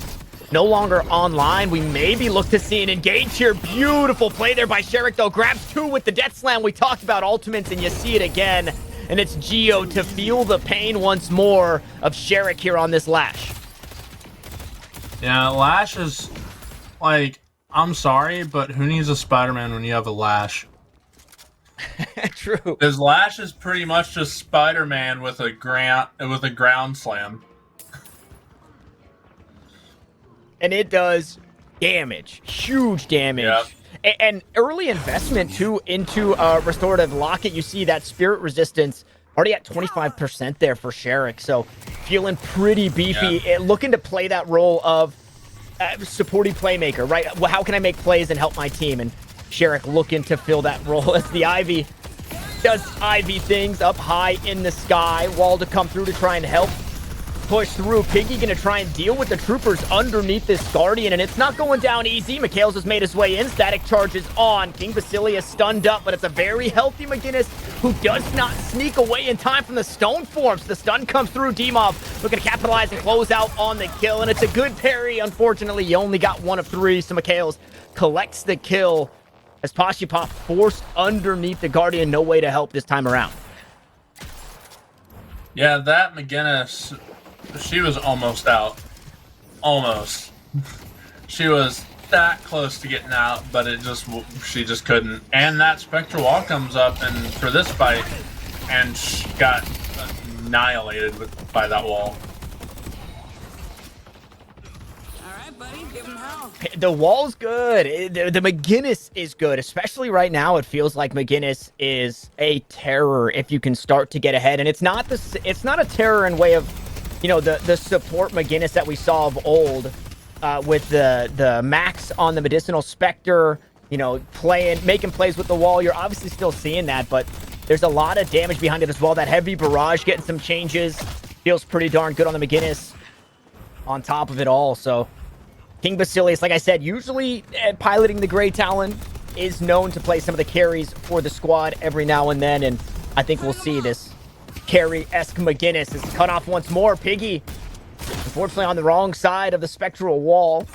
no longer online. We maybe look to see an engage here. Beautiful play there by Sherrick, though. Grabs 2 with the Death Slam. We talked about ultimates, and you see it again. And it's Geo to feel the pain once more of Sherrick here on this Lash. Yeah, Lash is, like, I'm sorry, but who needs a Spider-Man when you have a Lash? True. Because Lash is pretty much just Spider-Man with a ground slam. And it does damage. Huge damage. Yep. And early investment, too, into Restorative Locket. You see that Spirit Resistance already at 25% there for Sherrick. So feeling pretty beefy. Yeah. Looking to play that role of supporting playmaker, right? Well, how can I make plays and help my team? And Sherrick looking to fill that role as the Ivy does Ivy things up high in the sky. Wall to come through to try and help push through. Piggy gonna try and deal with the troopers underneath this Guardian, and it's not going down easy. Mikhails has made his way in. Static charges on. King Basilius stunned up, but it's a very healthy McGinnis who does not sneak away in time from the stone forms. The stun comes through. Dimov looking to capitalize and close out on the kill, and it's a good parry. Unfortunately, you only got 1 of 3, so Mikhails collects the kill as Pashipop forced underneath the Guardian. No way to help this time around. Yeah, that McGinnis, she was almost out. Almost. She was that close to getting out, but she just couldn't. And that Spectral Wall comes up and for this fight, and she got annihilated by that wall. The wall's good. The McGinnis is good, especially right now. It feels like McGinnis is a terror if you can start to get ahead, and it's not a terror in way of, you know, the support McGinnis that we saw of old, with the max on the medicinal specter, you know, making plays with the wall. You're obviously still seeing that, but there's a lot of damage behind it as well. That heavy barrage getting some changes feels pretty darn good on the McGinnis on top of it all. So King Basilius, like I said, usually piloting the Grey Talon, is known to play some of the carries for the squad every now and then, and I think we'll see this carry-esque McGinnis is cut off once more. Piggy, unfortunately, on the wrong side of the spectral wall.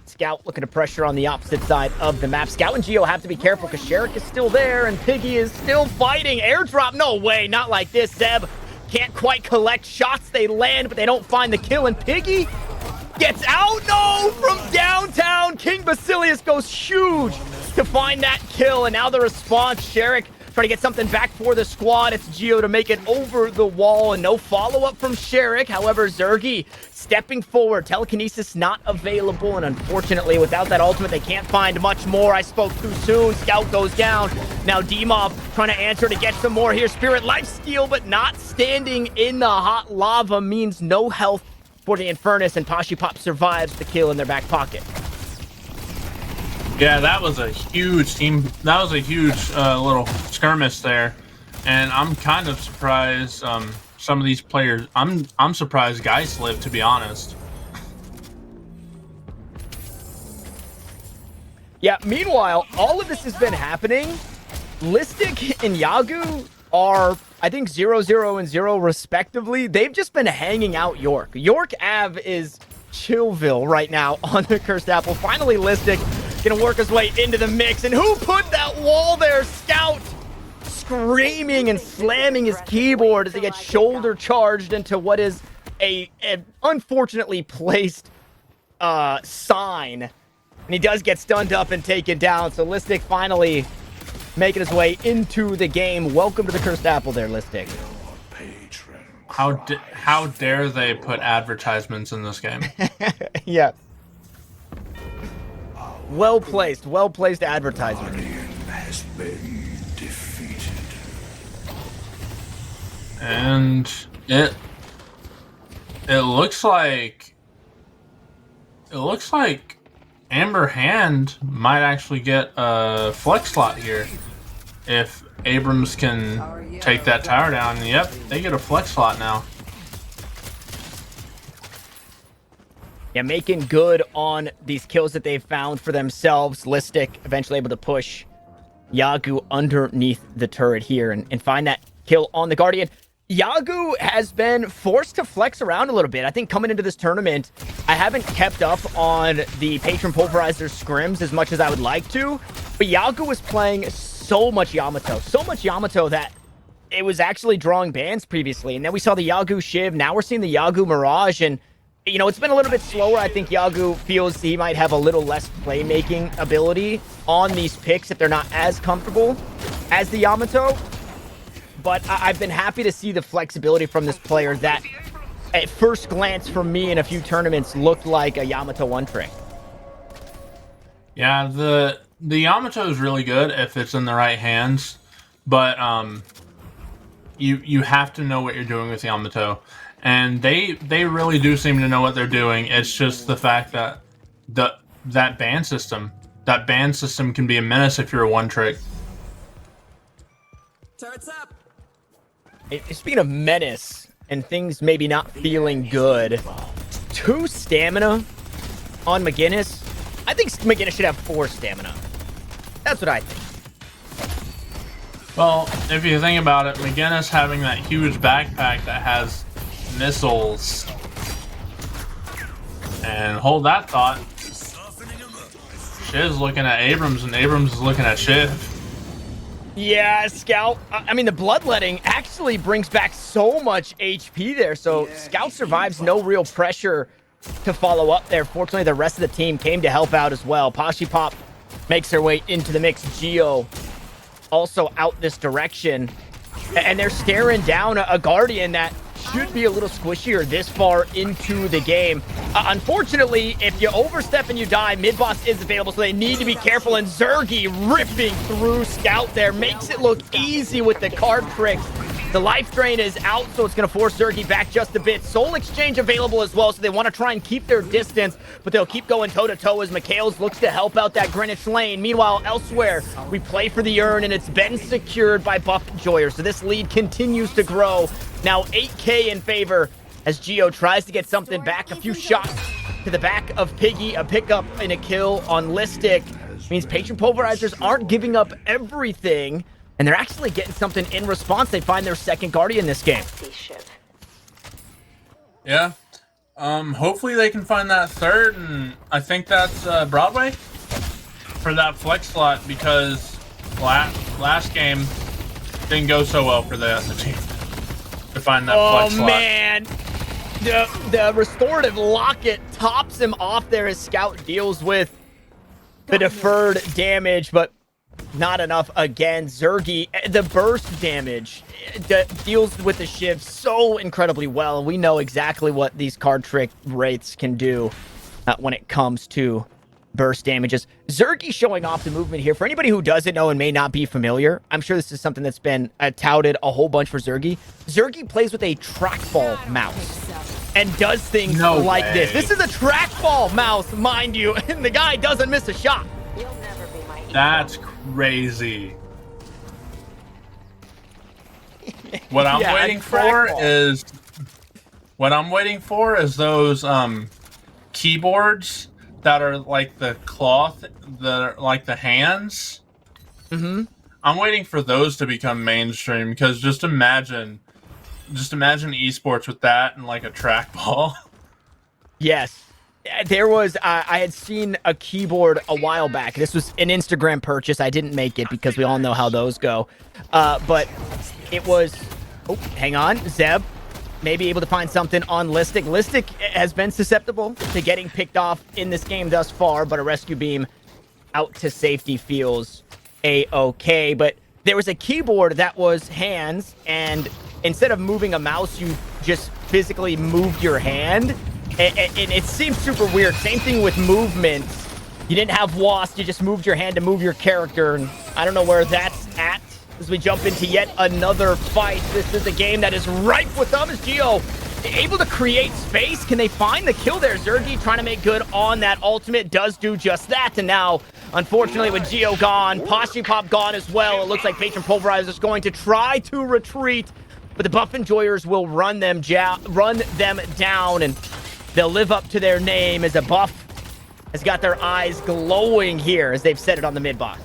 Scout looking to pressure on the opposite side of the map. Scout and Geo have to be careful because Sherrick is still there, and Piggy is still fighting. Airdrop, no way, not like this. Zeb can't quite collect shots. They land, but they don't find the kill, and Piggy gets out, no, from downtown. King Basilius goes huge to find that kill, and now the response, Sherrick trying to get something back for the squad. It's Geo to make it over the wall, and no follow-up from Sherrick. However, Zergy stepping forward. Telekinesis not available, and unfortunately, without that ultimate, they can't find much more. I spoke too soon. Scout goes down. Now D-Mob trying to answer to get some more here. Spirit lifesteal, but not standing in the hot lava means no health for the Infernus, and Pashi Pop survives the kill in their back pocket. Yeah, that was a huge team. That was a huge little skirmish there, and I'm kind of surprised. Some of these players, I'm surprised Geist lived, to be honest. Yeah. Meanwhile, all of this has been happening. Listic and Yagu are, I think, 0-0 and 0 respectively. They've just been hanging out York. York Ave is Chillville right now on the Cursed Apple. Finally, Listic gonna work his way into the mix. And who put that wall there? Scout screaming and slamming his keyboard as he gets shoulder charged into what is a unfortunately placed sign. And he does get stunned up and taken down. So Listic finally making his way into the game. Welcome to the Cursed Apple there, Listic. How dare they put advertisements in this game? Yeah. Well placed advertisement. Has been defeated. And it looks like Amber Hand might actually get a flex slot here if Abrams can take that tower down. Yep, they get a flex slot now. Yeah, making good on these kills that they've found for themselves. Listic eventually able to push Yagu underneath the turret here and find that kill on the Guardian. Yagu has been forced to flex around a little bit. I think coming into this tournament, I haven't kept up on the Patron Pulverizer scrims as much as I would like to, but Yagu was playing so much Yamato that it was actually drawing bans previously. And then we saw the Yagu Shiv. Now we're seeing the Yagu Mirage, and you know, it's been a little bit slower. I think Yagu feels he might have a little less playmaking ability on these picks if they're not as comfortable as the Yamato. But I've been happy to see the flexibility from this player that, at first glance from me in a few tournaments, looked like a Yamato one-trick. Yeah, the Yamato is really good if it's in the right hands, but you have to know what you're doing with Yamato. And they really do seem to know what they're doing. It's just the fact that that ban system can be a menace if you're a one-trick. Turrets up. Speaking of menace and things maybe not feeling good, 2 stamina on McGinnis. I think McGinnis should have 4 stamina. That's what I think. Well, if you think about it, McGinnis having that huge backpack that has missiles. And hold that thought. Shiv's looking at Abrams, and Abrams is looking at Shiv. Yeah, Scout. I mean, the bloodletting actually brings back so much HP there. So Scout survives, no real pressure to follow up there. Fortunately, the rest of the team came to help out as well. Pashi Pop makes their way into the mix. Geo also out this direction. And they're staring down a Guardian that should be a little squishier this far into the game. Unfortunately, if you overstep and you die, mid-boss is available, so they need to be careful. And Zergy ripping through Scout there makes it look easy with the card tricks. The life drain is out, so it's going to force Zergy back just a bit. Soul Exchange available as well, so they want to try and keep their distance, but they'll keep going toe-to-toe as Mikhails looks to help out that Greenwich lane. Meanwhile, elsewhere, we play for the urn, and it's been secured by Buff Joyer, so this lead continues to grow. Now 8K in favor as Geo tries to get something back. A few shots to the back of Piggy, a pickup and a kill on Listic. Means Patron Pulverizers aren't giving up everything, and they're actually getting something in response. They find their second Guardian this game. Yeah. Hopefully they can find that third, and I think that's Broadway for that flex slot, because last game didn't go so well for the team to find that flex slot. Oh, man. The restorative locket tops him off there as Scout deals with the deferred damage, but not enough again. Zergy, the burst damage deals with the shiv so incredibly well. We know exactly what these card trick wraiths can do when it comes to burst damages. Zergy showing off the movement here. For anybody who doesn't know and may not be familiar, I'm sure this is something that's been touted a whole bunch for Zergy. Zergy plays with a trackball mouse and does things like this. This is a trackball mouse, mind you, and the guy doesn't miss a shot. That's crazy. What I'm waiting for is those keyboards that are like the cloth, that are like the hands. I'm waiting for those to become mainstream, because just imagine esports with that and like a trackball. Yes. There was, I had seen a keyboard a while back. This was an Instagram purchase. I didn't make it because we all know how those go. But it was, oh, hang on, Zeb may be able to find something on Listic. Listic has been susceptible to getting picked off in this game thus far, but a rescue beam out to safety feels a-okay. But there was a keyboard that was hands, and instead of moving a mouse, you just physically moved your hand. And it seems super weird. Same thing with movement. You didn't have WASP, you just moved your hand to move your character, and I don't know where that's at as we jump into yet another fight. This is a game that is ripe with them as Geo able to create space. Can they find the kill there? Zergy trying to make good on that ultimate, does do just that, and now, unfortunately, with Geo gone, Poshy Pop gone as well, it looks like Patron Pulverizer is going to try to retreat, but the Buff Enjoyers will run them down, and they'll live up to their name as a Buff has got their eyes glowing here as they've set it on the mid-box.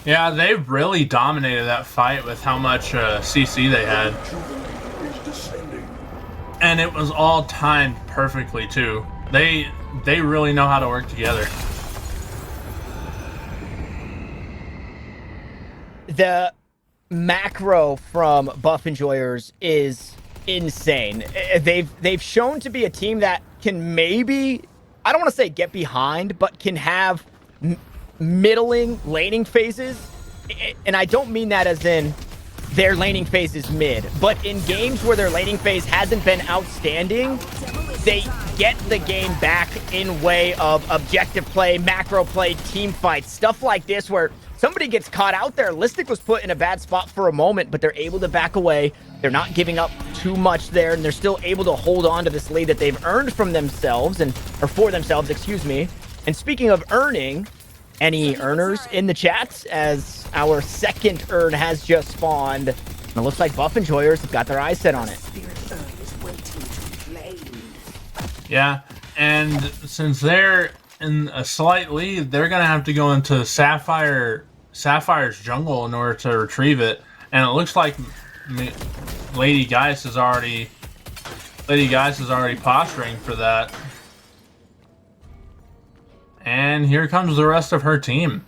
Yeah, they really dominated that fight with how much CC they had. And it was all timed perfectly, too. They really know how to work together. The macro from Buff Enjoyers is insane. They've shown to be a team that can maybe, I don't want to say get behind, but can have middling laning phases. And I don't mean that as in their laning phase is mid, but in games where their laning phase hasn't been outstanding, they get the game back in way of objective play, macro play, team fights, stuff like this where somebody gets caught out there. Listic was put in a bad spot for a moment, but they're able to back away. They're not giving up too much there, and they're still able to hold on to this lead that they've earned from themselves, or for themselves, excuse me. And speaking of earning, any earners in the chat, as our second urn has just spawned. And it looks like Buff Enjoyers have got their eyes set on it. Yeah, and since they're in a slight lead, they're going to have to go into Sapphire's jungle in order to retrieve it. And it looks like Lady Geist is already posturing for that. And here comes the rest of her team.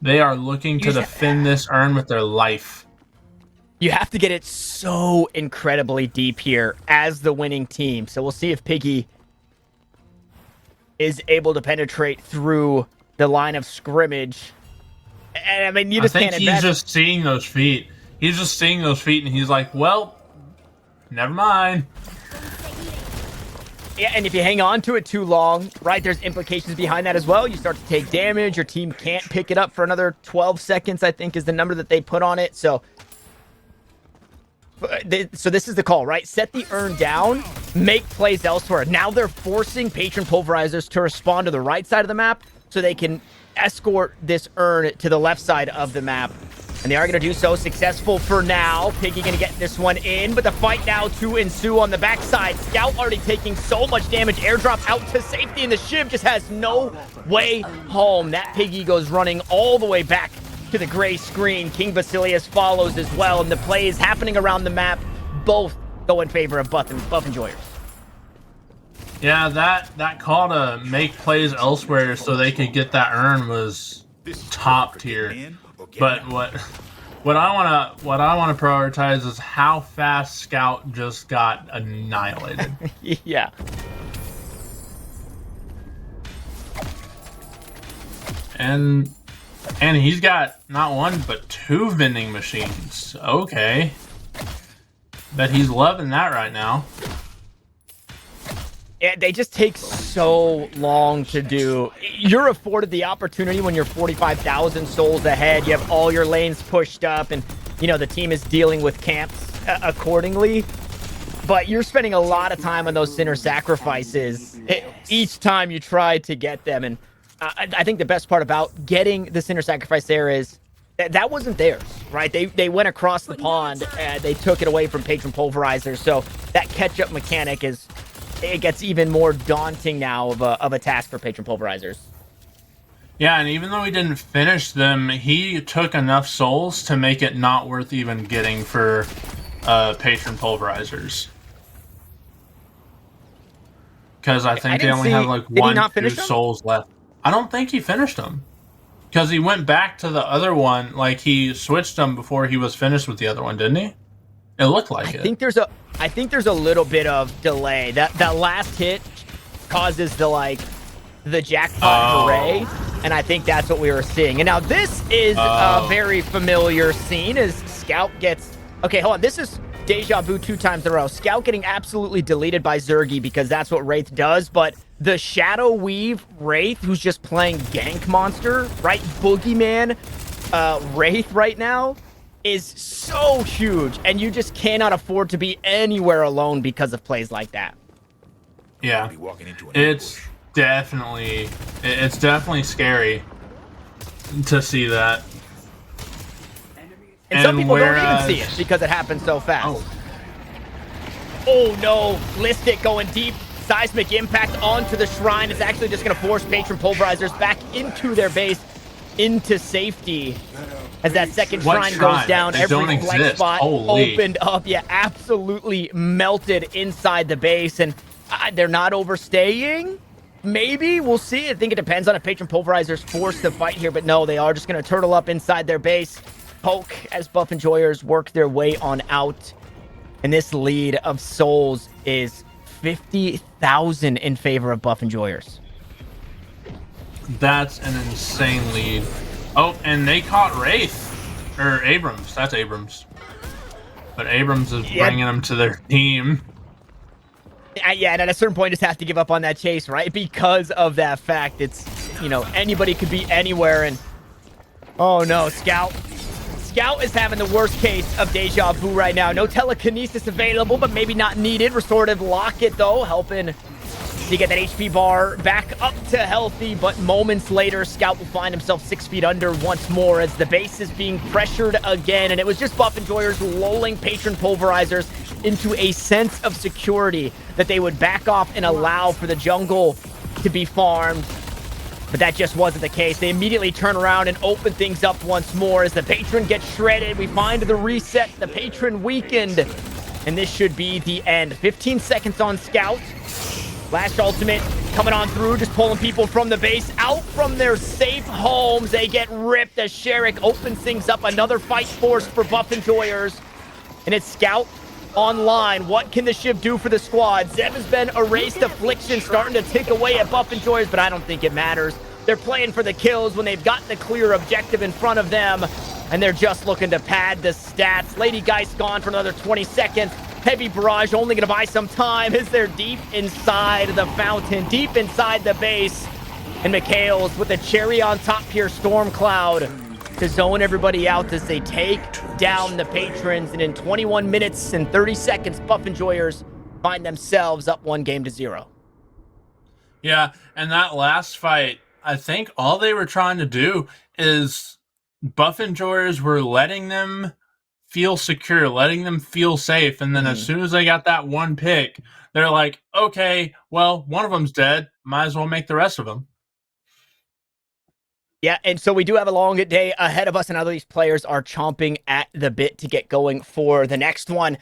They are looking to defend this urn with their life. You have to get it so incredibly deep here as the winning team. So we'll see if Piggy is able to penetrate through the line of scrimmage. And I mean, you just can't invest. He's just seeing those feet. He's just seeing those feet, and he's like, well, never mind. Yeah, and if you hang on to it too long, right, there's implications behind that as well. You start to take damage. Your team can't pick it up for another 12 seconds, I think, is the number that they put on it. So this is the call, right? Set the urn down, make plays elsewhere. Now they're forcing Patron Pulverizers to respond to the right side of the map so they can escort this urn to the left side of the map. And they are going to do so. Successful for now. Piggy going to get this one in, but the fight now to ensue on the backside. Scout already taking so much damage. Airdrop out to safety, and the Shiv just has no way home. That Piggy goes running all the way back to the gray screen. King Basilius follows as well, and the plays happening around the map both go in favor of Buff Enjoyers. Yeah, that call to make plays elsewhere so they could get that urn was top tier. But what I wanna prioritize is how fast Scout just got annihilated. Yeah. And he's got not one but two vending machines. Okay. Bet he's loving that right now. Yeah, they just take so long to do. You're afforded the opportunity when you're 45,000 souls ahead. You have all your lanes pushed up, and, you know, the team is dealing with camps accordingly. But you're spending a lot of time on those sinner sacrifices each time you try to get them. And I think the best part about getting the sinner sacrifice there is that wasn't theirs, right? They went across the pond and they took it away from Patron Pulverizers. So that catch-up mechanic it gets even more daunting now of a task for Patron Pulverizers. Yeah, and even though he didn't finish them, he took enough souls to make it not worth even getting for Patron Pulverizers. Because I think they only have like 2 souls left. I don't think he finished them. Because he went back to the other one, like he switched them before he was finished with the other one, didn't he? It looked like it. I think there's a little bit of delay. That last hit causes the jackpot hooray, and I think that's what we were seeing. And now this is a very familiar scene as Scout gets... Okay, hold on. This is deja vu 2 times in a row. Scout getting absolutely deleted by Zergy because that's what Wraith does, but the Shadow Weave Wraith, who's just playing Gank Monster, right? Boogeyman Wraith right now, is so huge, and you just cannot afford to be anywhere alone because of plays like that. Yeah, it's definitely scary to see that. And some people don't even see it because it happens so fast. Oh no, Listic going deep. Seismic impact onto the shrine is actually just going to force Patron Pulverizers back into their base, into safety. As that second shrine goes down, every flex spot opened up. Yeah, absolutely melted inside the base. And they're not overstaying. Maybe. We'll see. I think it depends on if Patron Pulverizers force the fight here. But no, they are just going to turtle up inside their base. Poke as Buff Enjoyers work their way on out. And this lead of souls is 50,000 in favor of Buff Enjoyers. That's an insane lead. Oh, and they caught Wraith. Or Abrams. That's Abrams. But Abrams is bringing them to their team. Yeah, and at a certain point, just have to give up on that chase, right? Because of that fact. It's, you know, anybody could be anywhere. And, oh no, Scout is having the worst case of deja vu right now. No telekinesis available, but maybe not needed. Restorative Locket, though, helping to get that HP bar back up to healthy, but moments later, Scout will find himself 6 feet under once more as the base is being pressured again, and it was just Buff Enjoyers lulling Patron Pulverizers into a sense of security that they would back off and allow for the jungle to be farmed, but that just wasn't the case. They immediately turn around and open things up once more as the Patron gets shredded. We find the reset, the Patron weakened, and this should be the end. 15 seconds on Scout. Last ultimate coming on through, just pulling people from the base out from their safe homes. They get ripped as Sherrick opens things up. Another fight forced for Buff Enjoyers. And it's Scout online. What can the Shiv do for the squad? Zeb has been erased. Affliction starting to tick away at Buff Enjoyers, but I don't think it matters. They're playing for the kills when they've got the clear objective in front of them. and they're just looking to pad the stats. Lady Geist gone for another 20 seconds. Heavy Barrage only going to buy some time as they're deep inside the fountain, deep inside the base. And McHale's with a cherry on top here, Storm Cloud, to zone everybody out as they take down the patrons. And in 21 minutes and 30 seconds, Buff Enjoyers find themselves up 1-0. Yeah, and that last fight, I think all they were trying to do is Buff Enjoyers were letting them feel secure, letting them feel safe. And then as soon as they got that one pick, they're like, okay, well, one of them's dead. Might as well make the rest of them. Yeah, and so we do have a long day ahead of us, and other these players are chomping at the bit to get going for the next one.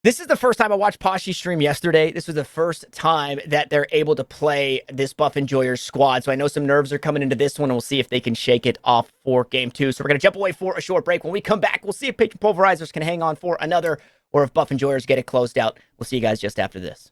This is the first time I watched Pashy stream yesterday. This was the first time that they're able to play this Buff Enjoyers squad. So I know some nerves are coming into this one, and we'll see if they can shake it off for game 2. So we're going to jump away for a short break. When we come back, we'll see if Patron Pulverizers can hang on for another, or if Buff Enjoyers get it closed out. We'll see you guys just after this.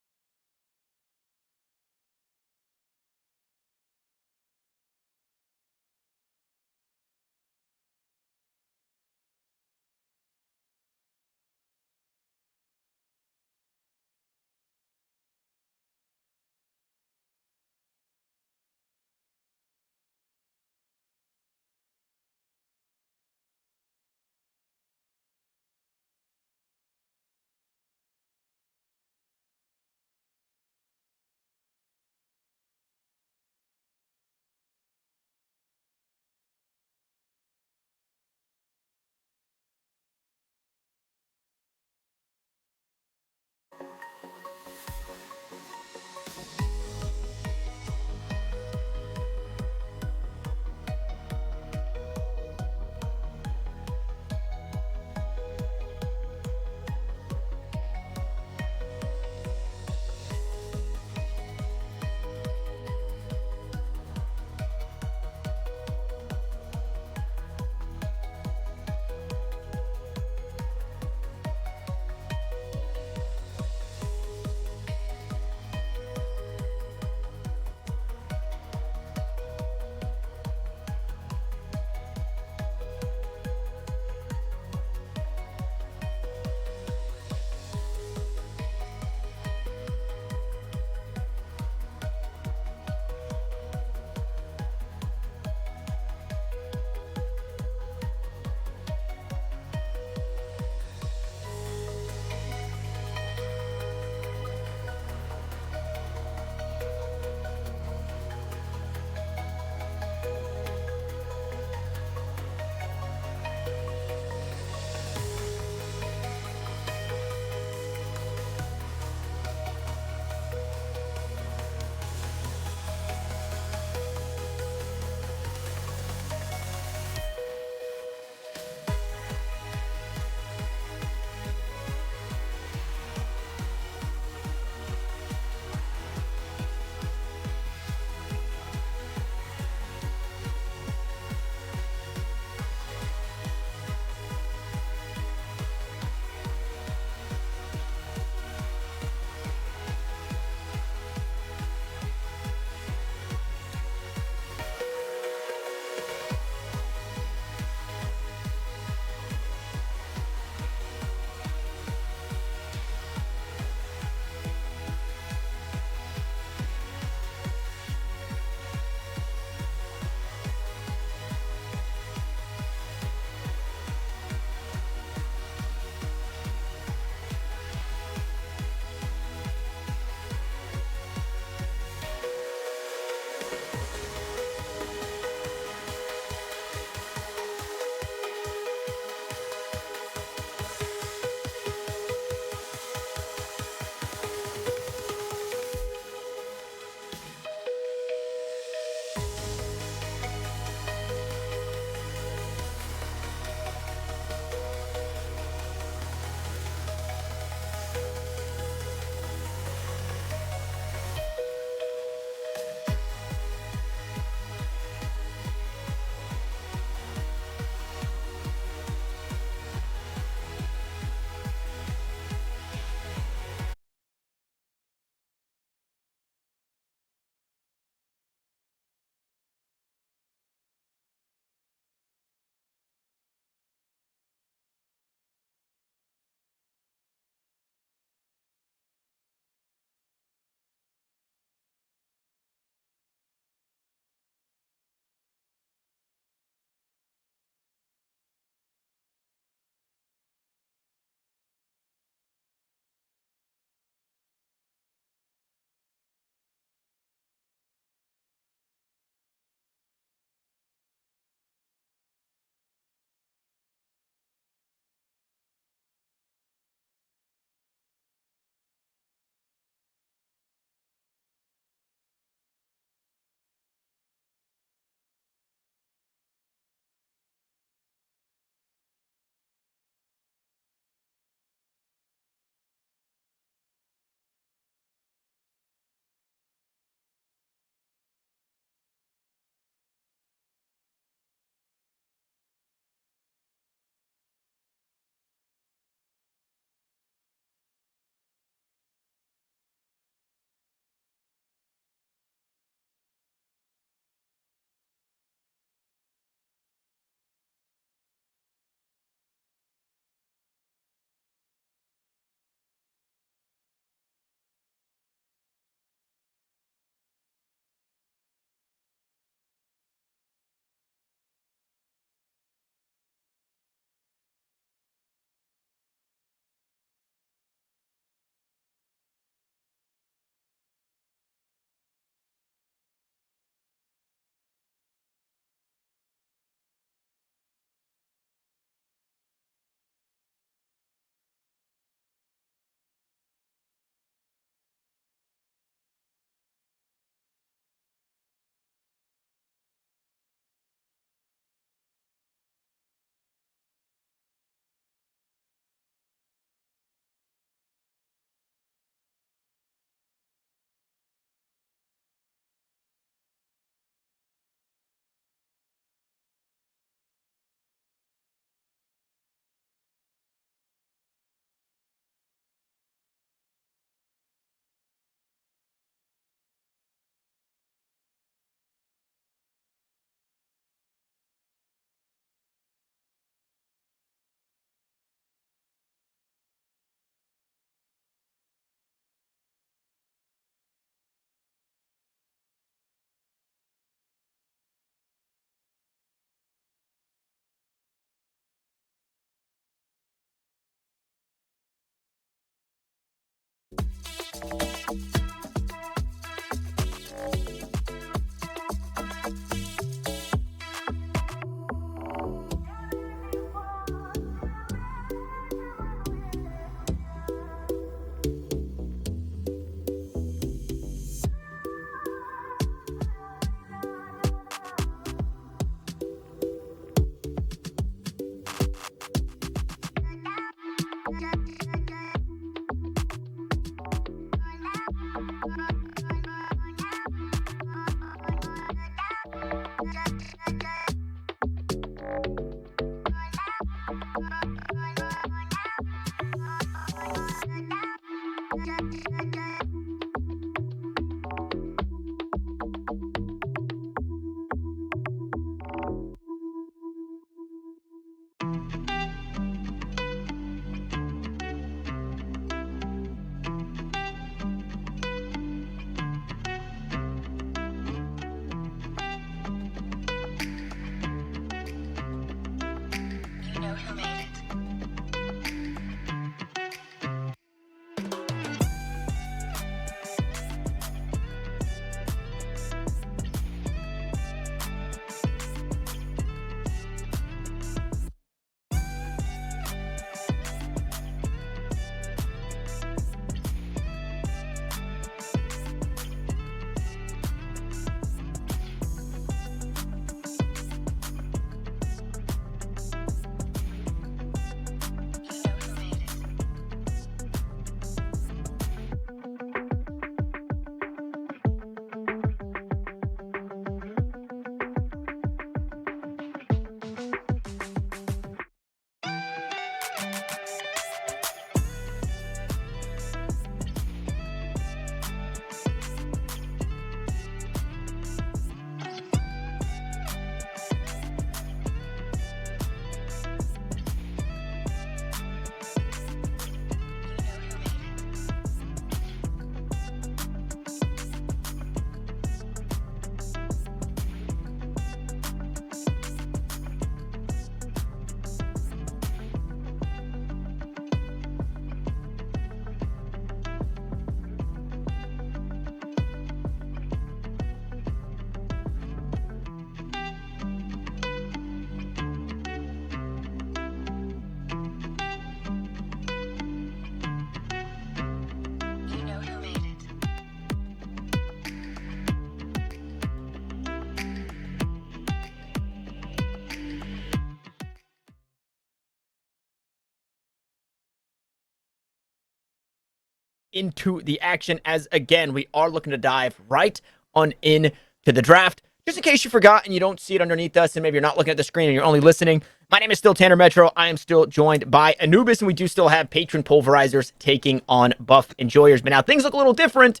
Into the action, as again we are looking to dive right on into the draft. Just in case you forgot and you don't see it underneath us, and maybe you're not looking at the screen and you're only listening, my name is still Tanner Metro. I am still joined by Anubis, and we do still have patron pulverizers taking on buff enjoyers. But now things look a little different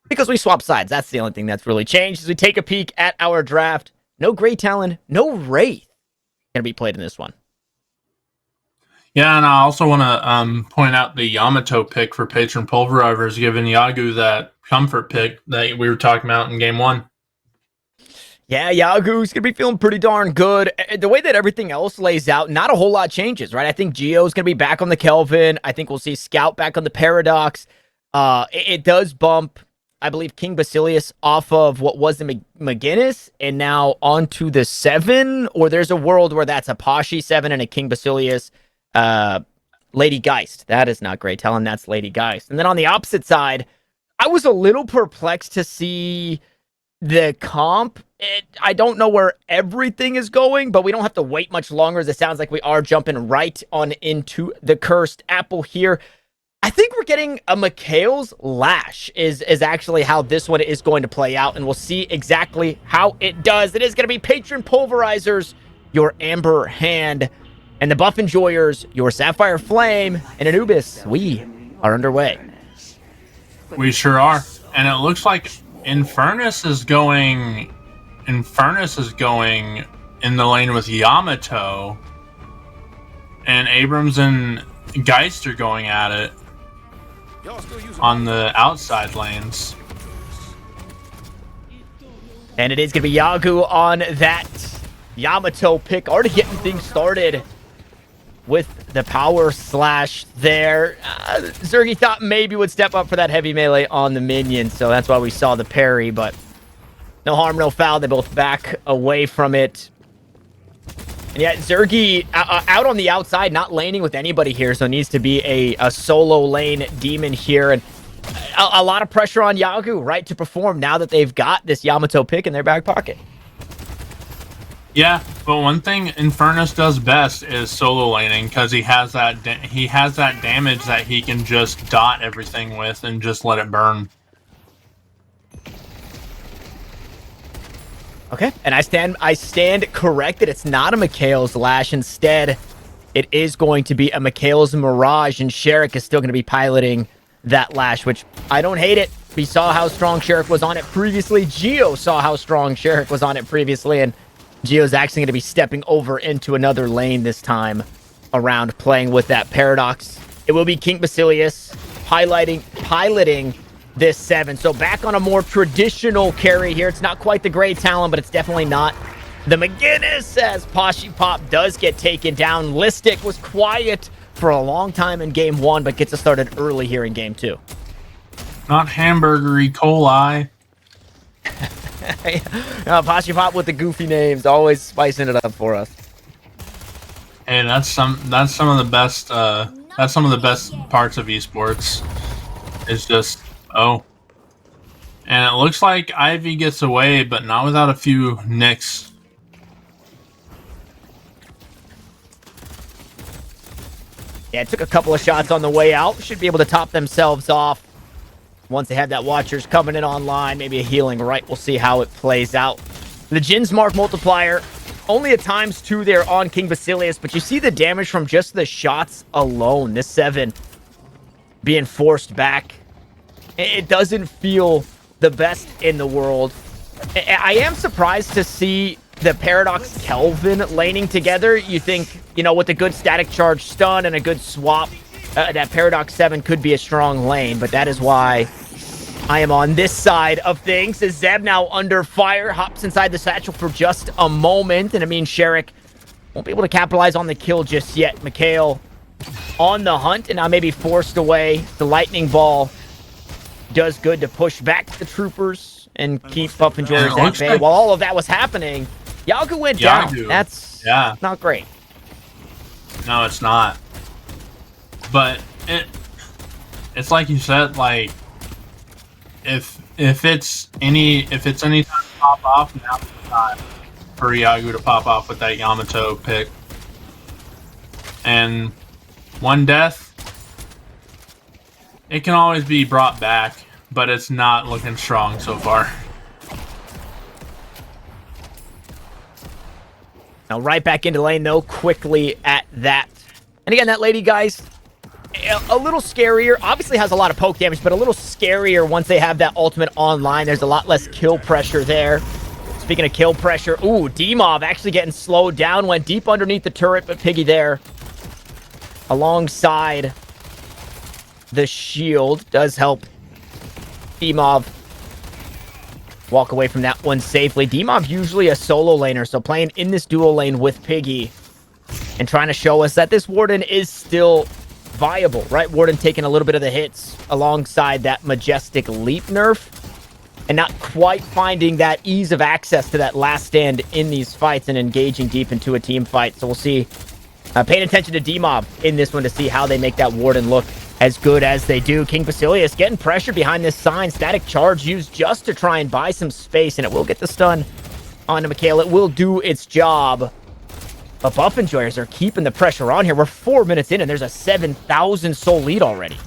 because we swap sides. That's the only thing that's really changed. As we take a peek at our draft, no Grey Talon, no Wraith gonna be played in this one. Yeah, and I also want to point out the Yamato pick for Patron Pulverizers, giving Yagu that comfort pick that we were talking about in Game 1. Yeah, Yagu's going to be feeling pretty darn good. The way that everything else lays out, not a whole lot changes, right? I think Geo's going to be back on the Kelvin. I think we'll see Scout back on the Paradox. It does bump, I believe, King Basilius off of what was the McGinnis and now onto the 7, or there's a world where that's a Pashi 7 and a King Basilius. Lady Geist. That is not Grey Talon, that's Lady Geist. And then on the opposite side, I was a little perplexed to see the comp. I don't know where everything is going, but we don't have to wait much longer, as it sounds like we are jumping right on into the Cursed Apple here. I think we're getting a Mikhail's Lash is actually how this one is going to play out, and we'll see exactly how it does. It is going to be Patron Pulverizers, your Amber Hand, and the Buff Enjoyers, your Sapphire Flame, and Anubis. We are underway. We sure are. And it looks like Infernus is going in the lane with Yamato. And Abrams and Geist are going at it on the outside lanes. And it is going to be Yagu on that Yamato pick. Already getting things started with the power slash there. Zergy thought maybe would step up for that heavy melee on the minion, so that's why we saw the parry, but no harm, no foul. They both back away from it. And yet Zergy out on the outside, not laning with anybody here, so it needs to be a solo lane demon here. And a lot of pressure on Yagu, right, to perform now that they've got this Yamato pick in their back pocket. Yeah, but one thing Infernus does best is solo laning, because he has that damage that he can just dot everything with and just let it burn. Okay, and I stand corrected. It's not a Mikhail's Lash. Instead, it is going to be a Mikhail's Mirage, and Sherrick is still going to be piloting that lash, which I don't hate it. We saw how strong Sherrick was on it previously. Geo saw how strong Sherrick was on it previously, and Geo's actually going to be stepping over into another lane this time around, playing with that Paradox. It will be King Basilius piloting this 7. So back on a more traditional carry here. It's not quite the Great Talon, but it's definitely not the McGinnis, as Poshy Pop does get taken down. Listic was quiet for a long time in game 1, but gets us started early here in game 2. Not hamburgery coli. Poshy Pop with the goofy names, always spicing it up for us. Hey, that's some of the best parts of esports. It's just and it looks like Ivy gets away, but not without a few nicks. Yeah, it took a couple of shots on the way out. Should be able to top themselves off once they have that Watchers coming in online. Maybe a healing right. We'll see how it plays out. The Jin's Mark multiplier, only at ×2 there on King Basilius, but you see the damage from just the shots alone. This 7 being forced back. It doesn't feel the best in the world. I am surprised to see the Paradox Kelvin laning together. You think, with a good static charge stun and a good swap, that Paradox 7 could be a strong lane, but that is why I am on this side of things. As Zeb now under fire, hops inside the satchel for just a moment, and it means Sherrick won't be able to capitalize on the kill just yet. Mikhail on the hunt, and now maybe forced away. The lightning ball does good to push back the troopers and keep Buff Enjoyers at bay. While all of that was happening, Yagu went down. That's not great. No, it's not. But it's like you said, like if it's any time to pop off, now's the time for Yagu to pop off with that Yamato pick. And one death, it can always be brought back, but it's not looking strong so far. Now right back into lane, though, quickly at that. And again, that lady, guys, a little scarier. Obviously has a lot of poke damage, but a little scarier once they have that ultimate online. There's a lot less kill pressure there. Speaking of kill pressure, ooh, D-Mob actually getting slowed down. Went deep underneath the turret, but Piggy there alongside the shield does help D-Mob walk away from that one safely. D-Mob usually a solo laner, so playing in this duo lane with Piggy and trying to show us that this Warden is still viable, right? Warden taking a little bit of the hits alongside that Majestic Leap nerf and not quite finding that ease of access to that last stand in these fights and engaging deep into a team fight. So we'll see. Paying attention to D-Mob in this one to see how they make that Warden look as good as they do. King Basilius getting pressure behind this sign. Static charge used just to try and buy some space, and it will get the stun onto Mikhail. It will do its job. But Buff Enjoyers are keeping the pressure on here. We're 4 minutes in, and there's a 7,000 soul lead already.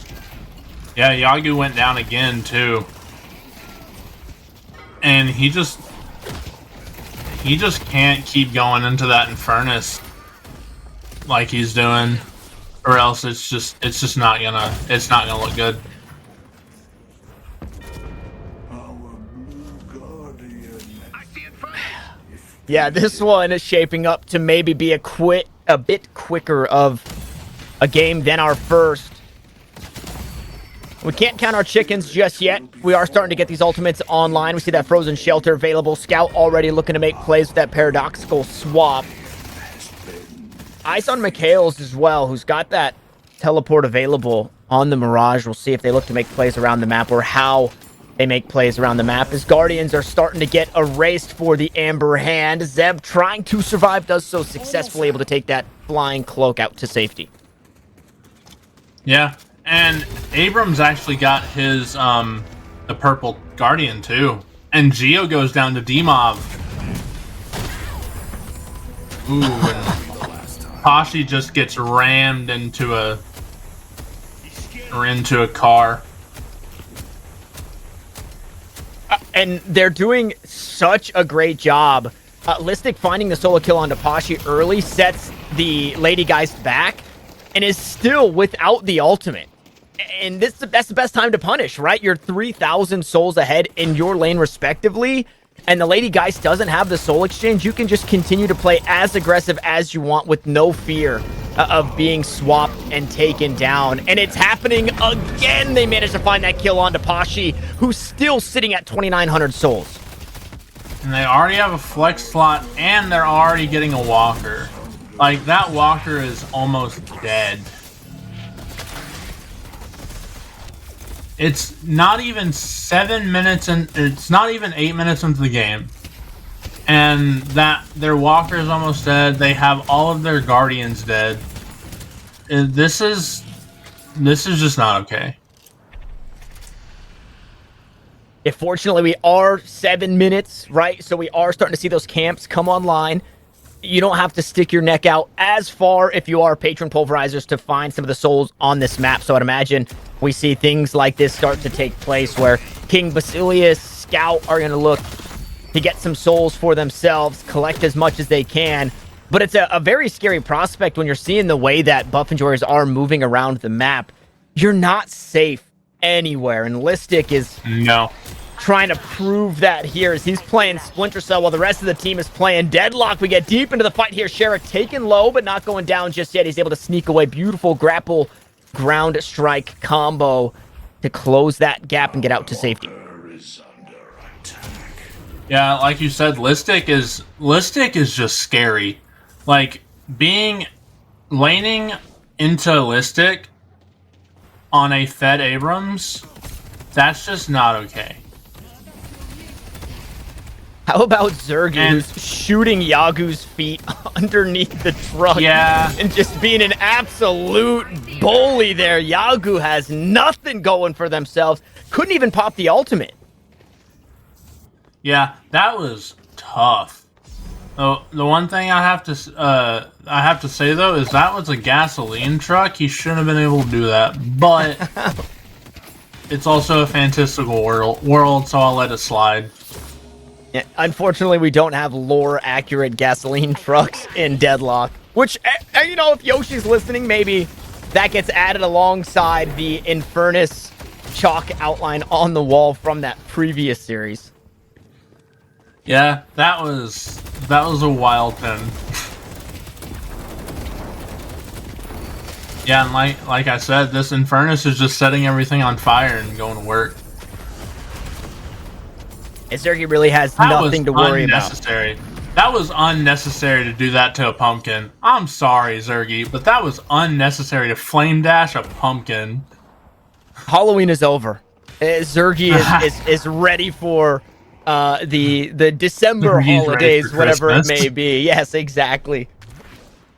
Yeah, Yagu went down again, too. And he just can't keep going into that Infernus like he's doing, or else it's just not gonna look good. Yeah, this one is shaping up to maybe be a bit quicker of a game than our first. We can't count our chickens just yet. We are starting to get these ultimates online. We see that Frozen Shelter available. Scout already looking to make plays with that paradoxical swap. Eyes on Mikhail's as well, who's got that teleport available on the Mirage. We'll see if they look to make plays around the map or how they make plays around the map. As Guardians are starting to get erased for the Amber Hand. Zeb trying to survive, does so successfully, able to take that flying cloak out to safety. Yeah, and Abrams actually got his the purple Guardian too. And Geo goes down to D-Mob. Ooh, and Pashi just gets rammed into a car. And they're doing such a great job. Listic finding the solo kill onto Pashi early sets the Lady Geist back and is still without the ultimate. And that's the best time to punish, right? You're 3,000 souls ahead in your lane respectively, and the Lady Geist doesn't have the soul exchange. You can just continue to play as aggressive as you want with no fear of being swapped and taken down. And it's happening again. They managed to find that kill onto Pashi, who's still sitting at 2,900 souls. And they already have a flex slot, and they're already getting a walker. Like, that walker is almost dead. It's not even 7 minutes, and it's not even 8 minutes into the game, and that their walker is almost dead. They have all of their guardians dead. This is just not okay. Yeah, fortunately, we are 7 minutes, right? So we are starting to see those camps come online. You don't have to stick your neck out as far if you are patron pulverizers to find some of the souls on this map. So I'd imagine we see things like this start to take place where King Basilius, Scout are going to look to get some souls for themselves, collect as much as they can. But it's a very scary prospect when you're seeing the way that Buff Enjoyers are moving around the map. You're not safe anywhere, and Listic is trying to prove that here as he's playing Splinter Cell while the rest of the team is playing Deadlock. We get deep into the fight here. Sherrick taken low, but not going down just yet. He's able to sneak away. Beautiful grapple ground strike combo to close that gap and get out to safety. Yeah, like you said, Listic is just scary. Like, laning into Listic on a Fed Abrams, that's just not okay. How about Zergy, who's shooting Yagu's feet underneath the truck? Yeah. And just being an absolute bully there. Yagu has nothing going for themselves. Couldn't even pop the ultimate. Yeah, that was tough. The one thing I have to say though is that was a gasoline truck. He shouldn't have been able to do that, but it's also a fantastical world, so I'll let it slide. Yeah, unfortunately, we don't have lore-accurate gasoline trucks in Deadlock. Which, you know, if Yoshi's listening, maybe that gets added alongside the Infernus chalk outline on the wall from that previous series. Yeah, that was a wild thing. Yeah, and like I said, this Infernus is just setting everything on fire and going to work. Zergy really has nothing to worry about. That was unnecessary to do that to a pumpkin. I'm sorry, Zergy, but that was unnecessary to flame dash a pumpkin. Halloween is over. Zergy is ready for the December holidays, whatever it may be. Yes, exactly.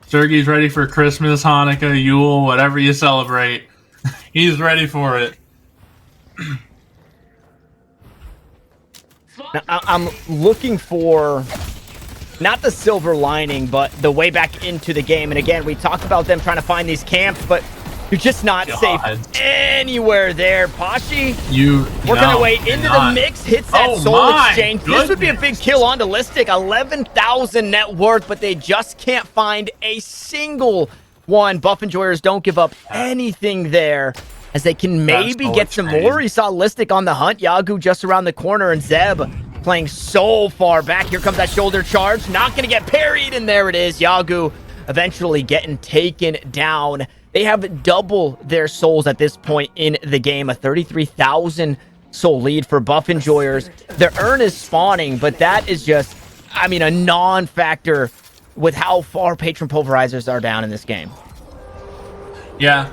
Zergy's ready for Christmas, Hanukkah, Yule, whatever you celebrate. He's ready for it. Now, I'm looking for not the silver lining, but the way back into the game. And again, we talked about them trying to find these camps, but you're just not safe anywhere there. Pashi, working their way into the mix, hits that soul exchange. This would be a big kill onto Listic. 11,000 net worth, but they just can't find a single one. Buff Enjoyers don't give up anything there, as they can maybe get some more. He saw Listic on the hunt. Yagu just around the corner, and Zeb playing so far back. Here comes that shoulder charge. Not going to get parried, and there it is. Yagu eventually getting taken down. They have double their souls at this point in the game. A 33,000 soul lead for Buff Enjoyers. Their urn is spawning, but that is just, I mean, a non-factor with how far patron pulverizers are down in this game. Yeah.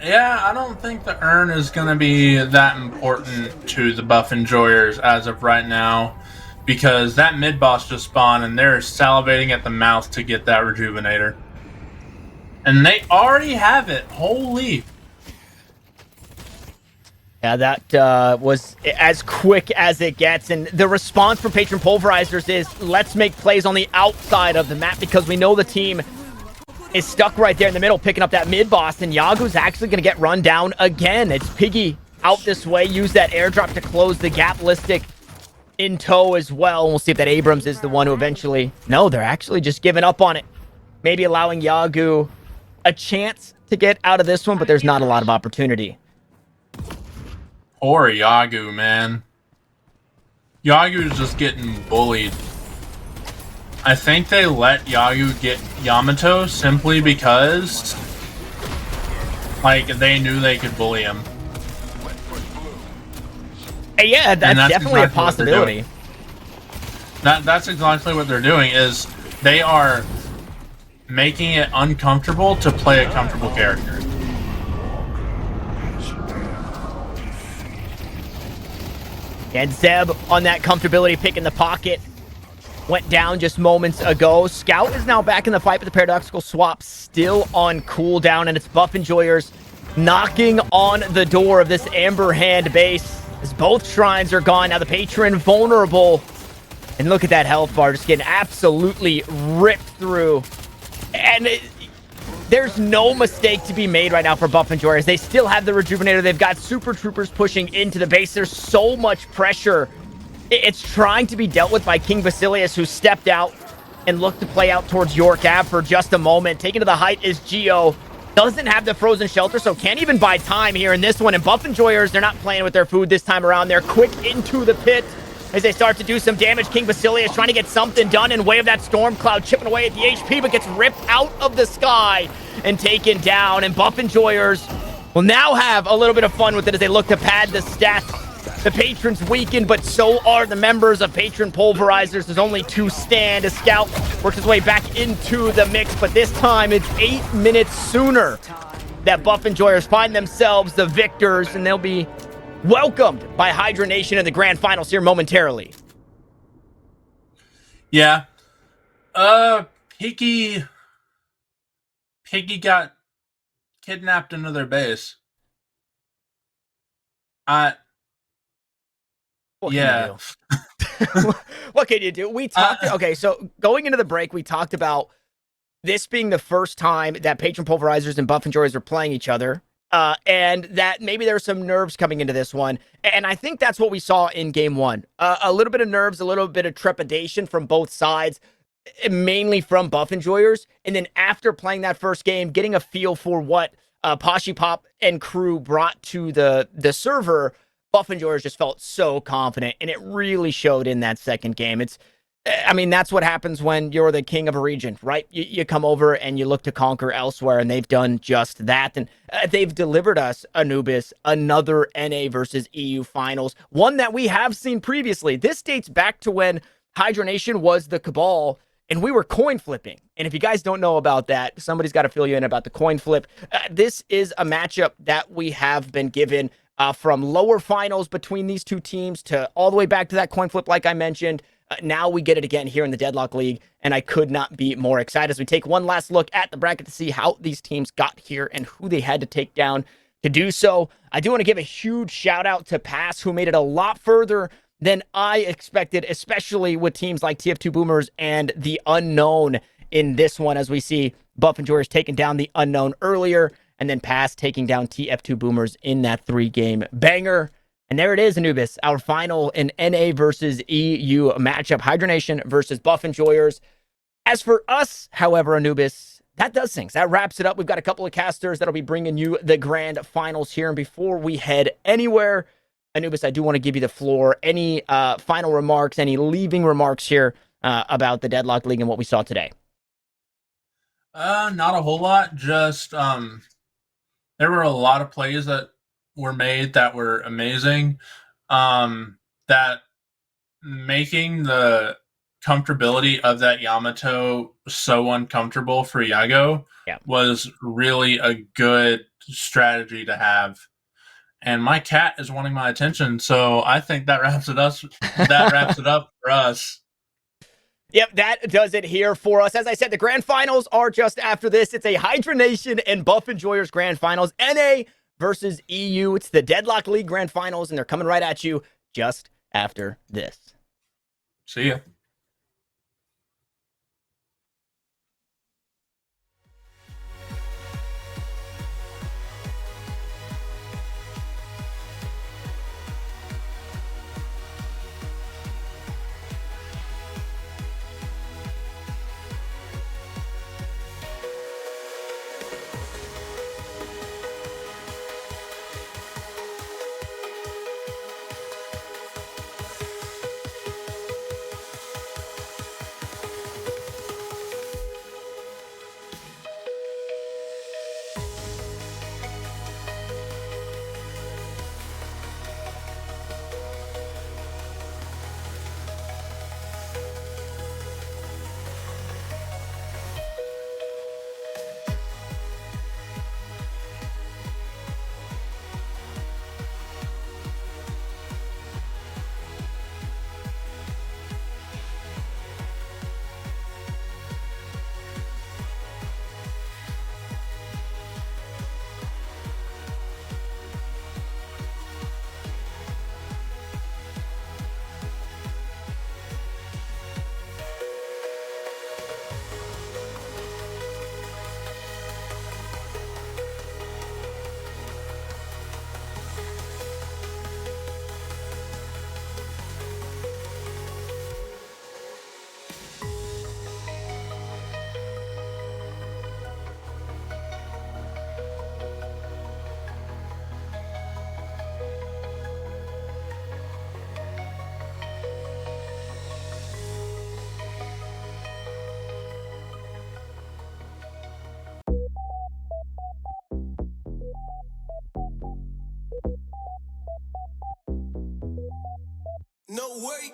Yeah, I don't think the urn is going to be that important to the Buff Enjoyers as of right now, because that mid-boss just spawned and they're salivating at the mouth to get that rejuvenator. And they already have it. Holy. Yeah, that was as quick as it gets. And the response from patron pulverizers is, let's make plays on the outside of the map, because we know the team is stuck right there in the middle, picking up that mid-boss, and Yagu's actually going to get run down again. It's Piggy out this way. Use that airdrop to close the gap. Listic in tow as well. And we'll see if that Abrams is the one who eventually... No, they're actually just giving up on it. Maybe allowing Yagu a chance to get out of this one, but there's not a lot of opportunity. Poor Yagu, man. Yagu's just getting bullied. I think they let Yagu get Yamato simply because, like, they knew they could bully him. Yeah, that's definitely exactly a possibility. That's exactly what they're doing, is they are making it uncomfortable to play a comfortable character. And Zeb on that comfortability pick in the pocket went down just moments ago. Scout is now back in the fight, but the paradoxical swap still on cooldown, and it's Buff Enjoyers knocking on the door of this Amber Hand base as both shrines are gone. Now the patron vulnerable, and look at that health bar just getting absolutely ripped through. And there's no mistake to be made right now for Buff Enjoyers. They still have the Rejuvenator. They've got Super Troopers pushing into the base. There's so much pressure. It's trying to be dealt with by King Basilius, who stepped out and looked to play out towards York Ave for just a moment. Taken to the height is Geo. Doesn't have the frozen shelter, so can't even buy time here in this one. And Buff Enjoyers, they're not playing with their food this time around. They're quick into the pit as they start to do some damage. King Basilius trying to get something done in way of that storm cloud, chipping away at the HP, but gets ripped out of the sky and taken down. And Buff Enjoyers will now have a little bit of fun with it as they look to pad the stats. The patrons weakened, but so are the members of Patron Pulverizers. There's only 2 stand. A Scout works his way back into the mix, but this time it's 8 minutes sooner that Buff Enjoyers find themselves the victors, and they'll be welcomed by Hydra Nation in the grand finals here momentarily. Yeah. Piggy got kidnapped into their base. Yeah. What can you do? We talked. Okay, so going into the break, we talked about this being the first time that Patron Pulverizers and Buff Enjoyers are playing each other. And that maybe there's some nerves coming into this one. And I think that's what we saw in game one. A little bit of nerves, a little bit of trepidation from both sides, mainly from Buff Enjoyers. And then after playing that first game, getting a feel for what Poshi Pop and crew brought to the server, Buff Enjoyers just felt so confident. And it really showed in that second game. I mean, that's what happens when you're the king of a region, right? You come over and you look to conquer elsewhere, and they've done just that. And they've delivered us, Anubis, another NA versus EU finals, one that we have seen previously. This dates back to when Hydra Nation was the Cabal, and we were coin flipping. And if you guys don't know about that, somebody's got to fill you in about the coin flip. This is a matchup that we have been given from lower finals between these two teams to all the way back to that coin flip, like I mentioned. Now we get it again here in the Deadlock League, and I could not be more excited as we take one last look at the bracket to see how these teams got here and who they had to take down to do so. I do want to give a huge shout out to Pass, who made it a lot further than I expected, especially with teams like TF2 Boomers and the Unknown in this one, as we see Buff Enjoyers taking down the Unknown earlier, and then Pass taking down TF2 Boomers in that 3-game banger. And there it is, Anubis, our final in NA versus EU matchup, Hydra Nation versus Buff Enjoyers. As for us, however, Anubis, that does things. That wraps it up. We've got a couple of casters that'll be bringing you the grand finals here. And before we head anywhere, Anubis, I do want to give you the floor. Any final remarks, any leaving remarks here about the Deadlock League and what we saw today? Not a whole lot. Just there were a lot of plays that were made that were amazing. That making the comfortability of that Yamato so uncomfortable for Yago was really a good strategy to have. And my cat is wanting my attention, so I think that wraps it up. That wraps it up for us. Yep, that does it here for us. As I said, the grand finals are just after this. It's a Hydra Nation and Buff Enjoyers grand finals. NA versus EU. It's the Deadlock League grand finals, and they're coming right at you just after this. See ya. No way.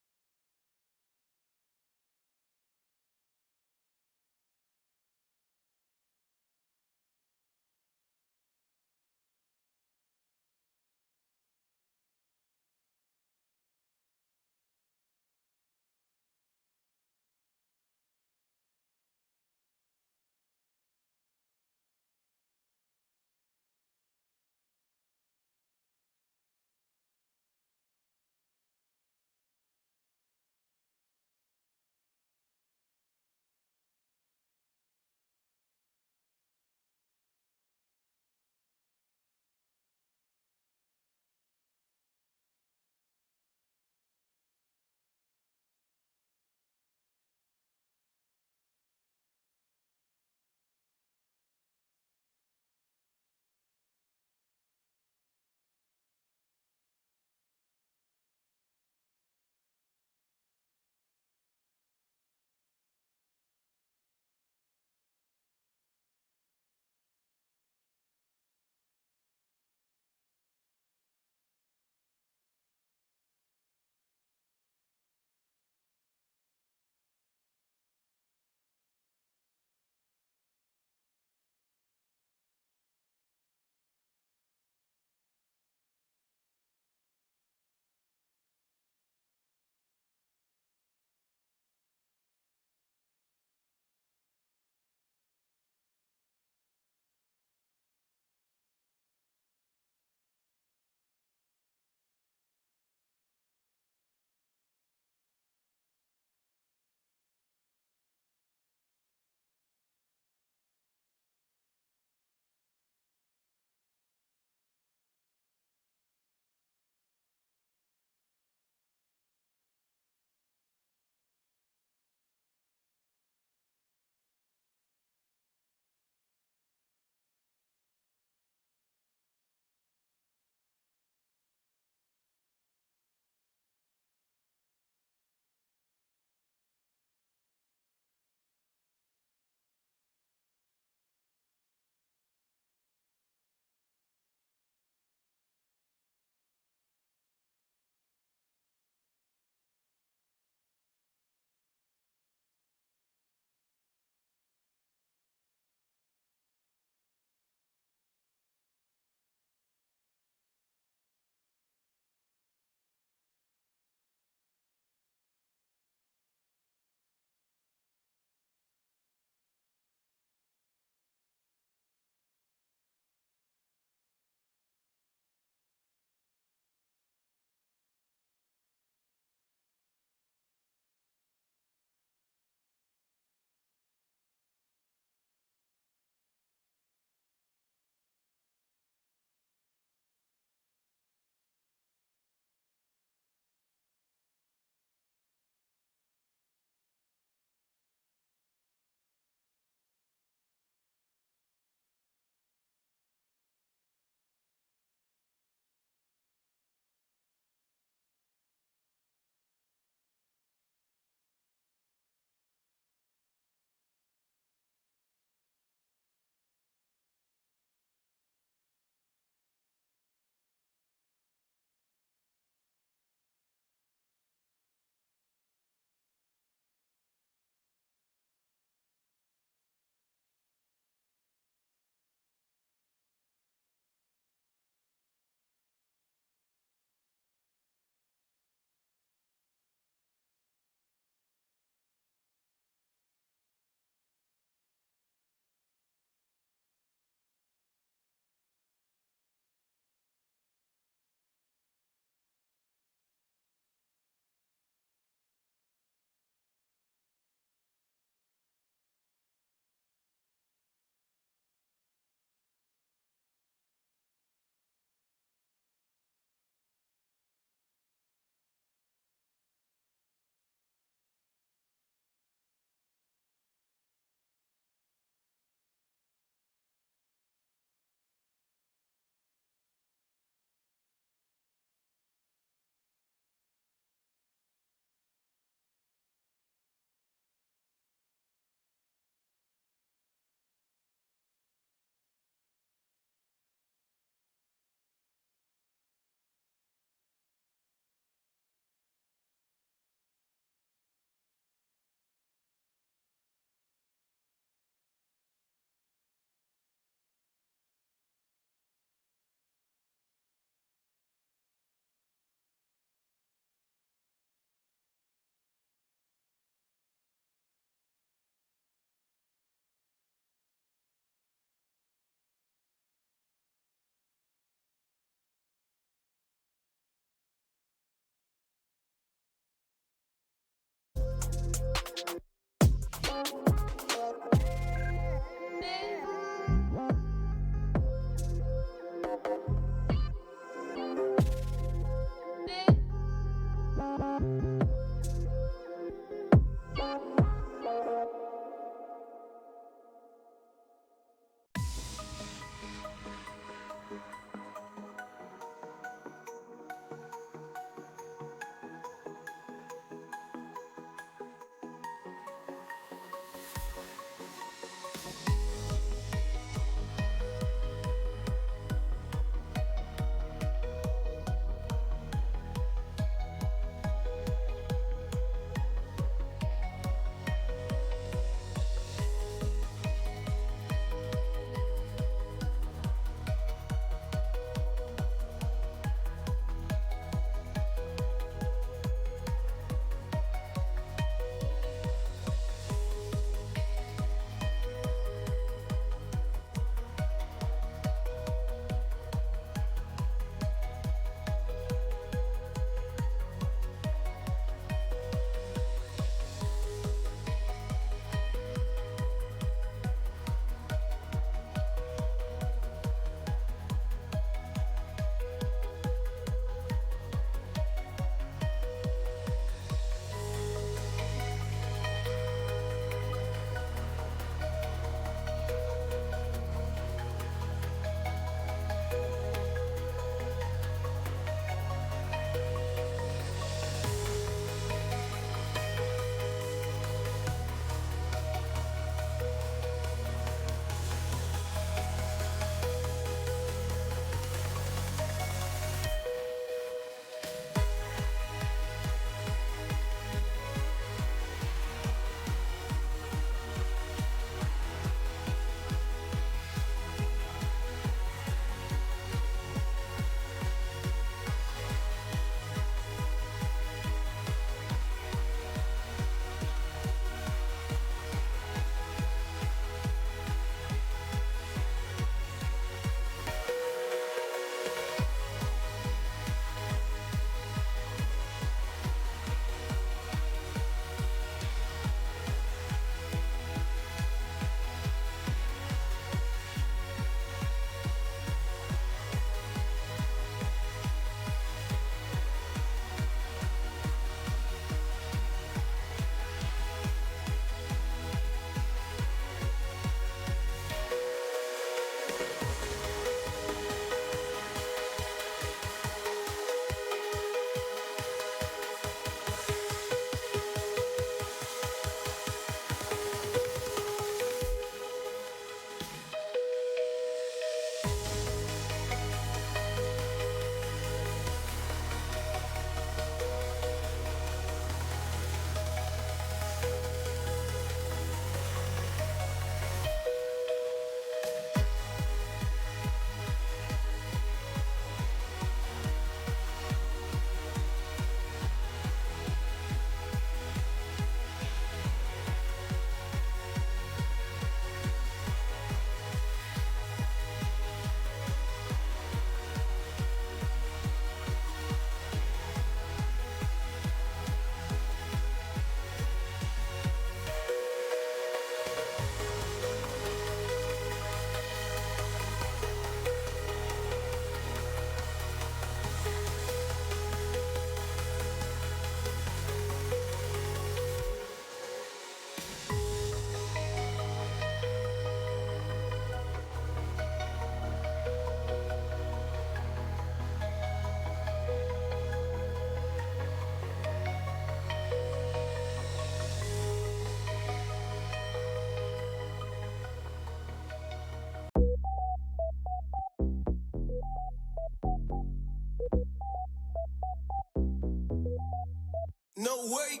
No way.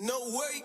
No way.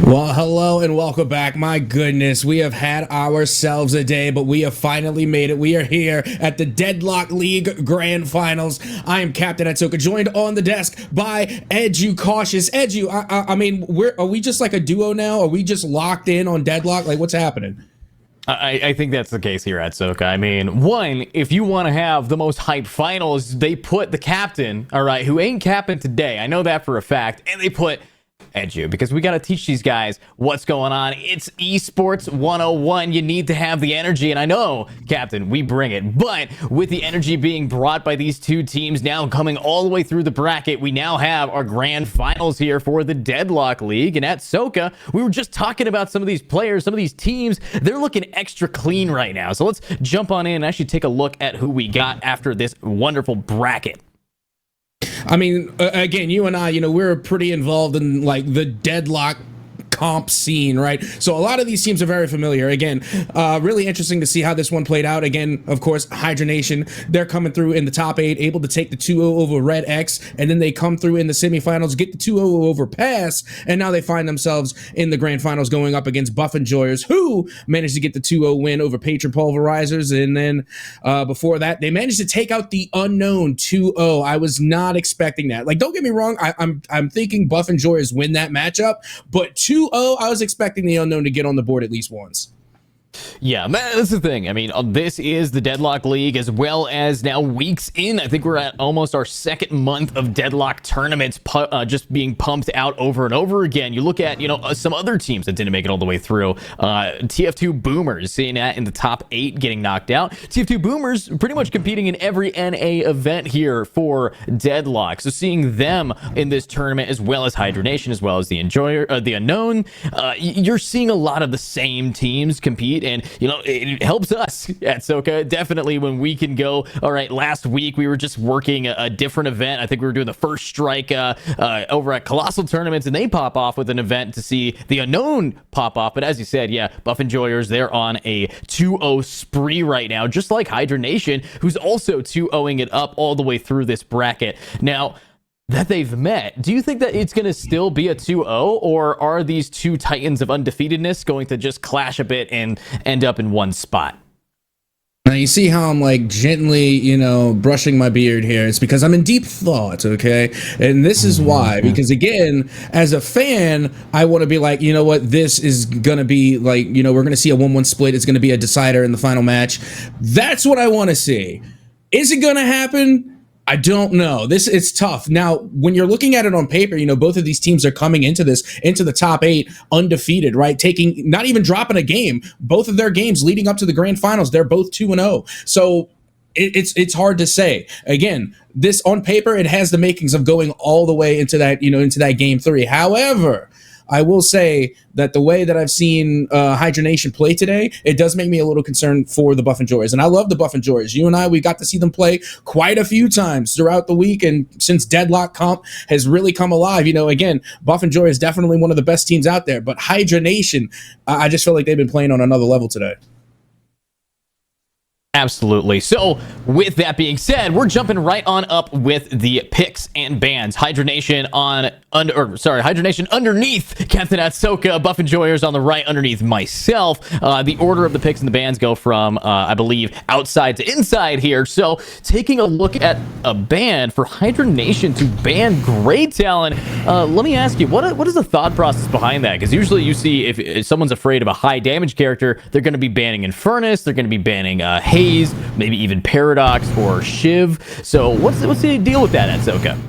Well, hello and welcome back. My goodness, we have had ourselves a day, but we have finally made it. We are here at the Deadlock League Grand Finals. I am Captain Atsuka, joined on the desk by Edu Cautious. Edu, I mean, are we just like a duo now? Are we just locked in on Deadlock? Like, what's happening? I think that's the case here at Soka. I mean, one, if you want to have the most hyped finals, they put the captain, all right, who ain't capping today. I know that for a fact. And they put Edu, because we got to teach these guys what's going on. It's esports 101. You need to have the energy, and I know, Captain, we bring it. But with the energy being brought by these two teams now coming all the way through the bracket, we now have our grand finals here for the Deadlock League. And at Soka, we were just talking about some of these players, some of these teams. They're looking extra clean right now. So let's jump on in and actually take a look at who we got after this wonderful bracket. I mean, again, you and I, we're pretty involved in like the Deadlock comp scene, right? So a lot of these teams are very familiar. Again, really interesting to see how this one played out. Again, of course, Hydra Nation, they're coming through in the top 8, able to take the 2-0 over Red X, and then they come through in the semifinals, get the 2-0 over Pass, and now they find themselves in the grand finals going up against Buff Enjoyers, who managed to get the 2-0 win over Patron Pulverizers, and then before that, they managed to take out the Unknown 2-0. I was not expecting that. Like, don't get me wrong, I'm thinking Buff Enjoyers win that matchup, but 2-0, I was expecting the Unknown to get on the board at least once. Yeah, that's the thing. I mean, this is the Deadlock League, as well as now weeks in. I think we're at almost our second month of Deadlock tournaments just being pumped out over and over again. You look at, some other teams that didn't make it all the way through. TF2 Boomers, seeing that in the top 8 getting knocked out. TF2 Boomers pretty much competing in every NA event here for Deadlock. So seeing them in this tournament, as well as Hydra Nation, as well as the Unknown, you're seeing a lot of the same teams compete. And, it helps us at Soka, definitely, when we can go, all right, last week we were just working a different event. I think we were doing the first strike over at Colossal Tournaments, and they pop off with an event to see the Unknown pop off. But as you said, yeah, Buff Enjoyers, they're on a 2-0 spree right now, just like Hydra Nation, who's also 2-0ing it up all the way through this bracket. Now, that they've met, do you think that it's going to still be a 2-0, or are these two titans of undefeatedness going to just clash a bit and end up in one spot? Now you see how I'm like gently, brushing my beard here. It's because I'm in deep thought, okay? And this is why, because again, as a fan, I want to be like, you know what, this is going to be like, we're going to see a 1-1 split. It's going to be a decider in the final match. That's what I want to see. Is it going to happen? I don't know. It's tough. Now, when you're looking at it on paper, both of these teams are coming into the top 8 undefeated, right? Not even dropping a game. Both of their games leading up to the grand finals, they're both 2-0. So it's hard to say. Again, this on paper, it has the makings of going all the way into that, into that game 3. However, I will say that the way that I've seen Hydra Nation play today, it does make me a little concerned for the Buff Enjoyers. And I love the Buff Enjoyers. You and I, we got to see them play quite a few times throughout the week. And since Deadlock Comp has really come alive, again, Buff Enjoyers is definitely one of the best teams out there. But Hydra Nation, I just feel like they've been playing on another level today. Absolutely. So, with that being said, we're jumping right on up with the picks and bans. Hydra Nation Hydra Nation underneath Captain Atsuka, Buff Enjoyers on the right underneath myself. The order of the picks and the bans go from, I believe, outside to inside here. So, taking a look at a ban for Hydra Nation to ban Great Talon, let me ask you, what is the thought process behind that? Because usually you see if someone's afraid of a high damage character, they're going to be banning Infernus, they're going to be banning Haze, maybe even Paradox or Shiv. So what's the deal with that, Atsuka?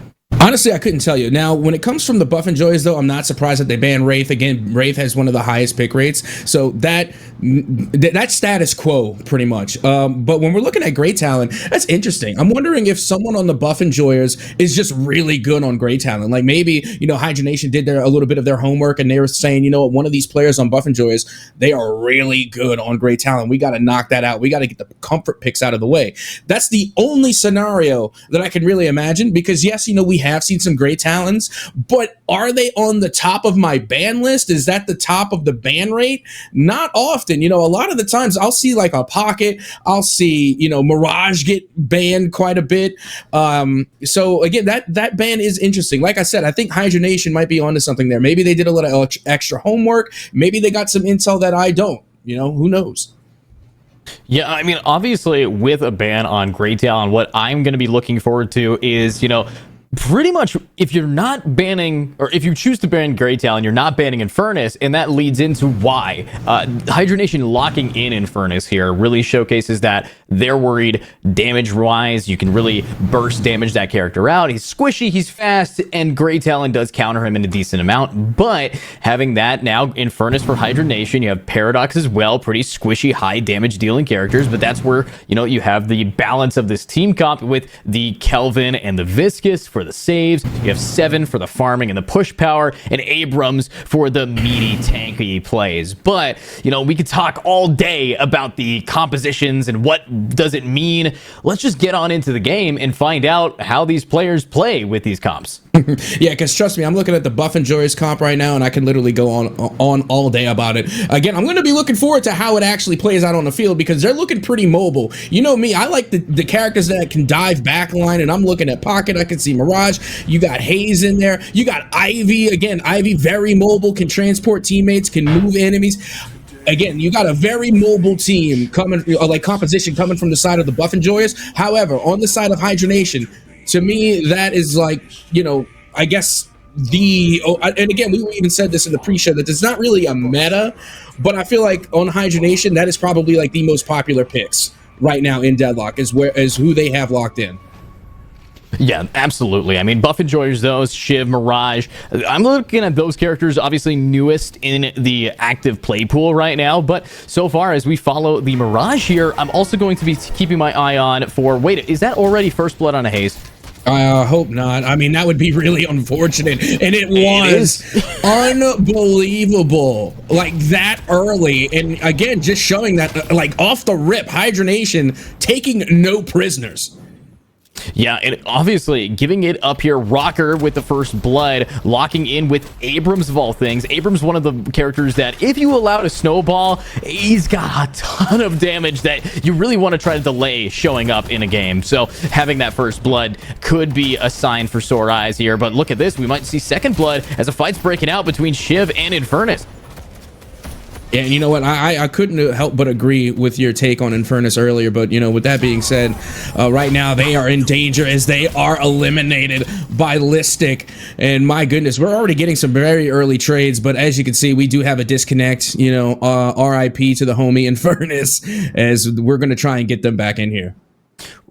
Honestly, I couldn't tell you. Now, when it comes from the Buff Enjoyers, though, I'm not surprised that they banned Wraith. Again, Wraith has one of the highest pick rates. So that's status quo, pretty much. But when we're looking at Great Talon, that's interesting. I'm wondering if someone on the Buff Enjoyers is just really good on Great Talon. Like maybe, Hydra Nation did a little bit of their homework and they were saying, one of these players on Buff Enjoyers, they are really good on Great Talon. We got to knock that out. We got to get the comfort picks out of the way. That's the only scenario that I can really imagine because, yes, we have have seen some great talents, but are they on the top of my ban list? Is that the top of the ban rate? Not often. A lot of the times I'll see like a Pocket, I'll see, Mirage get banned quite a bit. So again, that ban is interesting. Like I said, I think Hydra Nation might be onto something there. Maybe they did a little extra homework. Maybe they got some intel that I don't. Who knows? Yeah, I mean, obviously, with a ban on Great Talon, what I'm going to be looking forward to is, pretty much if you're not banning, or if you choose to ban Great Talon, you're not banning Infernus, and that leads into why. Hydra Nation locking in Infernus here really showcases that they're worried damage-wise. You can really burst damage that character out. He's squishy, he's fast, and Great Talon does counter him in a decent amount, but having that now, Infernus for Hydra Nation, you have Paradox as well, pretty squishy, high damage dealing characters, but that's where, you have the balance of this team comp with the Kelvin and the Viscous for the saves. You have Seven for the farming and the push power, and Abrams for the meaty, tanky plays. But, we could talk all day about the compositions and what does it mean. Let's just get on into the game and find out how these players play with these comps. Yeah, because trust me, I'm looking at the Buff and Joyous comp right now, and I can literally go on all day about it. Again, I'm going to be looking forward to how it actually plays out on the field, because they're looking pretty mobile. You know me, I like the characters that can dive backline, and I'm looking at Pocket. I can see Mirage. You got Haze in there. You got Ivy. Again, Ivy, very mobile, can transport teammates, can move enemies. Again, you got a very mobile team coming, like composition coming from the side of the Buff and Joyous. However, on the side of Hydra Nation, to me, that is like, I guess and again, we even said this in the pre-show, that it's not really a meta, but I feel like on Hydra Nation, that is probably like the most popular picks right now in Deadlock, is who they have locked in. Yeah, absolutely. I mean, Buff enjoys those, Shiv, Mirage. I'm looking at those characters, obviously newest in the active play pool right now, but so far as we follow the Mirage here, I'm also going to be keeping my eye on for, wait, is that already first blood on a Haze? I hope not. I mean, that would be really unfortunate. And it was unbelievable. Like, that early. And again, just showing that, like, off the rip, Hydra Nation taking no prisoners. Yeah, and obviously giving it up here, Rocker with the first blood, locking in with Abrams of all things. Abrams, one of the characters that if you allow to snowball, he's got a ton of damage that you really want to try to delay showing up in a game. So having that first blood could be a sign for sore eyes here. But look at this, we might see second blood as a fight's breaking out between Shiv and Infernus. Yeah, and you know what? I couldn't help but agree with your take on Infernus earlier, but, with that being said, right now they are in danger as they are eliminated by Listic. And my goodness, we're already getting some very early trades, but as you can see, we do have a disconnect, RIP to the homie Infernus, as we're going to try and get them back in here.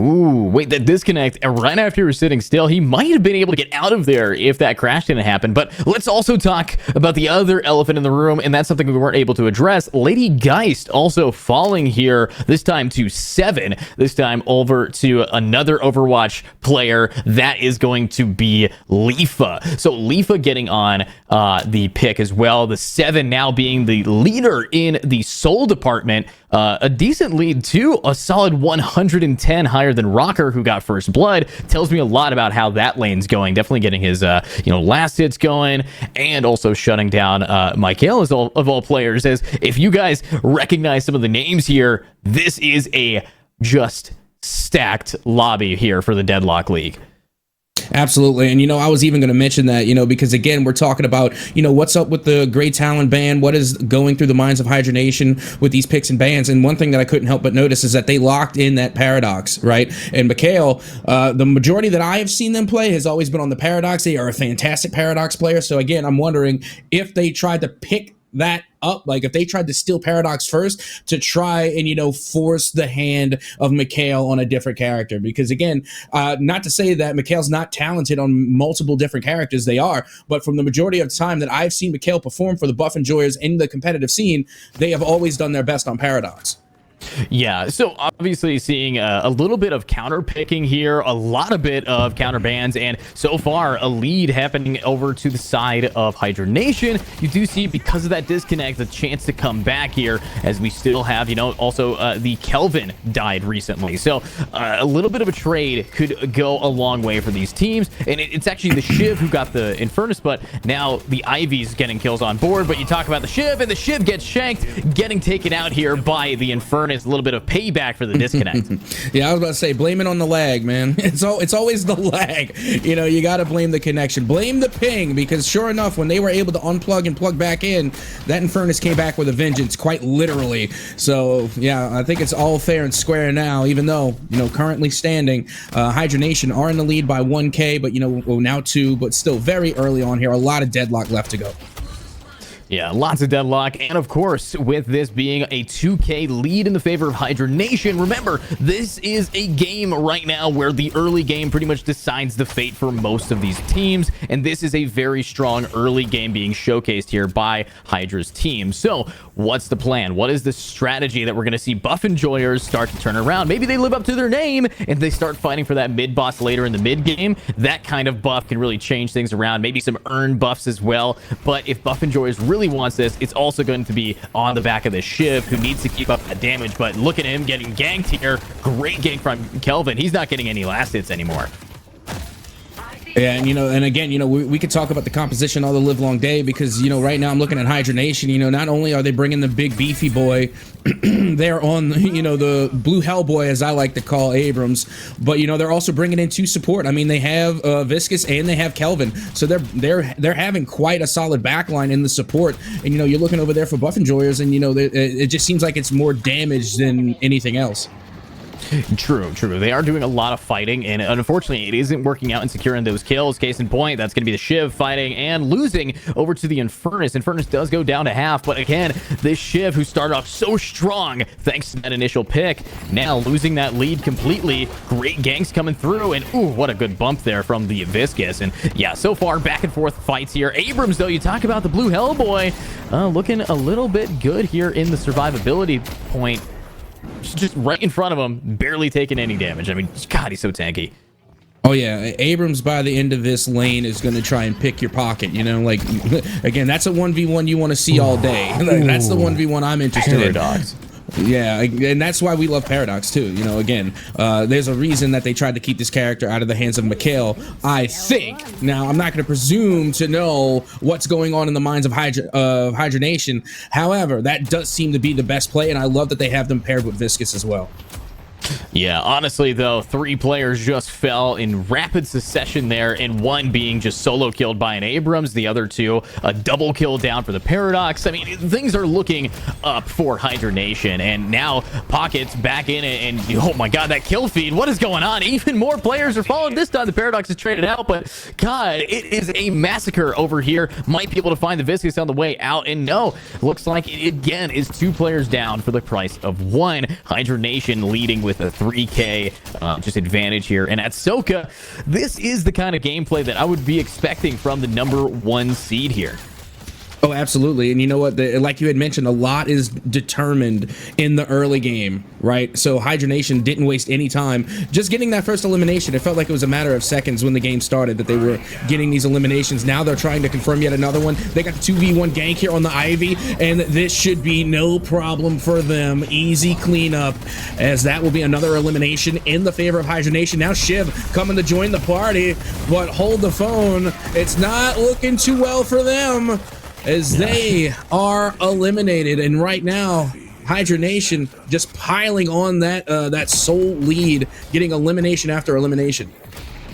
Ooh, wait, that disconnect, and right after he was sitting still, he might have been able to get out of there if that crash didn't happen. But let's also talk about the other elephant in the room, and that's something we weren't able to address. Lady Geist also falling here, this time to 7, this time over to another Overwatch player. That is going to be Leafa. So Leafa getting on the pick as well. The 7 now being the leader in the soul department. A decent lead too, a solid 110 higher than Rocker, who got first blood. Tells me a lot about how that lane's going. Definitely getting his last hits going, and also shutting down Michael of all players. As if you guys recognize some of the names here, this is a just stacked lobby here for the Deadlock League. Absolutely. And, I was even going to mention that, because, again, we're talking about, what's up with the Great Talon ban, what is going through the minds of Hydra Nation with these picks and bans. And one thing that I couldn't help but notice is that they locked in that Paradox, right? And Mikhail, the majority that I have seen them play has always been on the Paradox. They are a fantastic Paradox player. So, again, I'm wondering if they tried to pick that up, like if they tried to steal Paradox first to try and force the hand of Mikhail on a different character, because again, not to say that Mikhail's not talented on multiple different characters, they are, but from the majority of the time that I've seen Mikhail perform for the Buff Enjoyers in the competitive scene, they have always done their best on Paradox. Yeah, so obviously seeing a little bit of counter picking here, a lot of bit of counter bans, and so far a lead happening over to the side of Hydra Nation. You do see, because of that disconnect, a chance to come back here, as we still have, also the Kelvin died recently. So a little bit of a trade could go a long way for these teams, and it's actually the Shiv who got the Infernus, but now the Ivy's getting kills on board. But you talk about the Shiv, and the Shiv gets shanked, getting taken out here by the Infernus. A little bit of payback for the disconnect. Yeah, I was about to say, blame it on the lag, man. It's always the lag. You got to blame the connection, blame the ping, because sure enough, when they were able to unplug and plug back in, that Infernus came back with a vengeance, quite literally. So yeah, I think it's all fair and square now, even though currently standing, Hydra Nation are in the lead by 1K, but now 2, but still very early on here. A lot of Deadlock left to go. Yeah, lots of Deadlock, and of course, with this being a 2K lead in the favor of Hydra Nation, remember, this is a game right now where the early game pretty much decides the fate for most of these teams, and this is a very strong early game being showcased here by Hydra's team. So, what's the plan? What is the strategy that we're going to see Buff Enjoyers start to turn around? Maybe they live up to their name, and they start fighting for that mid-boss later in the mid-game. That kind of buff can really change things around, maybe some earned buffs as well, but if Buff Enjoyers really wants this, it's also going to be on the back of the Shiv, who needs to keep up that damage. But look at him getting ganked here. Great gank from Kelvin. He's not getting any last hits anymore. Yeah, and again, we could talk about the composition all the live long day, because right now I'm looking at Hydra Nation. Not only are they bringing the big beefy boy, they're on the blue Hellboy, as I like to call Abrams, but they're also bringing in 2 support. I mean, they have Viscous and they have Kelvin, so they're having quite a solid backline in the support. And you're looking over there for Buff Enjoyers, and it just seems like it's more damage than anything else. True. They are doing a lot of fighting, and unfortunately, it isn't working out in securing those kills. Case in point, that's going to be the Shiv fighting and losing over to the Infernus. Infernus does go down to half, but again, this Shiv, who started off so strong thanks to that initial pick, now losing that lead completely. Great ganks coming through, and ooh, what a good bump there from the Viscous. And yeah, so far, back and forth fights here. Abrams, though, you talk about the blue Hellboy, looking a little bit good here in the survivability point. Just right in front of him, barely taking any damage. I mean, God, he's so tanky. Oh yeah, Abrams by the end of this lane is going to try and pick your pocket. Like, again, that's a 1v1 you want to see all day. That's the 1v1 I'm interested Paradox. in. Yeah, and that's why we love Paradox too. Again, there's a reason that they tried to keep this character out of the hands of Mikhail, I think. Now, I'm not going to presume to know what's going on in the minds of Hydra Nation. However, that does seem to be the best play, and I love that they have them paired with Viscous as well. Yeah, honestly, though, 3 players just fell in rapid succession there, and one being just solo killed by an Abrams, the other 2 a double kill down for the Paradox. I mean, things are looking up for Hydra Nation, and now Pocket's back in it, and oh my God, that kill feed, what is going on? Even more players are falling. This time the Paradox is traded out, but God, it is a massacre over here. Might be able to find the Viscous on the way out, and no, looks like it again is 2 players down for the price of 1. Hydra Nation leading with a 3K just advantage here. And at Soka, this is the kind of gameplay that I would be expecting from the #1 seed here. Oh, absolutely. And you know what? Like you had mentioned, a lot is determined in the early game, right? So Hydra Nation didn't waste any time just getting that first elimination. It felt like it was a matter of seconds when the game started that they were getting these eliminations. Now they're trying to confirm yet another one. They got the 2v1 gank here on the Ivy, and this should be no problem for them. Easy cleanup, as that will be another elimination in the favor of Hydra Nation. Now Shiv coming to join the party, but hold the phone. It's not looking too well for them, as they are eliminated. And right now, Hydra Nation just piling on that sole lead, getting elimination after elimination.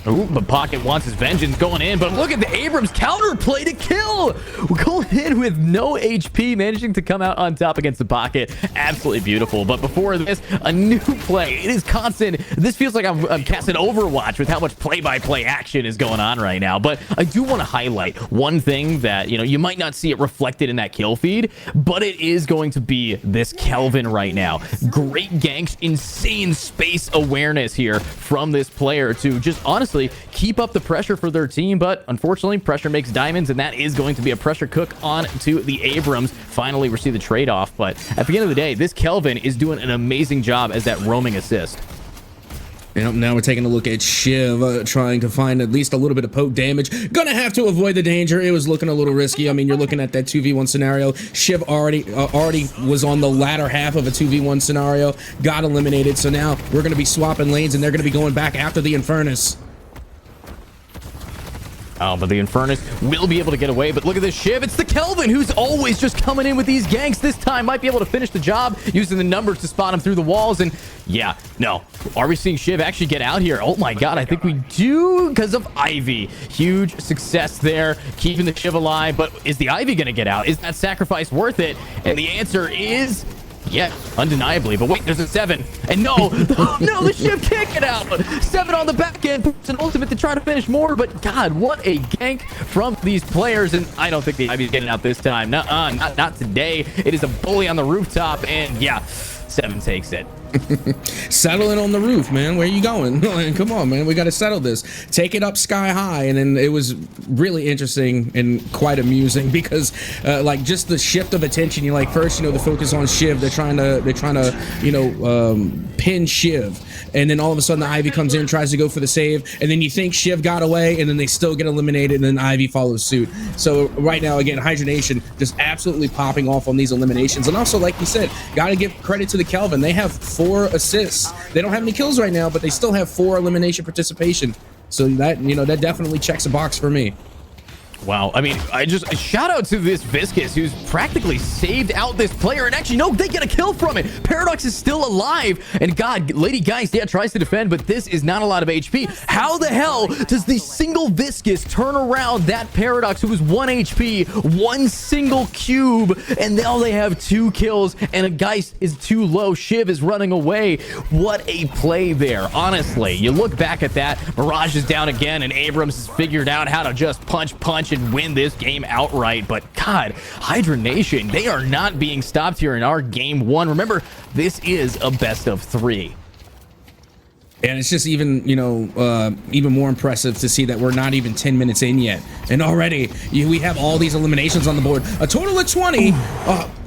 Ooh, but Pocket wants his vengeance going in, but look at the Abrams counterplay to kill. Going in with no HP, managing to come out on top against the Pocket. Absolutely beautiful. But before this, a new play. It is constant. This feels like I'm casting Overwatch with how much play-by-play action is going on right now. But I do want to highlight one thing that, you might not see it reflected in that kill feed, but it is going to be this Kelvin right now. Great ganks, insane space awareness here from this player to just honestly honestly keep up the pressure for their team, but unfortunately pressure makes diamonds, and that is going to be a pressure cook on to the Abrams. Finally receive the trade-off, but at the end of the day, this Kelvin is doing an amazing job as that roaming assist. Now we're taking a look at Shiv, trying to find at least a little bit of poke damage. Gonna have to avoid the danger. It was looking a little risky. I mean, you're looking at that 2v1 scenario. Shiv already was on the latter half of a 2v1 scenario, got eliminated. So now we're gonna be swapping lanes, and they're gonna be going back after the Infernus. Oh, but the Infernus will be able to get away. But look at this Shiv. It's the Kelvin who's always just coming in with these ganks. This time might be able to finish the job using the numbers to spot him through the walls. And yeah, no. Are we seeing Shiv actually get out here? Oh my god, I think we do because of Ivy. Huge success there, keeping the Shiv alive. But is the Ivy going to get out? Is that sacrifice worth it? And the answer is... yeah, undeniably. But wait, there's a 7. And no, oh, no, the Shiv can't get out. 7 on the back end. It's an ultimate to try to finish more. But God, what a gank from these players. And I don't think the Ivy's getting out this time. Nuh-uh, not today. It is a bully on the rooftop. And yeah, 7 takes it. Settling on the roof, man. Where you going? Come on, man. We got to settle this. Take it up sky high. And then it was really interesting and quite amusing because, like, just the shift of attention. You like first, the focus on Shiv. They're trying to, pin Shiv, and then all of a sudden the Ivy comes in, tries to go for the save, and then you think Shiv got away, and then they still get eliminated, and then Ivy follows suit. So right now, again, Hydronation just absolutely popping off on these eliminations, and also, like you said, got to give credit to the Kelvin. They have 4 assists. They don't have any kills right now, but they still have 4 elimination participation. So that, that definitely checks a box for me. Wow, I mean, shout out to this Viscus who's practically saved out this player, and actually, no, they get a kill from it. Paradox is still alive, and God, Lady Geist, yeah, tries to defend, but this is not a lot of HP. How the hell does the single Viscus turn around that Paradox who was 1 HP, 1 single cube, and now they have 2 kills, and a Geist is too low. Shiv is running away. What a play there, honestly. You look back at that, Mirage is down again, and Abrams has figured out how to just punch, and win this game outright. But God, Hydra Nation, they are not being stopped here in our game 1. Remember, this is a best of 3. And it's just even, even more impressive to see that we're not even 10 minutes in yet. And already we have all these eliminations on the board. A total of 20.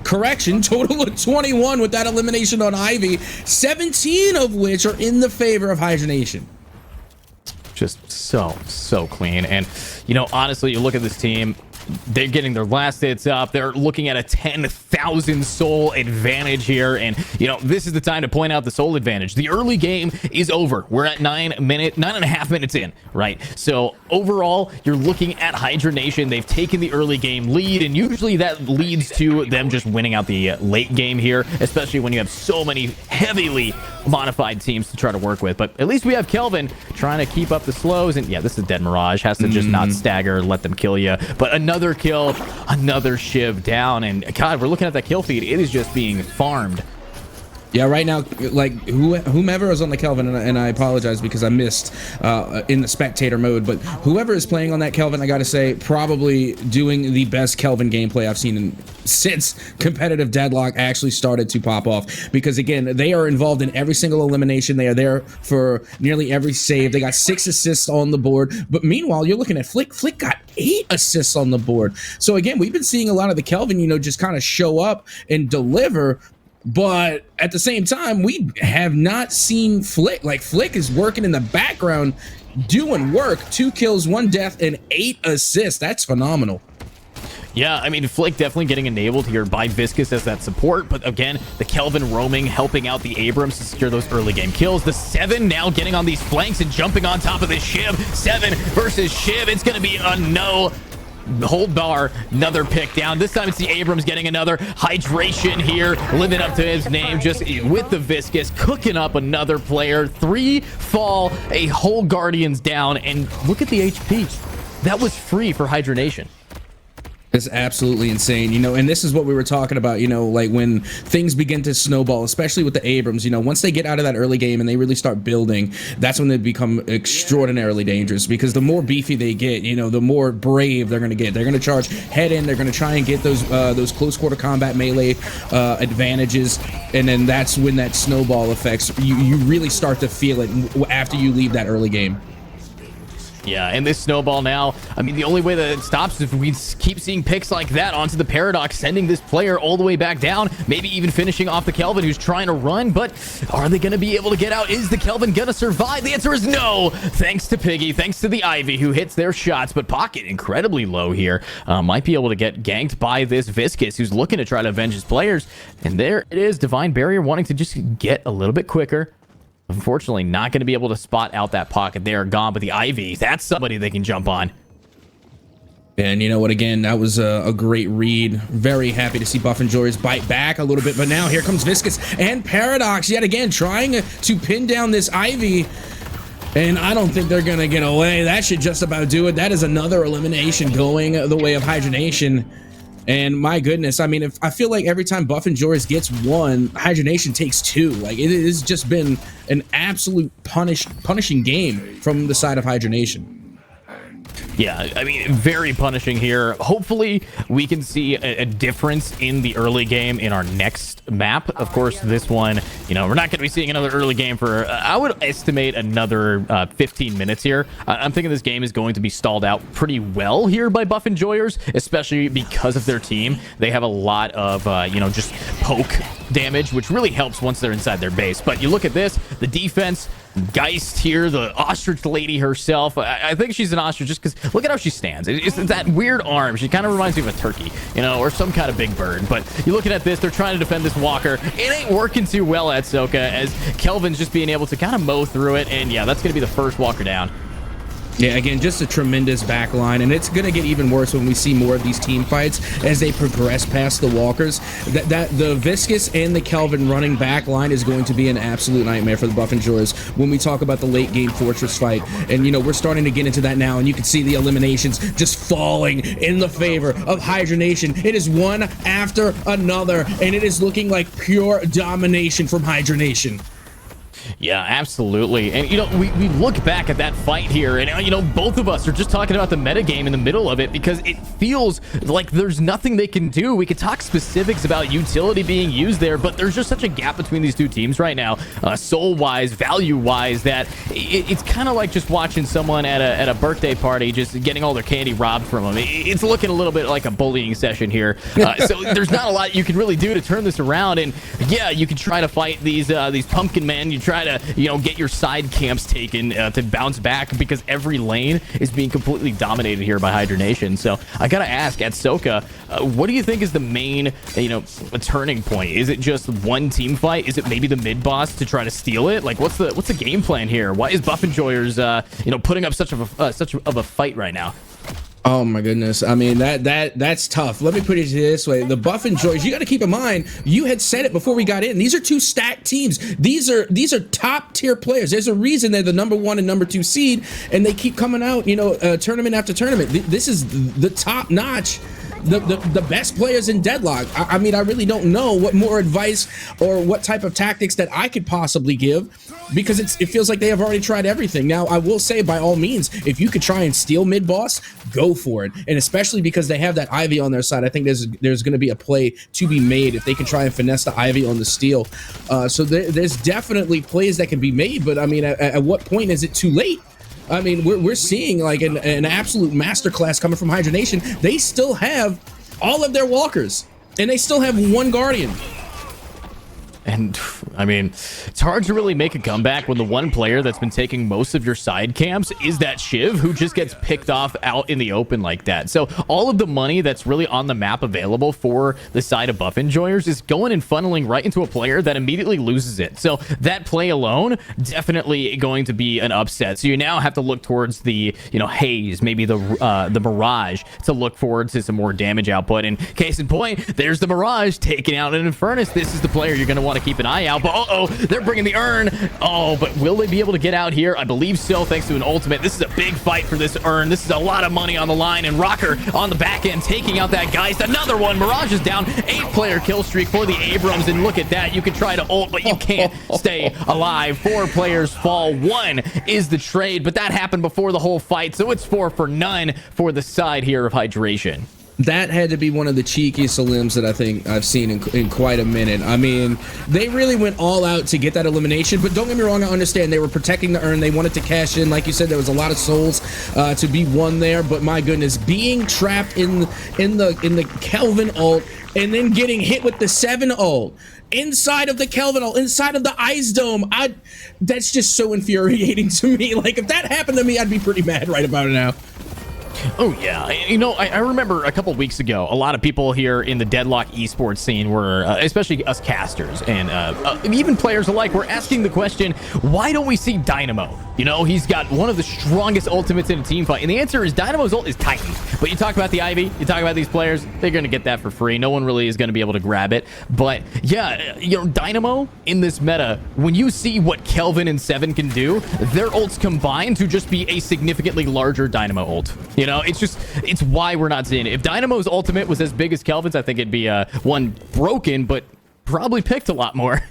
Correction, total of 21 with that elimination on Ivy. 17 of which are in the favor of Hydra Nation. Just so clean. And honestly, you look at this team, they're getting their last hits up. They're looking at a 10,000 soul advantage here, and this is the time to point out the soul advantage. The early game is over. We're at 9.5 minutes in, right? So overall, you're looking at Hydra Nation. They've taken the early game lead, and usually that leads to them just winning out the late game here, especially when you have so many heavily modified teams to try to work with. But at least we have Kelvin trying to keep up the slows, and yeah, this is dead Mirage, has to just not stagger, let them kill you. But another kill, another Shiv down, and God, we're looking at that kill feed. It is just being farmed. Yeah, right now, like whomever is on the Kelvin, and I apologize because I missed in the spectator mode, but whoever is playing on that Kelvin, I gotta say, probably doing the best Kelvin gameplay I've seen since competitive Deadlock actually started to pop off. Because again, they are involved in every single elimination. They are there for nearly every save. They got 6 assists on the board. But meanwhile, you're looking at Flick. Flick got 8 assists on the board. So again, we've been seeing a lot of the Kelvin, just kind of show up and deliver. But at the same time, we have not seen Flick. Like, Flick is working in the background, doing work. 2 kills, 1 death, and 8 assists. That's phenomenal. Yeah, I mean, Flick definitely getting enabled here by Viscus as that support, but again, the Kelvin roaming, helping out the Abrams to secure those early game kills. The 7 now getting on these flanks and jumping on top of this Shiv. 7 versus Shiv. It's going to be a no hold bar, another pick down. This time it's the Abrams getting another hydration here, living up to his name, just with the Viscus, cooking up another player. 3 fall, a whole Guardians down, and look at the HP. That was free for Hydra Nation. It's absolutely insane, and this is what we were talking about, like when things begin to snowball, especially with the Abrams, once they get out of that early game and they really start building, that's when they become extraordinarily dangerous, because the more beefy they get, the more brave they're going to get. They're going to charge head in. They're going to try and get those close quarter combat melee advantages, and then that's when that snowball affects, you really start to feel it after you leave that early game. Yeah, and this snowball now, I mean, the only way that it stops is if we keep seeing picks like that onto the Paradox, sending this player all the way back down, maybe even finishing off the Kelvin who's trying to run, but are they going to be able to get out? Is the Kelvin going to survive? The answer is no, thanks to Piggy, thanks to the Ivy who hits their shots, but Pocket incredibly low here. Might be able to get ganked by this Viscous who's looking to try to avenge his players, and there it is, Divine Barrier wanting to just get a little bit quicker. Unfortunately, not going to be able to spot out that Pocket there. Gone, but the Ivy, that's somebody they can jump on. And you know what, again, that was a great read. Very happy to see Buff and Joyers bite back a little bit, but now here comes Viscous and Paradox yet again trying to pin down this Ivy. And I don't think they're going to get away. That should just about do it. That is another elimination going the way of Hydronation. And my goodness, I mean, I feel like every time Buff and Joyous gets one, Hydronation takes two. Like, it has just been an absolute punishing game from the side of Hydronation. Yeah, I mean, very punishing here. Hopefully, we can see a difference in the early game in our next map. Of course, this one, you know, we're not going to be seeing another early game for, I would estimate, another 15 minutes here. I'm thinking this game is going to be stalled out pretty well here by Buff and Joyers, especially because of their team. They have a lot of, you know, just poke damage, which really helps once they're inside their base. But you look at this, the defense, Geist here, the ostrich lady herself. I think she's an ostrich just because look at how she stands. It's that weird arm. She kind of reminds me of a turkey, you know, or some kind of big bird. But you're looking at this, they're trying to defend this walker. It ain't working too well at Soka as Kelvin's just being able to kind of mow through it. And yeah, that's going to be the first walker down. Yeah, again, just a tremendous back line, and it's going to get even worse when we see more of these team fights as they progress past the walkers. That the Viscous and the Kelvin running back line is going to be an absolute nightmare for the Buff and Joyers when we talk about the late game Fortress fight. And, you know, we're starting to get into that now, and you can see the eliminations just falling in the favor of Hydronation. It is one after another, and it is looking like pure domination from Hydronation. Yeah, absolutely. And, you know, we look back at that fight here, and, you know, both of us are just talking about the metagame in the middle of it because it feels like there's nothing they can do. We could talk specifics about utility being used there, but there's just such a gap between these two teams right now, soul-wise, value-wise, that it's kind of like just watching someone at a birthday party just getting all their candy robbed from them. It's looking a little bit like a bullying session here. So there's not a lot you can really do to turn this around. And, yeah, you can try to fight these pumpkin men. You try to, you know, get your side camps taken to bounce back because every lane is being completely dominated here by Hydronation. So I gotta ask, at Soka, what do you think is the main, you know, turning point? Is it just one team fight? Is it maybe the mid boss to try to steal it? Like, what's the game plan here? Why is Buff and Joyers, you know, putting up such of a fight right now? Oh my goodness. I mean, that's tough. Let me put it this way. The Buff and Joyers, you got to keep in mind, you had said it before we got in. These are two stacked teams. These are top tier players. There's a reason they're the #1 and #2 seed, and they keep coming out, you know, tournament after tournament. This is the top notch, the best players in Deadlock. I mean, I really don't know what more advice or what type of tactics that I could possibly give, because it feels like they have already tried everything. Now, I will say, by all means, if you could try and steal mid boss, go for it. And especially because they have that Ivy on their side, I think there's going to be a play to be made if they can try and finesse the Ivy on the steal. So there's definitely plays that can be made, but I mean, at what point is it too late? I mean, we're seeing like an absolute masterclass coming from Hydronation. They still have all of their walkers, and they still have one Guardian. And, I mean, it's hard to really make a comeback when the one player that's been taking most of your side camps is that Shiv, who just gets picked off out in the open like that. So all of the money that's really on the map available for the side of Buff and Joyers is going and funneling right into a player that immediately loses it. So that play alone, definitely going to be an upset. So you now have to look towards the, you know, Haze, maybe the Mirage, to look forward to some more damage output. And case in point, there's the Mirage taking out an Infernus. This is the player you're going to want to keep an eye out, but they're bringing the urn. Oh, but will they be able to get out here? I believe so, thanks to an ultimate. This is a big fight for this urn. This is a lot of money on the line, and Rocker on the back end taking out that Geist. Another one. Mirage is down. 8-player kill streak for the Abrams, and look at that. You can try to ult, but you can't stay alive. 4 players fall. 1 is the trade, but that happened before the whole fight, so it's 4 for none for the side here of Hydration. That had to be one of the cheekiest limbs that I think I've seen in quite a minute. I mean, they really went all out to get that elimination, but don't get me wrong, I understand they were protecting the urn. They wanted to cash in. Like you said, there was a lot of souls to be won there, but my goodness, being trapped in the Kelvin ult and then getting hit with the 7 ult inside of the Kelvin ult, inside of the Ice Dome, that's just so infuriating to me. Like, if that happened to me, I'd be pretty mad right about now. Oh, yeah. You know, I remember a couple weeks ago, a lot of people here in the Deadlock esports scene were, especially us casters and even players alike, were asking the question, why don't we see Dynamo? You know, he's got one of the strongest ultimates in a team fight. And the answer is Dynamo's ult is Titan. But you talk about the Ivy, you talk about these players, they're going to get that for free. No one really is going to be able to grab it. But yeah, you know, Dynamo in this meta, when you see what Kelvin and Seven can do, their ults combine to just be a significantly larger Dynamo ult. You know, it's why we're not seeing it. If Dynamo's ultimate was as big as Kelvin's, I think it'd be one broken, but probably picked a lot more.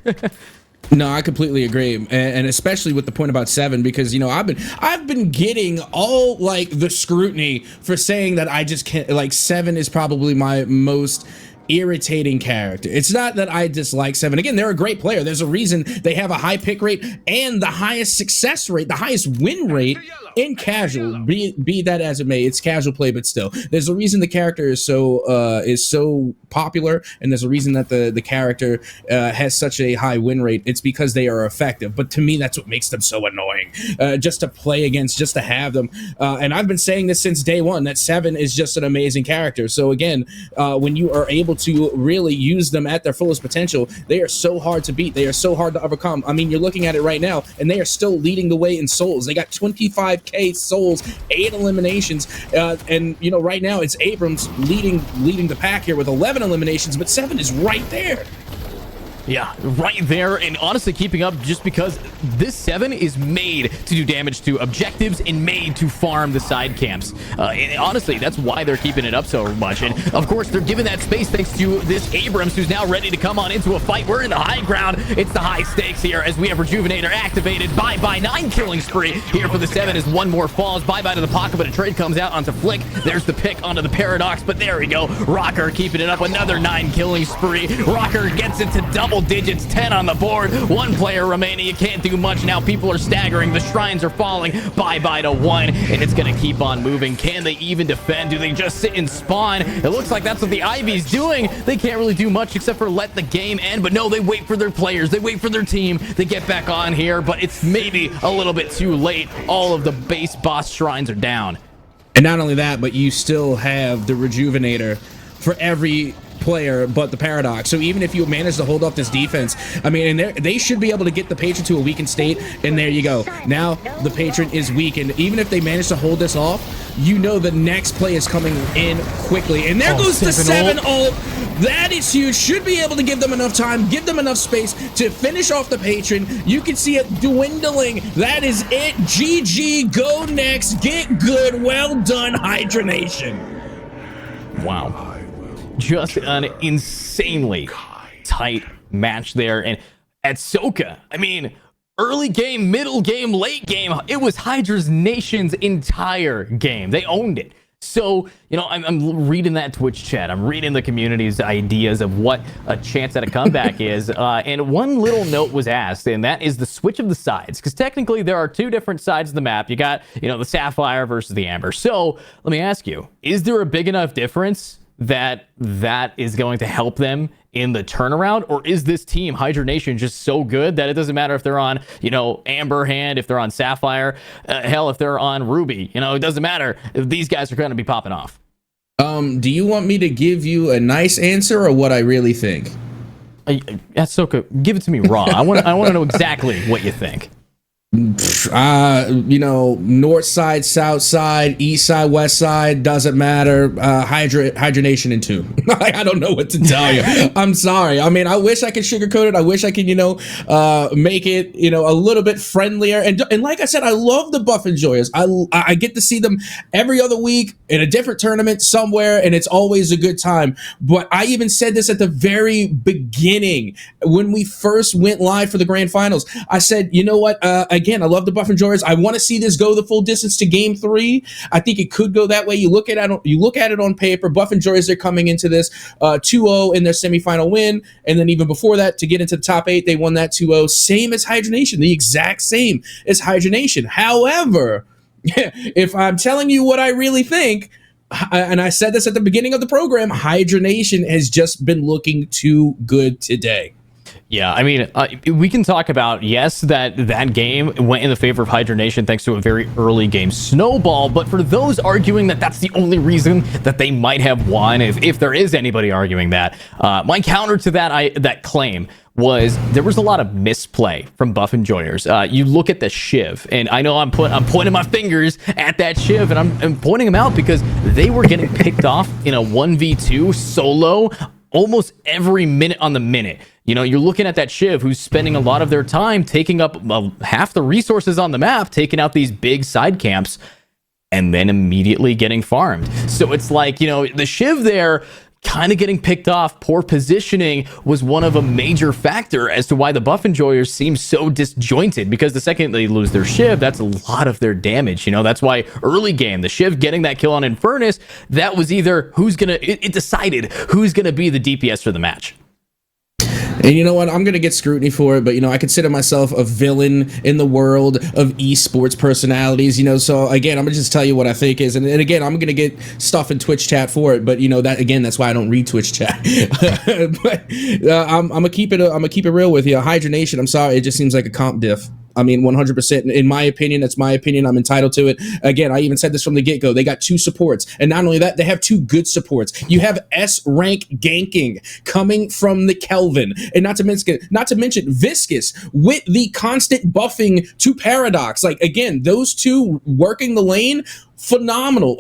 No, I completely agree, and especially with the point about Seven, because you know I've been getting all like the scrutiny for saying that I just can't, like, Seven is probably my most irritating character. It's not that I dislike Seven. Again, they're a great player. There's a reason they have a high pick rate and the highest success rate, the highest win rate in casual. Be that as it may, it's casual play, but still, there's a reason the character is so popular, and there's a reason that the character has such a high win rate. It's because they are effective. But to me, that's what makes them so annoying. Just to play against, just to have them. And I've been saying this since day one, that Seven is just an amazing character. So again, when you are able to really use them at their fullest potential, they are so hard to beat. They are so hard to overcome. I mean, you're looking at it right now, and they are still leading the way in souls. They got 25k souls, 8 eliminations, and you know, right now it's Abrams leading the pack here with 11 eliminations, but Seven is right there. Yeah, right there, and honestly keeping up, just because this Seven is made to do damage to objectives and made to farm the side camps. And honestly, that's why they're keeping it up so much. And of course, they're given that space thanks to this Abrams, who's now ready to come on into a fight. We're in the high ground. It's the high stakes here as we have Rejuvenator activated. Bye-bye, 9 killing spree here for the Seven as one more falls. Bye-bye to the pocket, but a trade comes out onto Flick. There's the pick onto the Paradox, but there we go. Rocker keeping it up, another 9 killing spree. Rocker gets it to double digits, 10 on the board, 1 player remaining. You can't do much now. People are staggering, the shrines are falling. Bye-bye to 1, and it's gonna keep on moving. Can they even defend? Do they just sit and spawn? It looks like that's what the Ivy's doing. They can't really do much except for let the game end, but no, they wait for their players, they wait for their team, they get back on here, but it's maybe a little bit too late. All of the base boss shrines are down. And not only that, but you still have the Rejuvenator for every player but the Paradox. So even if you manage to hold off this defense, I mean, and they should be able to get the Patron to a weakened state, and there you go. Now the Patron is weakened. Even if they manage to hold this off, you know the next play is coming in quickly. And there goes the 7 ult. That is huge. Should be able to give them enough time, give them enough space to finish off the Patron. You can see it dwindling. That is it. GG. Go next. Get good. Well done, Hydra Nation. Wow. Just an insanely tight match there. And at Soka, I mean, early game, middle game, late game, it was Hydra's Nation's entire game. They owned it. So, you know, I'm reading that Twitch chat. I'm reading the community's ideas of what a chance at a comeback is. And one little note was asked, and that is the switch of the sides. Because technically there are 2 different sides of the map. You got, you know, the Sapphire versus the Amber. So let me ask you, is there a big enough difference that is going to help them in the turnaround? Or is this team, Hydra Nation, just so good that it doesn't matter if they're on, you know, Amber Hand, if they're on Sapphire, hell, if they're on Ruby, you know, it doesn't matter. These guys are going to be popping off. Do you want me to give you a nice answer or what I really think? That's so good. Give it to me raw. I want to know exactly what you think. You know, north side, south side, east side, west side, doesn't matter. Hydra Nation in 2. I don't know what to tell you. I'm sorry. I mean, I wish I could sugarcoat it. I wish I could, you know, make it, you know, a little bit friendlier. And like I said, I love the buff enjoyers. I get to see them every other week in a different tournament somewhere, and it's always a good time. But I even said this at the very beginning when we first went live for the grand finals. I said, you know what? again, I love the Buff Enjoyers. I want to see this go the full distance to Game 3. I think it could go that way. You look at it on paper. Buff Enjoyers, they're coming into this 2-0 in their semifinal win, and then even before that, to get into the top 8, they won that 2-0. Same as Hydra Nation, the exact same as Hydra Nation. However, if I'm telling you what I really think, and I said this at the beginning of the program, Hydra Nation has just been looking too good today. Yeah, I mean, we can talk about, yes, that game went in the favor of Hydra Nation thanks to a very early game snowball, but for those arguing that that's the only reason that they might have won, if there is anybody arguing that, my counter to that claim was there was a lot of misplay from Buff Enjoyers. You look at the Shiv, and I know I'm pointing my fingers at that Shiv, and I'm pointing them out because they were getting picked off in a 1v2 solo almost every minute on the minute. You know, you're looking at that Shiv who's spending a lot of their time taking up half the resources on the map, taking out these big side camps, and then immediately getting farmed. So it's like, you know, the Shiv there kind of getting picked off. Poor positioning was one of a major factor as to why the Buff Enjoyers seem so disjointed, because the second they lose their Shiv, that's a lot of their damage. You know, that's why early game, the Shiv getting that kill on Infernus, that was either it decided who's gonna be the DPS for the match. And you know what? I'm going to get scrutiny for it, but, you know, I consider myself a villain in the world of esports personalities, you know, so again, I'm going to just tell you what I think is, and again, I'm going to get stuff in Twitch chat for it, but, you know, that's why I don't read Twitch chat. But I'm going to keep it real with you. Hydra Nation, I'm sorry, it just seems like a comp diff. I mean, 100%. In my opinion, that's my opinion. I'm entitled to it. Again, I even said this from the get-go. They got 2 supports. And not only that, they have 2 good supports. You have S-rank ganking coming from the Kelvin. And not to mention Viscous with the constant buffing to Paradox. Like, again, those 2 working the lane, phenomenal.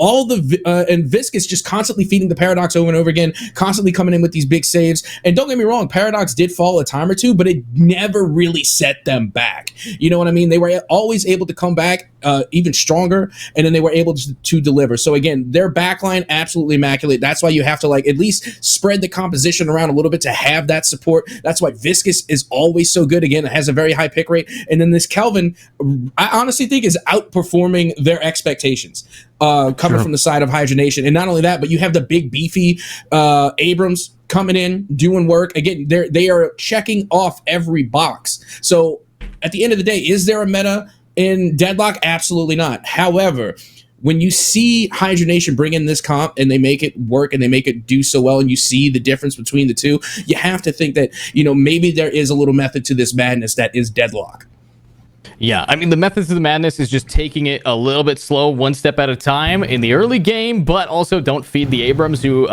And Viscous just constantly feeding the Paradox over and over again, constantly coming in with these big saves. And don't get me wrong, Paradox did fall a time or 2, but it never really set them back. You know what I mean? They were always able to come back even stronger, and then they were able to deliver. So again, their backline, absolutely immaculate. That's why you have to, like, at least spread the composition around a little bit to have that support. That's why Viscous is always so good. Again, it has a very high pick rate. And then this Kelvin, I honestly think is outperforming their expectations. Coming from the side of Hydra Nation. And not only that, but you have the big beefy Abrams coming in, doing work. Again, they are checking off every box. So at the end of the day, is there a meta in Deadlock? Absolutely not. However, when you see Hydra Nation bring in this comp and they make it work and they make it do so well, and you see the difference between the 2, you have to think that, you know, maybe there is a little method to this madness that is Deadlock. Yeah, I mean, the methods of the madness is just taking it a little bit slow, one step at a time in the early game, but also don't feed the Abrams, who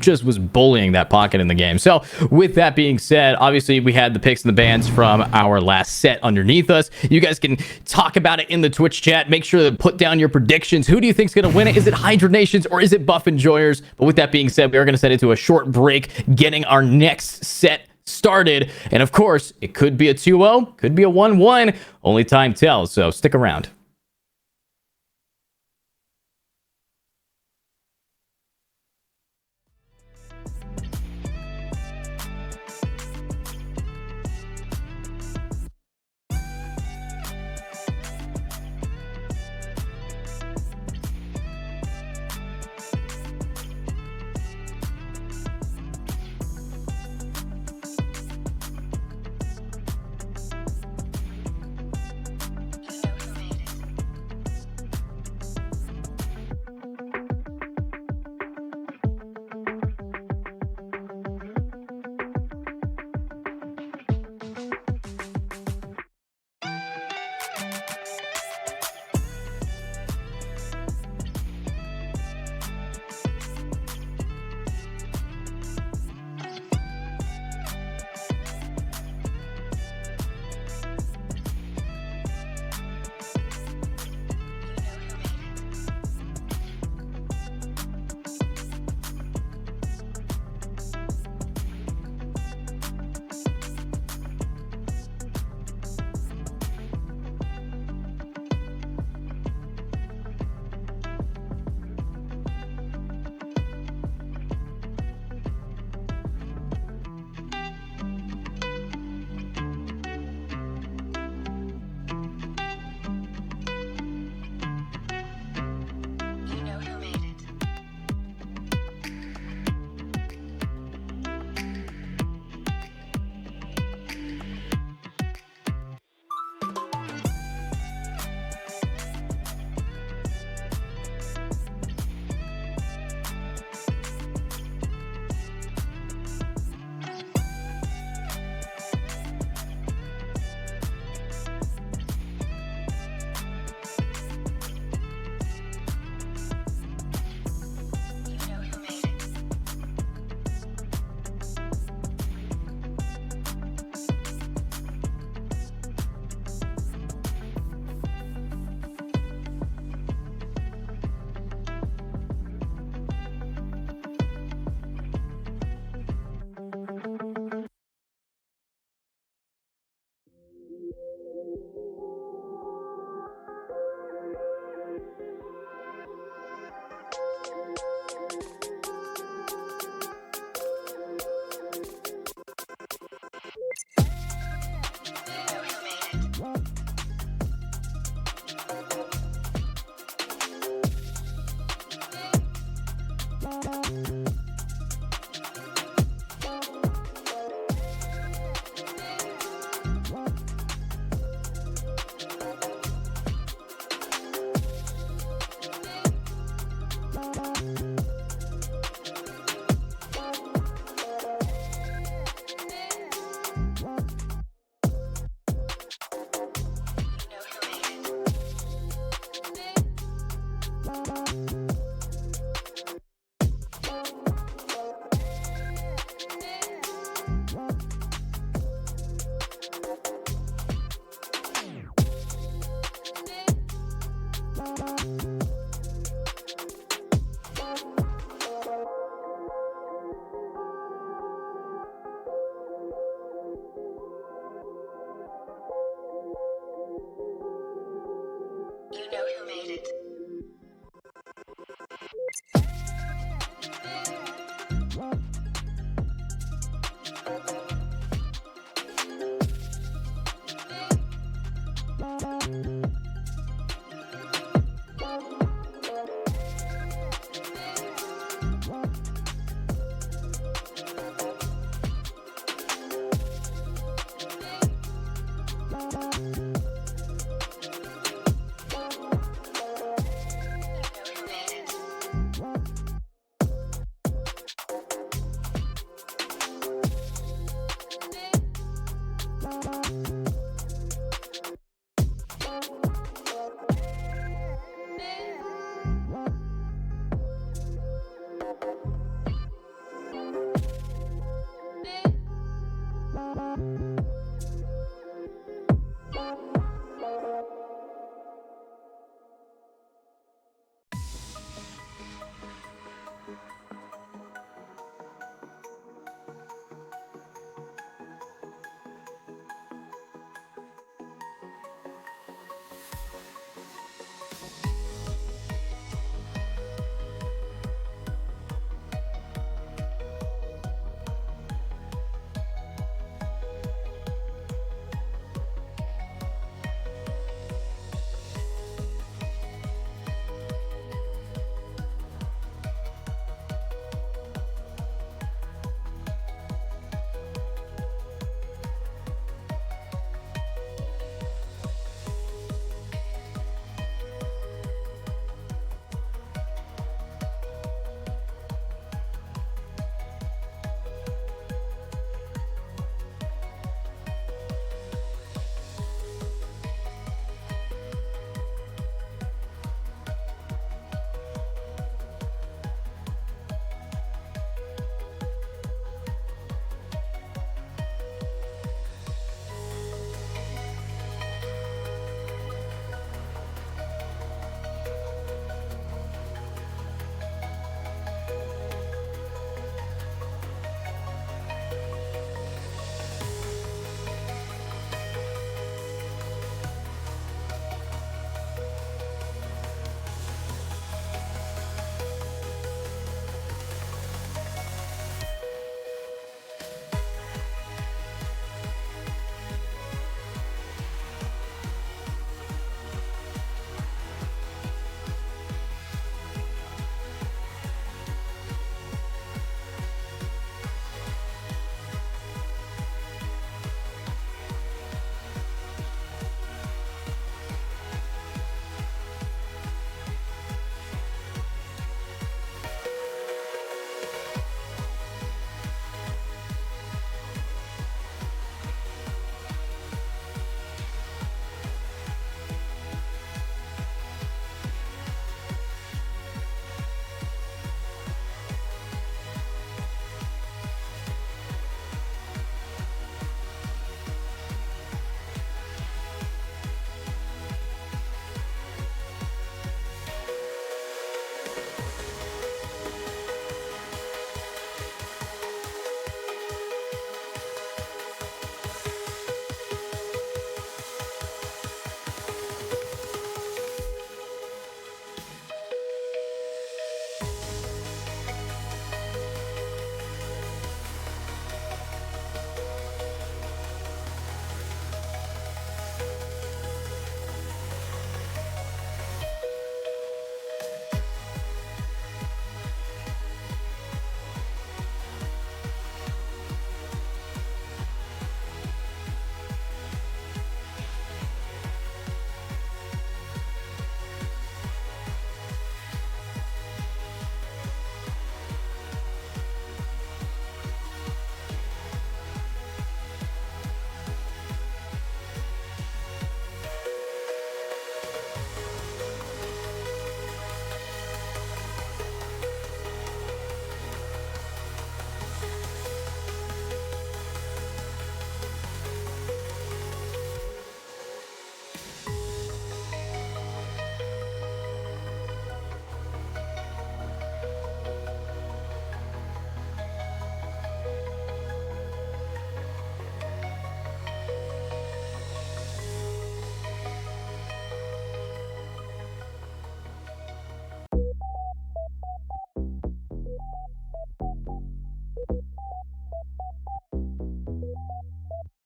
just was bullying that pocket in the game. So with that being said, obviously we had the picks and the bans from our last set underneath us. You guys can talk about it in the Twitch chat. Make sure to put down your predictions. Who do you think is going to win it? Is it Hydra Nations or is it Buff Enjoyers? But with that being said, we are going to send it to a short break, getting our next set started. And of course, it could be a 2-0, could be a 1-1. Only time tells, so stick around.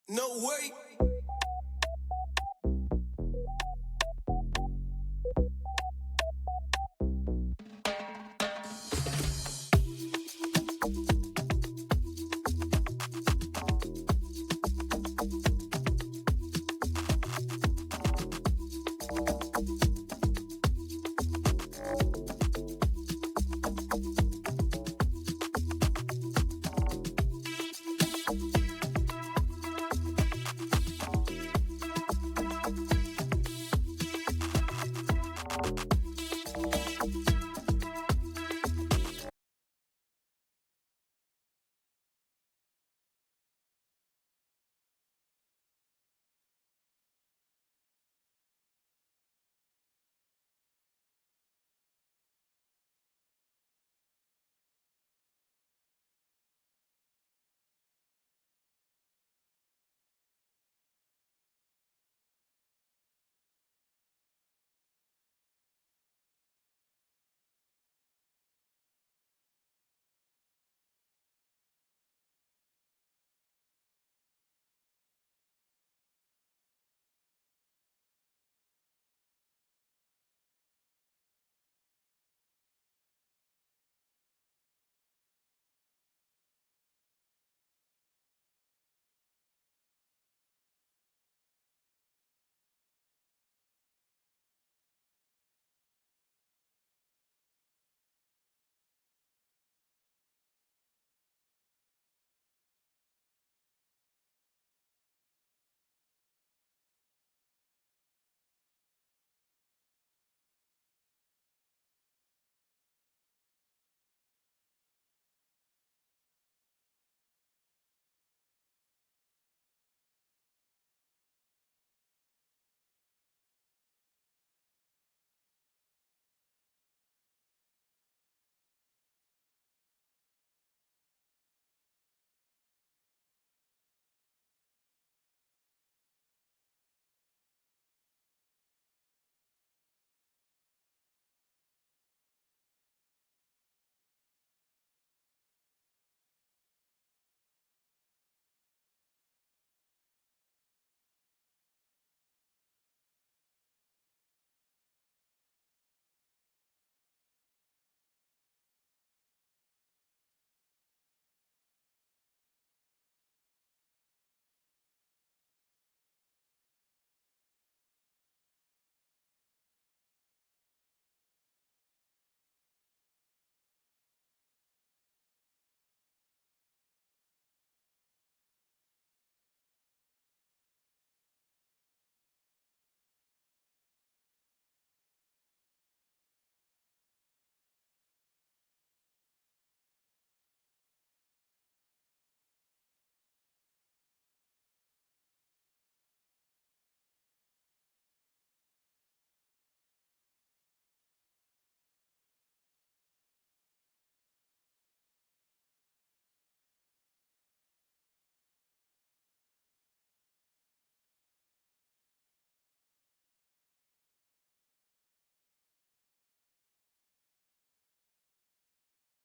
No way.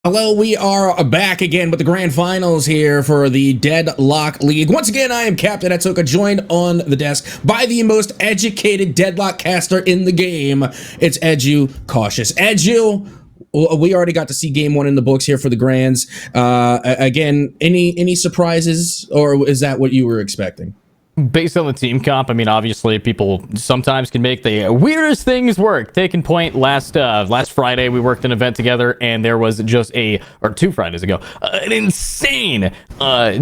Hello, we are back again with the grand finals here for the Deadlock League. Once again, I am Captain Atsuka, joined on the desk by the most educated Deadlock caster in the game. It's Edu Cautious. Edu, we already got to see game one in the books here for the grands. Again, any surprises, or is that what you were expecting? Based on the team comp, I mean, obviously people sometimes can make the weirdest things work. Taking point, last Friday we worked an event together, and there was just or 2 Fridays ago, an insane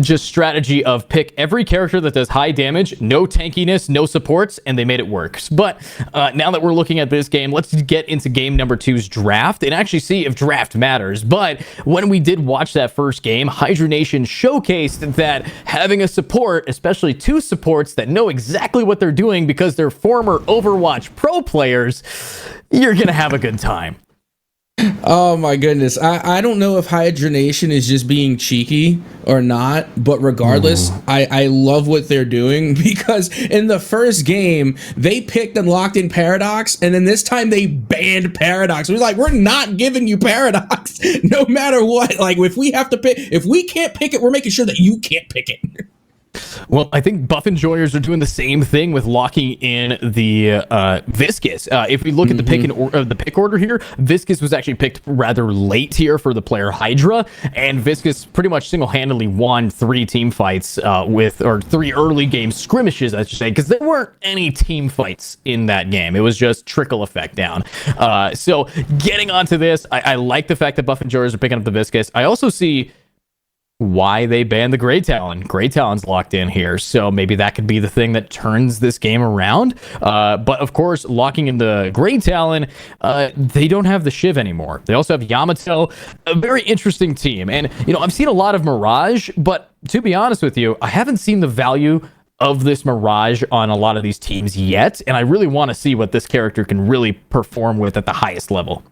just strategy of pick every character that does high damage, no tankiness, no supports, and they made it work. But now that we're looking at this game, let's get into game number 2's draft and actually see if draft matters. But when we did watch that first game, Hydra Nation showcased that having a support, especially 2 supports that know exactly what they're doing because they're former Overwatch pro players, you're gonna have a good time. Oh my goodness. I don't know if Hydra Nation is just being cheeky or not, but regardless, I love what they're doing, because in the first game, they picked and locked in Paradox, and then this time they banned Paradox. We're like, we're not giving you Paradox no matter what. Like, if we have to pick, if we can't pick it, we're making sure that you can't pick it. Well, I think Buff Enjoyers are doing the same thing with locking in the Viscous. If we look at the pick order here, Viscous was actually picked rather late here for the player Hydra, and Viscous pretty much single-handedly won 3 team fights or 3 early game skirmishes, I should say, because there weren't any team fights in that game. It was just trickle effect down. So getting onto this, I like the fact that Buff Enjoyers are picking up the Viscous. I also see why they banned the Grey Talon. Grey Talon's locked in here, so maybe that could be the thing that turns this game around. But of course, locking in the Grey Talon, they don't have the Shiv anymore. They also have Yamato, a very interesting team. And, you know, I've seen a lot of Mirage, but to be honest with you, I haven't seen the value of this Mirage on a lot of these teams yet, and I really want to see what this character can really perform with at the highest level.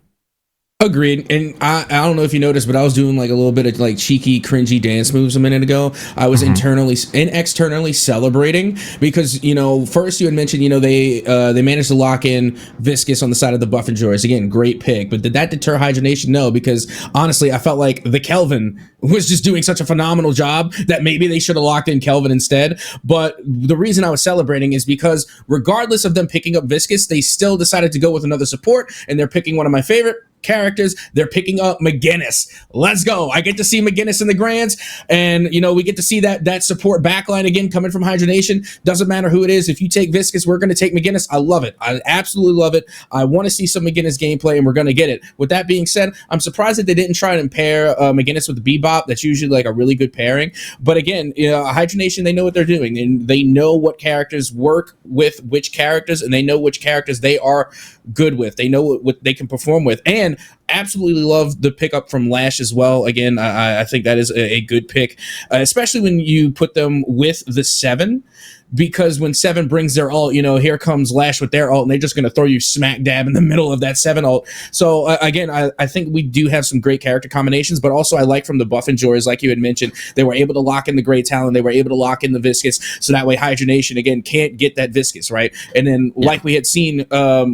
Agreed. And I don't know if you noticed, but I was doing like a little bit of like cheeky, cringy dance moves a minute ago. I was internally and externally celebrating because, you know, first you had mentioned, you know, they managed to lock in Viscous on the side of the Buff Enjoyers. Again, great pick. But did that deter Hydra Nation? No, because honestly, I felt like the Kelvin was just doing such a phenomenal job that maybe they should have locked in Kelvin instead. But the reason I was celebrating is because regardless of them picking up Viscous, they still decided to go with another support, and they're picking one of my favorite characters. They're picking up McGinnis. Let's go. I get to see McGinnis in the grands, and you know, we get to see that support backline again coming from Hydra Nation. Doesn't matter who it is. If you take Viscous, we're going to take McGinnis. I love it. I absolutely love it. I want to see some McGinnis gameplay, and we're going to get it. With that being said, I'm surprised that they didn't try and pair McGinnis with the Bebop. That's usually like a really good pairing. But again, you know, Hydra Nation, they know what they're doing, and they know what characters work with which characters, and they know which characters they are good with. They know what they can perform with. And absolutely love the pickup from Lash as well. Again, I think that is a good pick, especially when you put them with the 7, because when 7 brings their ult, you know, here comes Lash with their ult, and they're just going to throw you smack dab in the middle of that 7 ult. So again, I think we do have some great character combinations, but also I like from the Buff Enjoyers, like you had mentioned, they were able to lock in the Grey Talon, they were able to lock in the Viscous, so that way Hydra Nation, again, can't get that Viscous, right? And then like we had seen,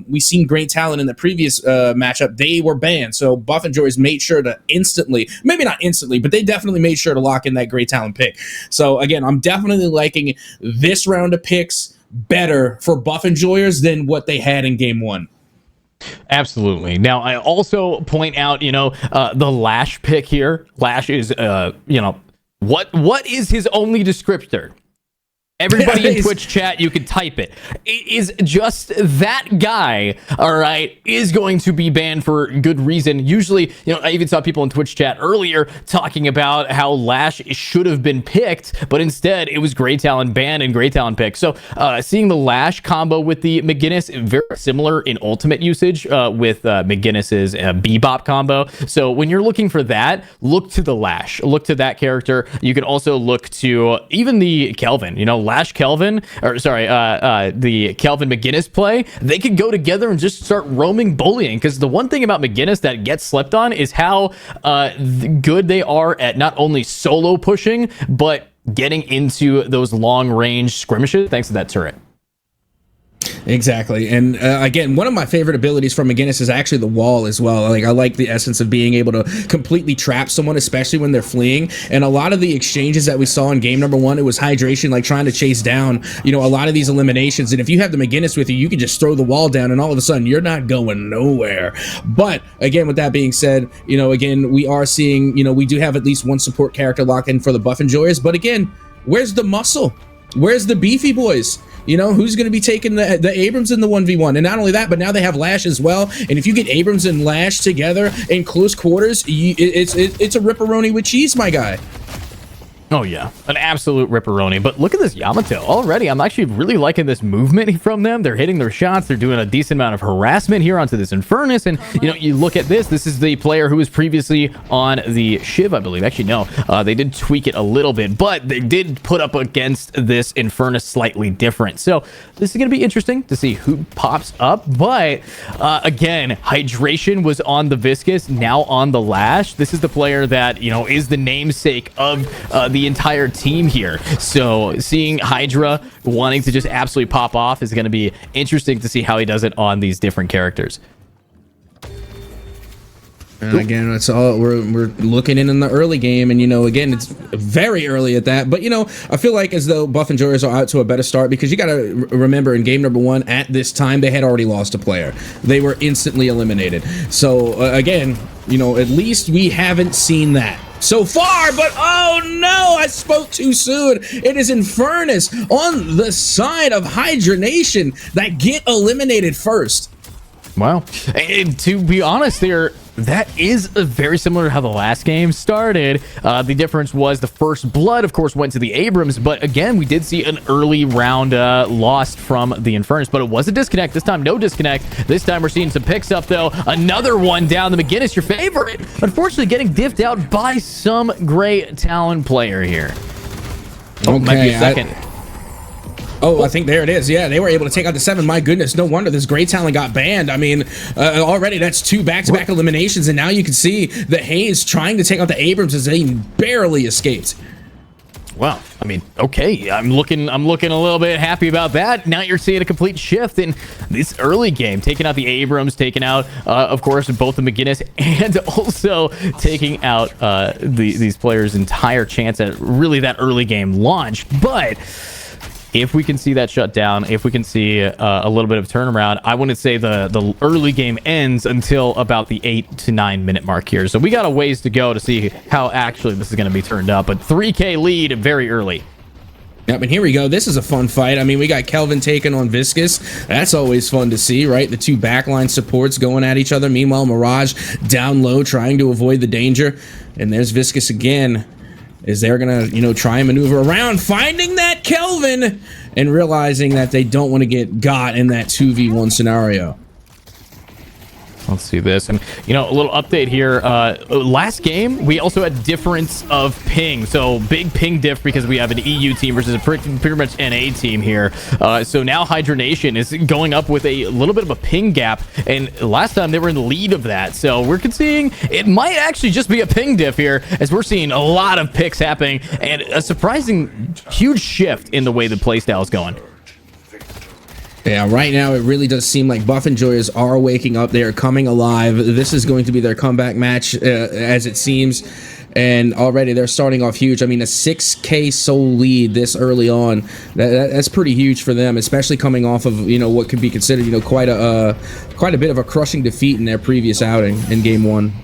we seen Grey Talon in the previous matchup, they were banned, so Buff Enjoyers made sure to instantly, maybe not instantly, but they definitely made sure to lock in that Grey Talon pick. So again, I'm definitely liking this round of picks better for Buff Enjoyers than what they had in game 1. Absolutely. Now, I also point out, you know, the Lash pick here. Lash is, you know, what is his only descriptor? Everybody in Twitch chat, you can type it. It is just that guy, all right, is going to be banned for good reason. Usually, you know, I even saw people in Twitch chat earlier talking about how Lash should have been picked, but instead it was Grey Talon banned and Grey Talon picked. So seeing the Lash combo with the McGinnis, very similar in ultimate usage with McGinnis's Bebop combo. So when you're looking for that, look to the Lash. Look to that character. You can also look to even the Kelvin, you know, Lash Kelvin, or sorry, the Kelvin McGinnis play, they could go together and just start roaming bullying. Because the one thing about McGinnis that gets slept on is how good they are at not only solo pushing, but getting into those long range skirmishes thanks to that turret. Exactly. And again, one of my favorite abilities from McGinnis is actually the wall as well. Like, I like the essence of being able to completely trap someone, especially when they're fleeing. And a lot of the exchanges that we saw in game number 1, it was hydration, like trying to chase down, you know, a lot of these eliminations. And if you have the McGinnis with you, you can just throw the wall down and all of a sudden you're not going nowhere. But again, with that being said, you know, again, we are seeing, you know, we do have at least one support character locked in for the Buff Enjoyers. But again, where's the muscle? Where's the beefy boys? You know, who's going to be taking the Abrams in the 1v1? And not only that, but now they have Lash as well. And if you get Abrams and Lash together in close quarters, it's a ripperoni with cheese, my guy. Oh, yeah. An absolute ripperoni. But look at this Yamato. Already, I'm actually really liking this movement from them. They're hitting their shots. They're doing a decent amount of harassment here onto this Infernus. And, you know, you look at this. This is the player who was previously on the Shiv, I believe. Actually, no. They did tweak it a little bit. But they did put up against this Infernus slightly different. So this is going to be interesting to see who pops up. But, again, Hydration was on the Viscous, now on the Lash. This is the player that, you know, is the namesake of the entire team here. So seeing Hydra wanting to just absolutely pop off is going to be interesting to see how he does it on these different characters. And again, it's all we're looking in the early game, and again, it's very early at that. But I feel like as though Buff and Joyers are out to a better start, because you got to remember in game number 1 at this time they had already lost a player. They were instantly eliminated. So again, at least we haven't seen that so far. But oh no, I spoke too soon. It is Infernus on the side of Hydra Nation that get eliminated first. Wow. And to be honest, that is very similar to how the last game started. The difference was the first blood, of course, went to the Abrams, but again, we did see an early round lost from the Infernus, but it was a disconnect. This time, no disconnect. This time, we're seeing some picks up, though. Another one down. The McGinnis, your favorite, unfortunately getting diffed out by some great Talon player here. Oh, okay, might be a second. I think there it is. Yeah, they were able to take out the 7. My goodness, no wonder this great talent got banned. I mean, already that's 2 back-to-back eliminations, and now you can see the Hayes trying to take out the Abrams as they barely escaped. Wow. I mean, okay, I'm looking a little bit happy about that. Now you're seeing a complete shift in this early game, taking out the Abrams, taking out, of course, both the McGinnis, and also taking out these players' entire chance at really that early game launch. But if we can see that shut down, if we can see a little bit of turnaround, I wouldn't say the early game ends until about the 8 to 9 minute mark here. So we got a ways to go to see how actually this is going to be turned up. But 3K lead very early. Yep, and here we go. This is a fun fight. I mean, we got Kelvin taking on Viscous. That's always fun to see, right? The 2 backline supports going at each other. Meanwhile, Mirage down low trying to avoid the danger. And there's Viscous again. Is they're gonna, try and maneuver around, finding that Kelvin and realizing that they don't want to get got in that 2v1 scenario. Let's see this. And, a little update here. Last game, we also had difference of ping. So big ping diff because we have an EU team versus a pretty much NA team here. So now Hydra Nation is going up with a little bit of a ping gap. And last time they were in the lead of that. So we're seeing it might actually just be a ping diff here, as we're seeing a lot of picks happening and a surprising huge shift in the way the playstyle is going. Yeah, right now it really does seem like Buff and Joyers are waking up. They are coming alive. This is going to be their comeback match, as it seems. And already they're starting off huge. I mean, a 6K soul lead this early on, that's pretty huge for them, especially coming off of, what could be considered, quite a bit of a crushing defeat in their previous outing in game 1.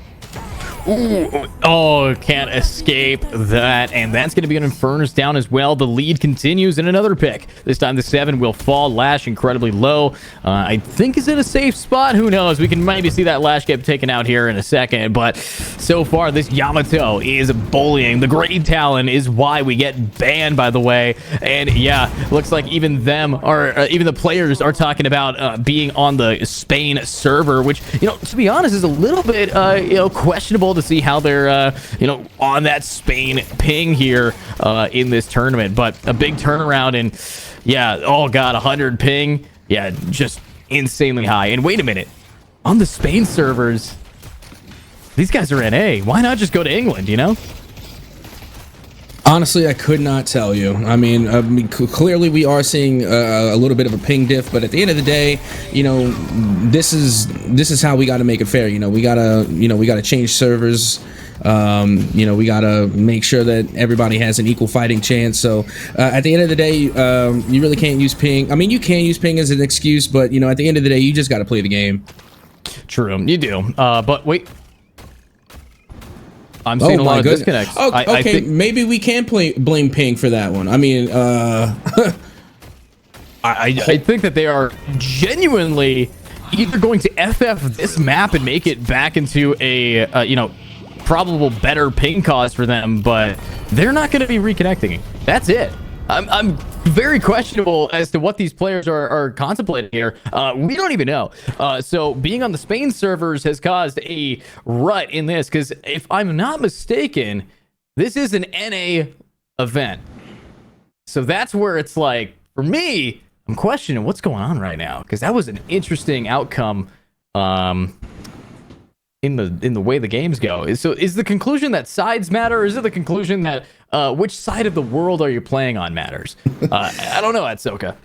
Ooh, oh, can't escape that. And that's going to be an Infernus down as well. The lead continues in another pick. This time the 7 will fall. Lash incredibly low. I think is in a safe spot. Who knows? We can maybe see that Lash get taken out here in a second. But so far, this Yamato is bullying. The Great Talon is why we get banned, by the way. And yeah, looks like even them are, even the players are talking about being on the Spain server, which, to be honest, is a little bit, questionable to see how they're on that Spain ping here in this tournament. But a big turnaround, and yeah, oh god, 100 ping, yeah, just insanely high. And wait a minute, on the Spain servers, these guys are NA. Why not just go to England? Honestly, I could not tell you. I mean, clearly we are seeing a little bit of a ping diff, but at the end of the day, this is how we got to make it fair. We gotta change servers. We gotta make sure that everybody has an equal fighting chance. So at the end of the day, you really can't use ping. I mean, you can use ping as an excuse, but at the end of the day, you just got to play the game. True, you do. But wait. I'm seeing a lot of disconnects. Oh, okay, I think maybe we can blame ping for that one. I mean, I think that they are genuinely either going to FF this map and make it back into a probable better ping cause for them, but they're not going to be reconnecting. That's it. I'm very questionable as to what these players are contemplating here. We don't even know. So being on the Spain servers has caused a rut in this, because if I'm not mistaken, this is an NA event. So that's where it's like, for me, I'm questioning what's going on right now, because that was an interesting outcome in the way the games go. So is the conclusion that sides matter, or is it the conclusion that which side of the world are you playing on matters? I don't know, Atsoka.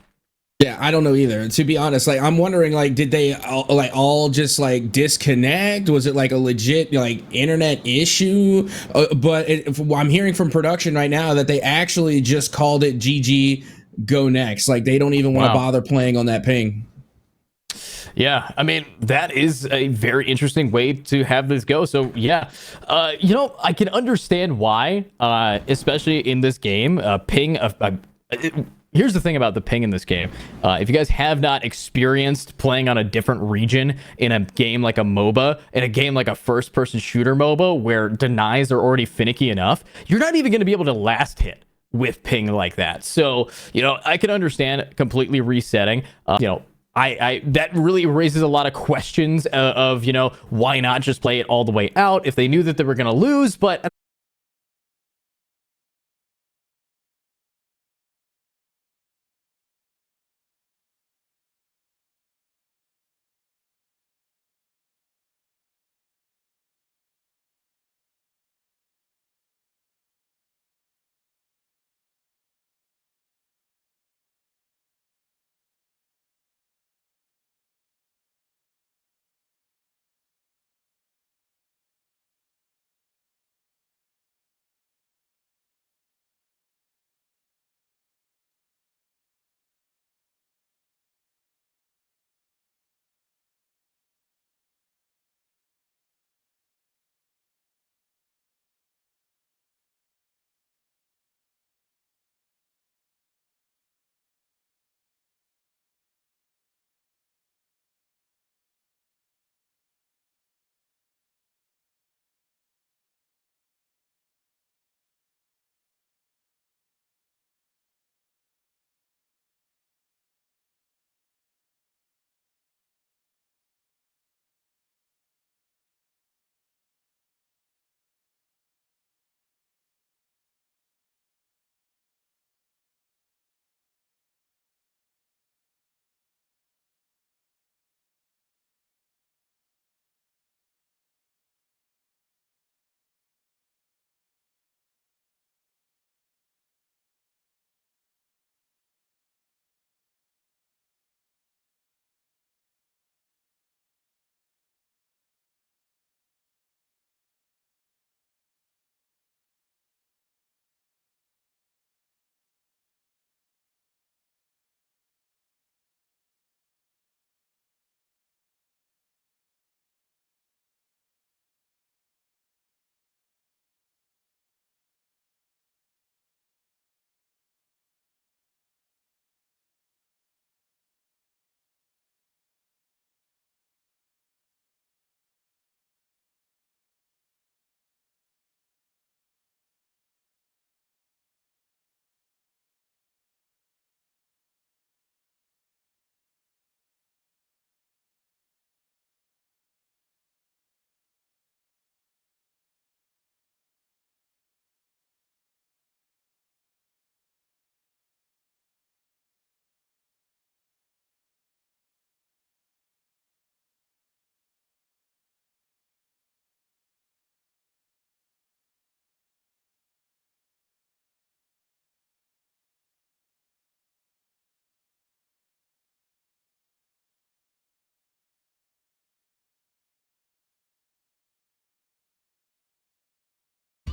Yeah, I don't know either. To be honest, like I'm wondering, like, did they all just like disconnect? Was it like a legit like internet issue? I'm hearing from production right now that they actually just called it GG, go next. Like they don't even want to Wow. bother playing on that ping. Yeah, I mean, that is a very interesting way to have this go. So, yeah, I can understand why, especially in this game, ping. Here's the thing about the ping in this game. If you guys have not experienced playing on a different region in a game like a MOBA, in a game like a first-person shooter MOBA, where denies are already finicky enough, you're not even going to be able to last hit with ping like that. So, I can understand completely resetting. I that really raises a lot of questions of why not just play it all the way out if they knew that they were going to lose. But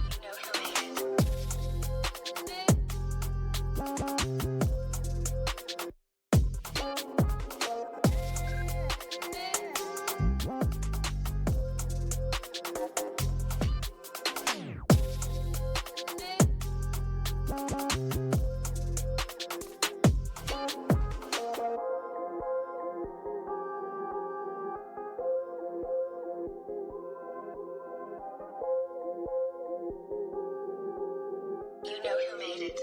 You know who made it. You know who made it.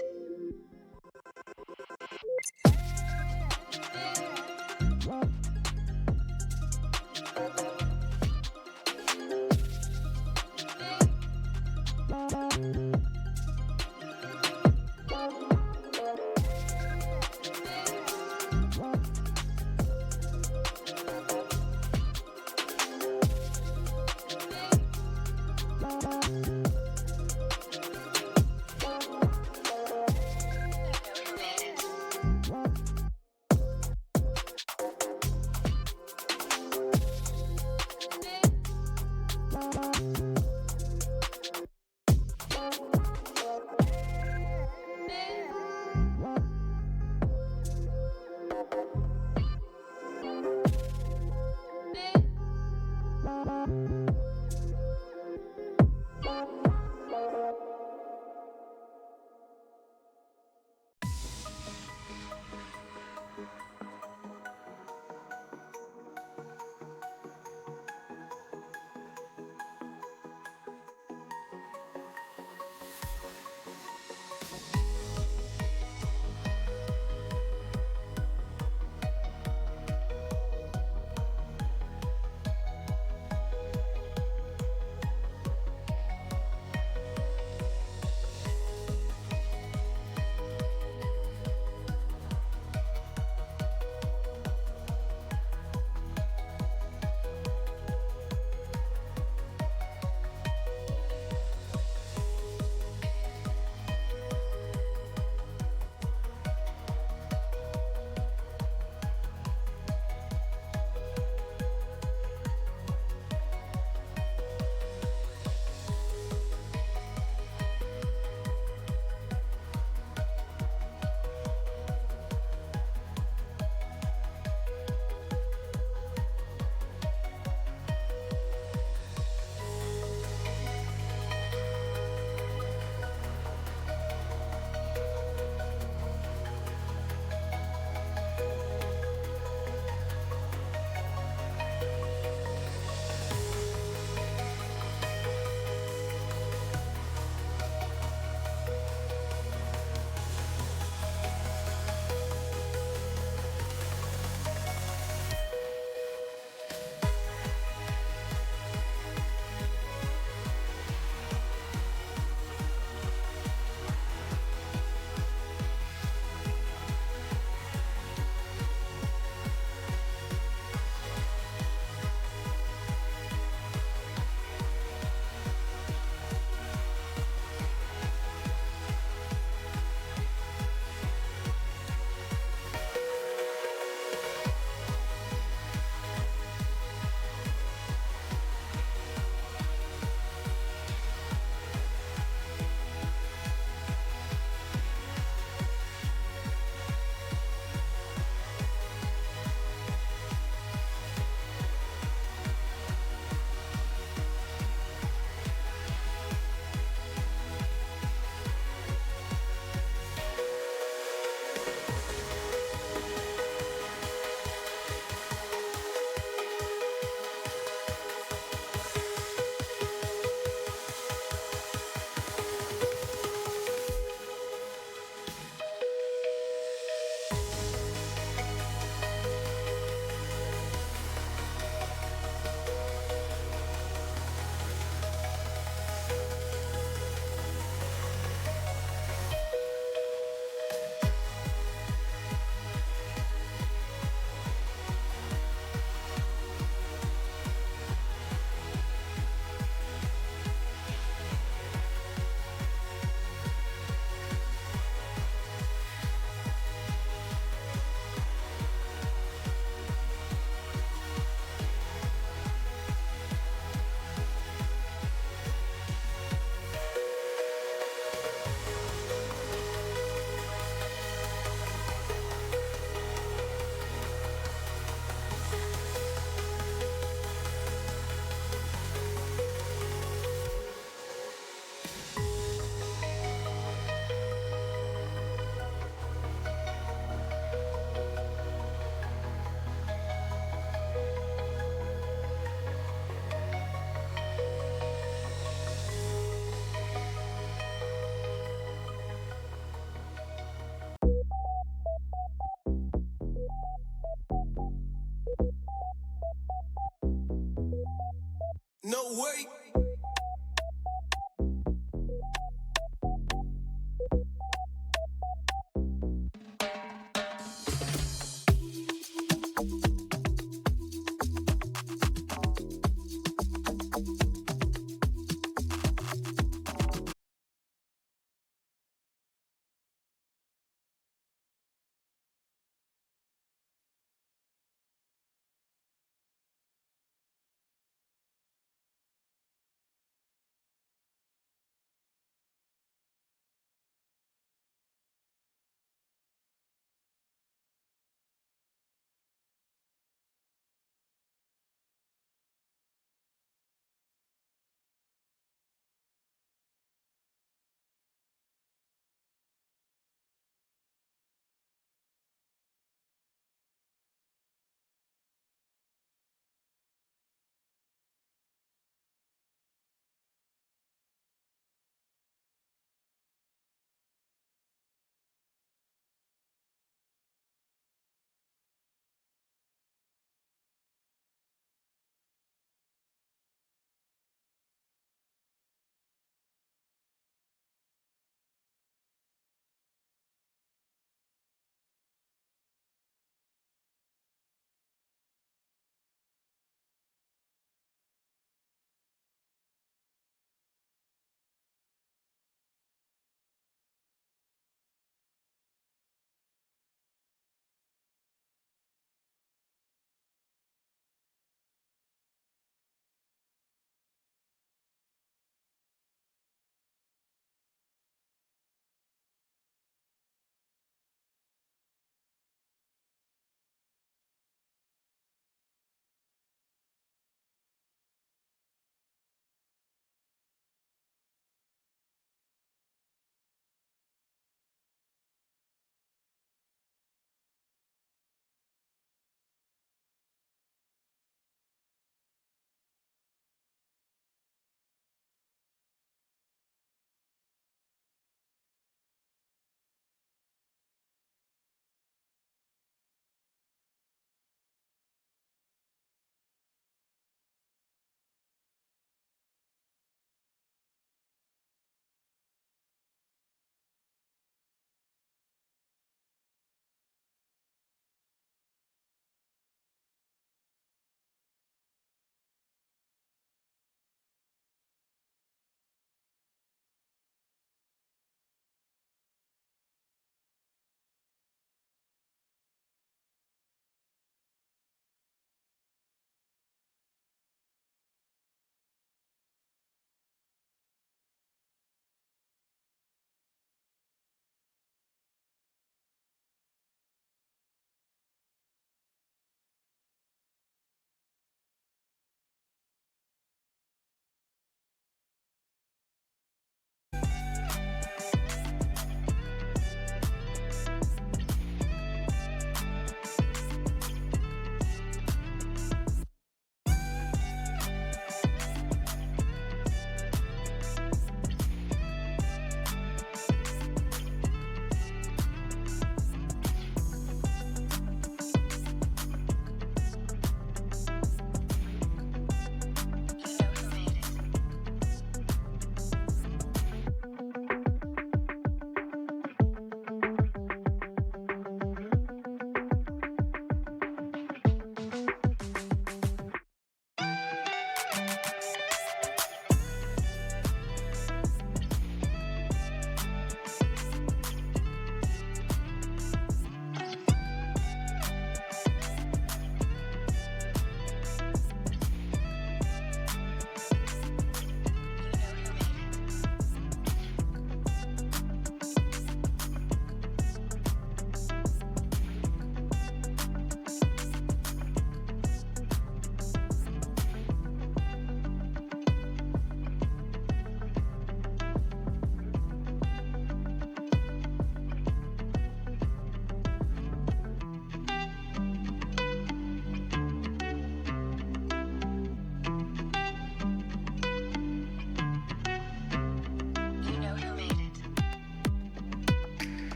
No way.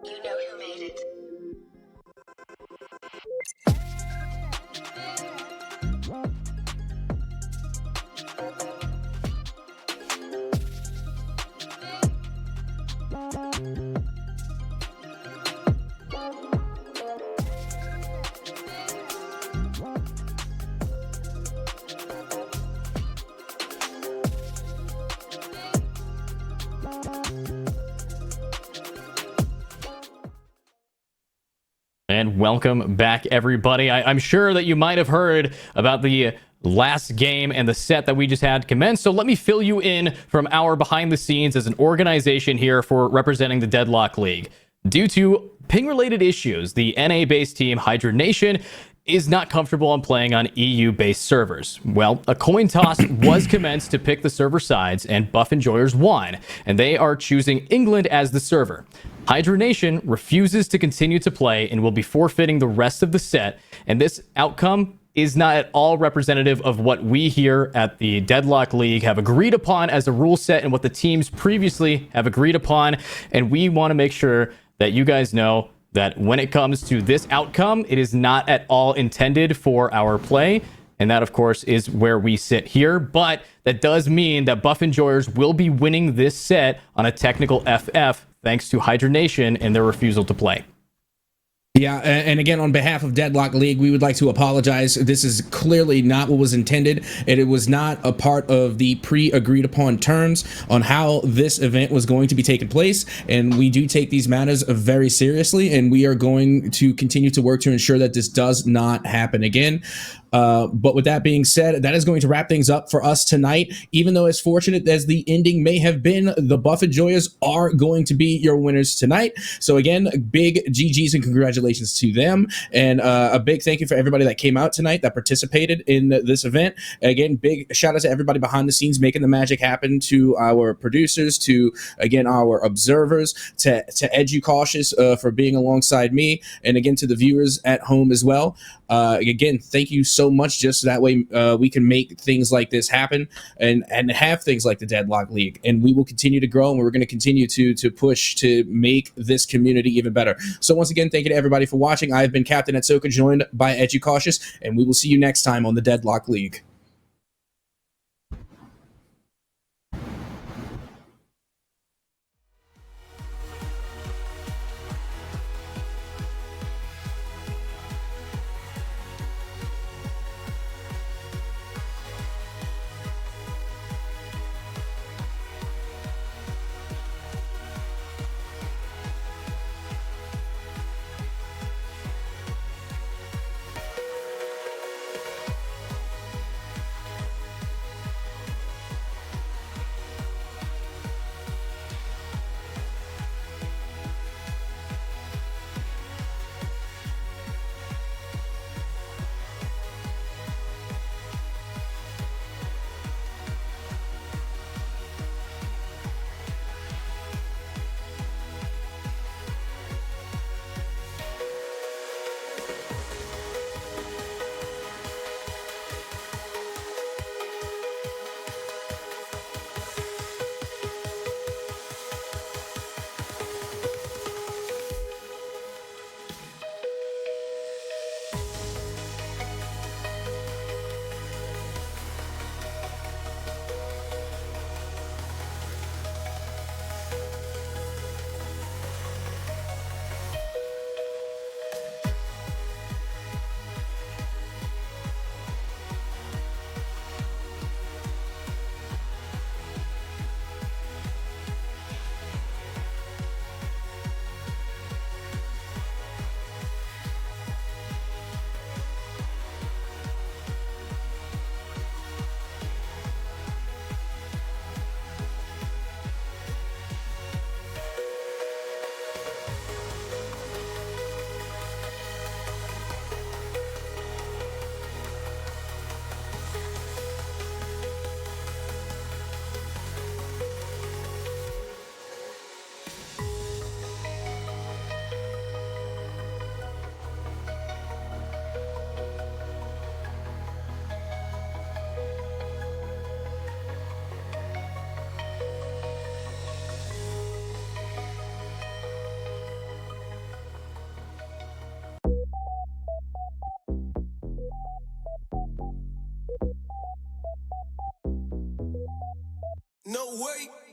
You know who made it. And welcome back, everybody. I'm sure that you might have heard about the last game and the set that we just had commence. So let me fill you in from our behind the scenes as an organization here for representing the Deadlock League. Due to ping-related issues, the NA-based team Hydra Nation is not comfortable on playing on EU-based servers. Well, a coin toss was commenced to pick the server sides, and Buff Enjoyers won, and they are choosing England as the server. Hydra Nation refuses to continue to play and will be forfeiting the rest of the set, and this outcome is not at all representative of what we here at the Deadlock League have agreed upon as a rule set and what the teams previously have agreed upon, and we want to make sure that you guys know that when it comes to this outcome, it is not at all intended for our play. And that, of course, is where we sit here. But that does mean that Buff Enjoyers will be winning this set on a technical FF thanks to Hydra Nation and their refusal to play. Yeah, and again, on behalf of Deadlock League, we would like to apologize. This is clearly not what was intended, and it was not a part of the pre-agreed upon terms on how this event was going to be taking place, and we do take these matters very seriously, and we are going to continue to work to ensure that this does not happen again. But with that being said, that is going to wrap things up for us tonight. Even though as fortunate as the ending may have been, the Buff Enjoyers are going to be your winners tonight. So again, big GGs and congratulations to them. And a big thank you for everybody that came out tonight, that participated in this event. Again, big shout out to everybody behind the scenes making the magic happen, to our producers, to, again, our observers, to EduCautious for being alongside me, and again, to the viewers at home as well. Again, thank you so much. Just that way we can make things like this happen and have things like the Deadlock League, and we will continue to grow, and we're going to continue to push to make this community even better. So once again, thank you to everybody for watching. I've been Captain Etsoka, joined by EduCautious, and we will see you next time on the Deadlock League. No way.